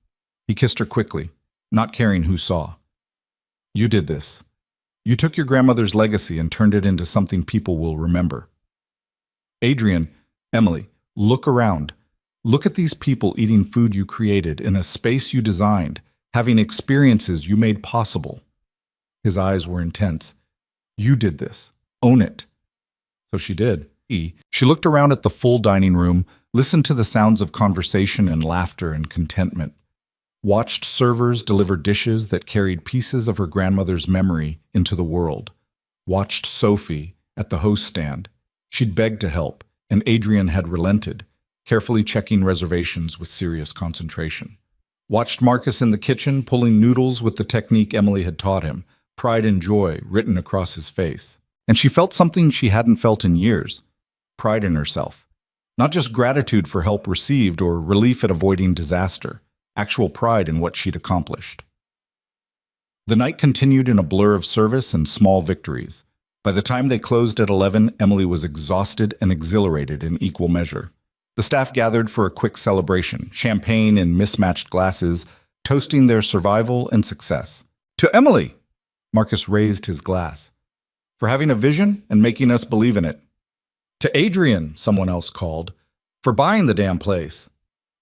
Speaker 2: He kissed her quickly, not caring who saw. "You did this. You took your grandmother's legacy and turned it into something people will remember." Adrian, Emily, look around. Look at these people eating food you created in a space you designed, having experiences you made possible. His eyes were intense. "You did this. Own it." So she did. She looked around at the full dining room, listened to the sounds of conversation and laughter and contentment, watched servers deliver dishes that carried pieces of her grandmother's memory into the world, watched Sophie at the host stand. She'd begged to help, and Adrian had relented, carefully checking reservations with serious concentration. Watched Marcus in the kitchen, pulling noodles with the technique Emily had taught him, pride and joy written across his face. And she felt something she hadn't felt in years, pride in herself. Not just gratitude for help received or relief at avoiding disaster, actual pride in what she'd accomplished. The night continued in a blur of service and small victories. By the time they closed at 11, Emily was exhausted and exhilarated in equal measure. The staff gathered for a quick celebration, champagne in mismatched glasses, toasting their survival and success. "To Emily!" Marcus raised his glass. "For having a vision and making us believe in it." "To Adrian," someone else called, "for buying the damn place."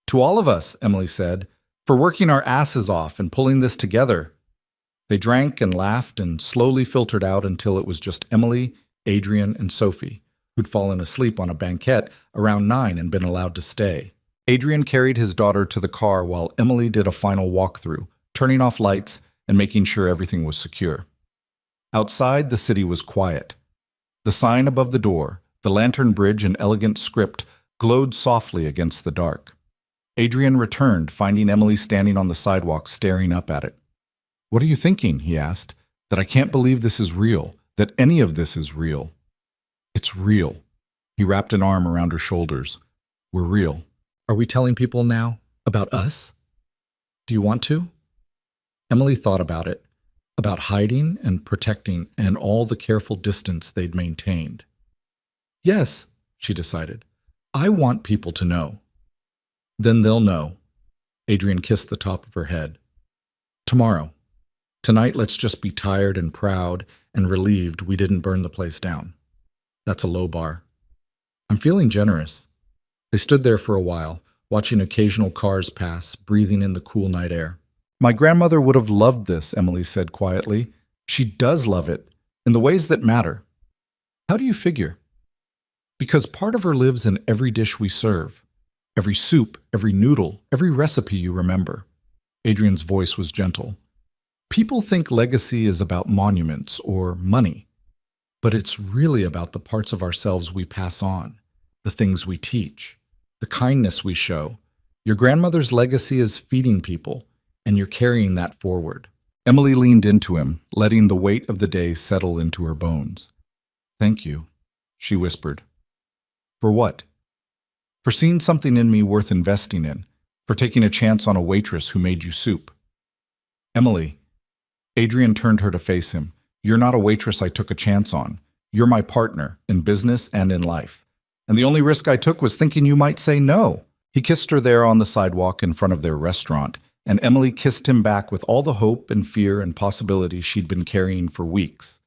Speaker 2: "To all of us," Emily said, "for working our asses off and pulling this together." They drank and laughed and slowly filtered out until it was just Emily, Adrian, and Sophie, who'd fallen asleep on a banquette around 9 and been allowed to stay. Adrian carried his daughter to the car while Emily did a final walkthrough, turning off lights and making sure everything was secure. Outside, the city was quiet. The sign above the door, the lantern bridge and elegant script, glowed softly against the dark. Adrian returned, finding Emily standing on the sidewalk staring up at it. "What are you thinking?" he asked. "That I can't believe this is real, that any of this is real." "It's real." He wrapped an arm around her shoulders. "We're real." "Are we telling people now? About us? Do you want to?" Emily thought about it, about hiding and protecting and all the careful distance they'd maintained. "Yes," she decided. "I want people to know." "Then they'll know." Adrian kissed the top of her head. "Tomorrow. Tonight, let's just be tired and proud and relieved we didn't burn the place down." "That's a low bar." "I'm feeling generous." They stood there for a while, watching occasional cars pass, breathing in the cool night air. "My grandmother would have loved this," Emily said quietly. "She does love it, in the ways that matter." "How do you figure?" "Because part of her lives in every dish we serve. Every soup, every noodle, every recipe you remember." Adrian's voice was gentle. "People think legacy is about monuments or money, but it's really about the parts of ourselves we pass on, the things we teach, the kindness we show. Your grandmother's legacy is feeding people, and you're carrying that forward." Emily leaned into him, letting the weight of the day settle into her bones. "Thank you," she whispered. "For what?" "For seeing something in me worth investing in, for taking a chance on a waitress who made you soup." "Emily," Adrian turned her to face him, "you're not a waitress I took a chance on. You're my partner, in business and in life. And the only risk I took was thinking you might say no." He kissed her there on the sidewalk in front of their restaurant, and Emily kissed him back with all the hope and fear and possibility she'd been carrying for weeks.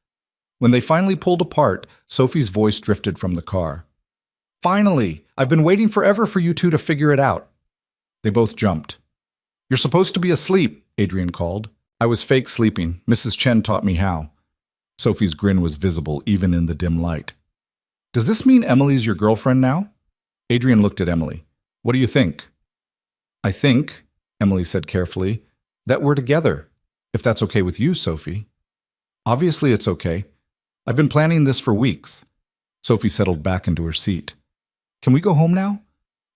Speaker 2: When they finally pulled apart, Sophie's voice drifted from the car. "Finally! I've been waiting forever for you two to figure it out." They both jumped. "You're supposed to be asleep," Adrian called. "I was fake sleeping. Mrs. Chen taught me how." Sophie's grin was visible even in the dim light. "Does this mean Emily's your girlfriend now?" Adrian looked at Emily. "What do you think?" "I think," Emily said carefully, "that we're together, if that's okay with you, Sophie." "Obviously it's okay. I've been planning this for weeks." Sophie settled back into her seat. "Can we go home now?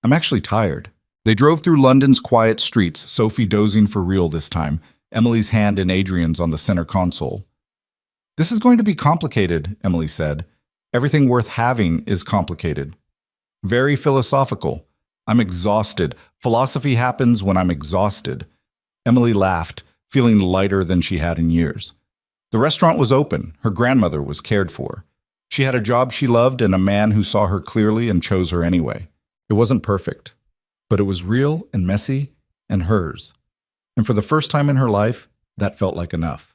Speaker 2: I'm actually tired." They drove through London's quiet streets, Sophie dozing for real this time, Emily's hand in Adrian's on the center console. "This is going to be complicated," Emily said. "Everything worth having is complicated." "Very philosophical. I'm exhausted. Philosophy happens when I'm exhausted." Emily laughed, feeling lighter than she had in years. The restaurant was open. Her grandmother was cared for.
Speaker 1: She had a job she loved and a man who saw her clearly and chose her anyway. It wasn't perfect, but it was real and messy and hers. And for the first time in her life, that felt like enough.